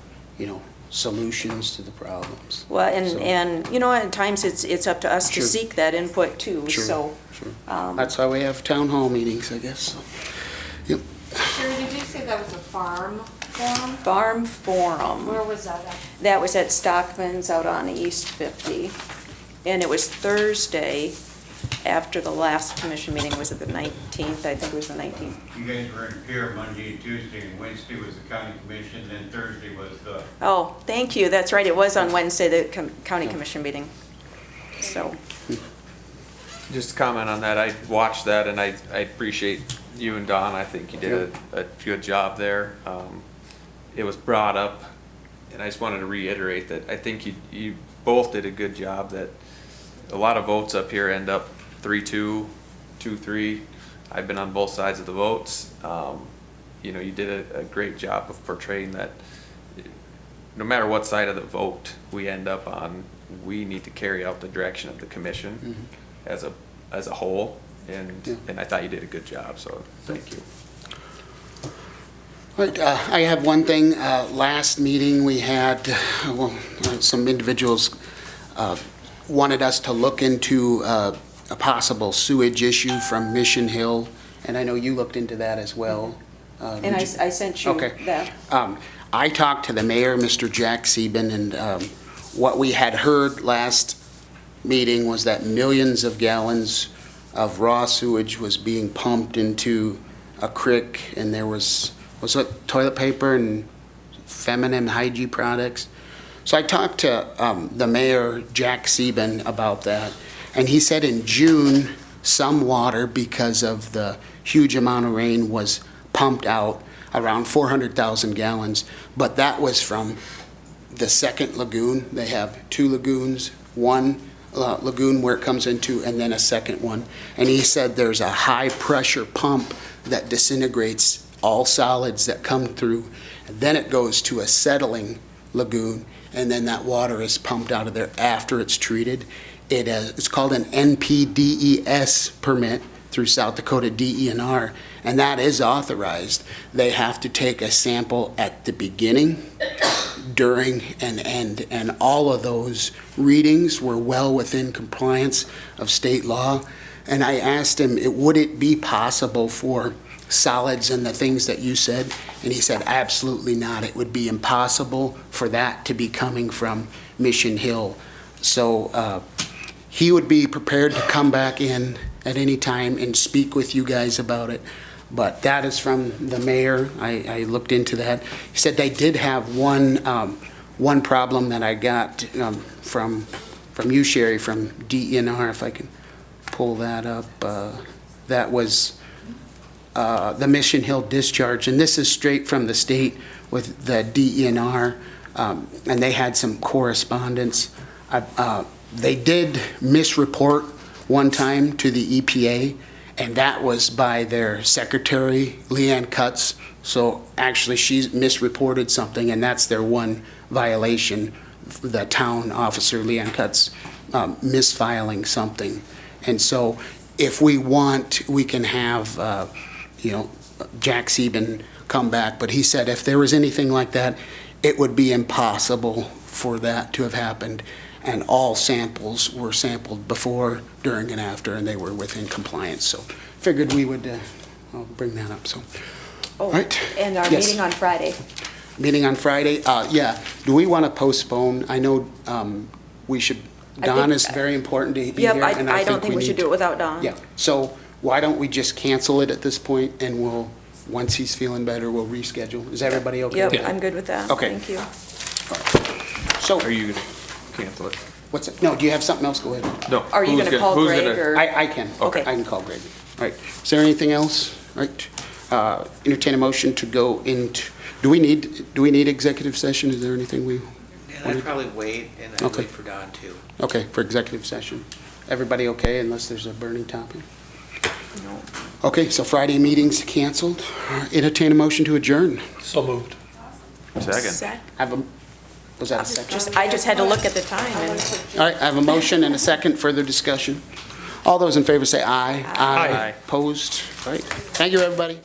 solutions to the problems. Well, So- and at times it's up to us to Sure. seek that input too, Sure, so. sure. um, That's why we have town hall meetings, I guess. So, yep. Sherry, did you say that was a farm forum? Farm Forum. Where was that at? That was at Stockman's out on East 50. And it was Thursday after the last commission meeting. Was it the 19th? I think it was the 19th. You guys were in here Monday and Tuesday, and Wednesday was the county commission, then Thursday was the... Oh, thank you. That's right. It was on Wednesday, the county commission meeting. So, Just to comment on that, I watched that and I appreciate you and Don. I think you did a good job there. It was brought up, and I just wanted to reiterate that I think you both did a good job, that a lot of votes up here end up 3-2, 2-3. I've been on both sides of the votes. You did a great job of portraying that no matter what side of the vote we end up on, we need to carry out the direction of the commission as a whole, and I thought you did a good job, so thank you. All right, I have one thing. Last meeting, we had, some individuals wanted us to look into a possible sewage issue from Mission Hill, and I know you looked into that as well. and I sent you Okay. that. I talked to the mayor, Mr. Jack Sieben, and what we had heard last meeting was that millions of gallons of raw sewage was being pumped into a creek, and there was it toilet paper and feminine hygiene products? So I talked to the mayor, Jack Sieben, about that, and he said in June, some water, because of the huge amount of rain, was pumped out, around 400,000 gallons, but that was from the second lagoon. They have two lagoons, one lagoon where it comes into, and then a second one. And he said there's a high-pressure pump that disintegrates all solids that come through, and then it goes to a settling lagoon, and then that water is pumped out of there after it's treated. It's called an NPDES permit through South Dakota DENR, and that is authorized. They have to take a sample at the beginning, during, and end, and all of those readings were well within compliance of state law. And I asked him, would it be possible for solids and the things that you said? And he said, absolutely not. It would be impossible for that to be coming from Mission Hill. So he would be prepared to come back in at any time and speak with you guys about it. But that is from the mayor. I looked into that. He said they did have one problem that I got from you, Sherry, from DENR, if I can pull that up. That was the Mission Hill discharge, and this is straight from the state with the DENR, and they had some correspondence. They did misreport one time to the EPA, and that was by their secretary, Leanne Cutts. So actually, she's misreported something, and that's their one violation, the town officer, Leanne Cutts, misfiling something. And so if we want, we can have, Jack Sieben come back. But he said if there was anything like that, it would be impossible for that to have happened. And all samples were sampled before, during, and after, and they were within compliance. So figured we would I'll bring that up. So, Oh, right. and our Yes. meeting on Friday. Meeting on Friday? Yeah. Do we want to postpone? I know we should, Don is very important to be Yep, here. and I don't think we should do it without Don. Yeah. So why don't we just cancel it at this point, and we'll, once he's feeling better, we'll reschedule. Is everybody okay? Yep, I'm good with that. Okay. Thank you. So. Are you gonna cancel it? What's it? No, do you have something else? Go ahead. No. Are you gonna call Greg, or? I can. Okay. I can call Greg. All right. Is there anything else? All right. Entertain a motion to go into, do we need executive session? Is there anything we? And I'd probably wait, and I'd wait for Don too. Okay, for executive session. Everybody okay, unless there's a burning topic? Okay, so Friday meeting's canceled. Entertain a motion to adjourn. So moved. Second. Was that a second? I just had to look at the time and. All right, I have a motion and a second. Further discussion. All those in favor say aye. Aye. Opposed? All right. Thank you, everybody.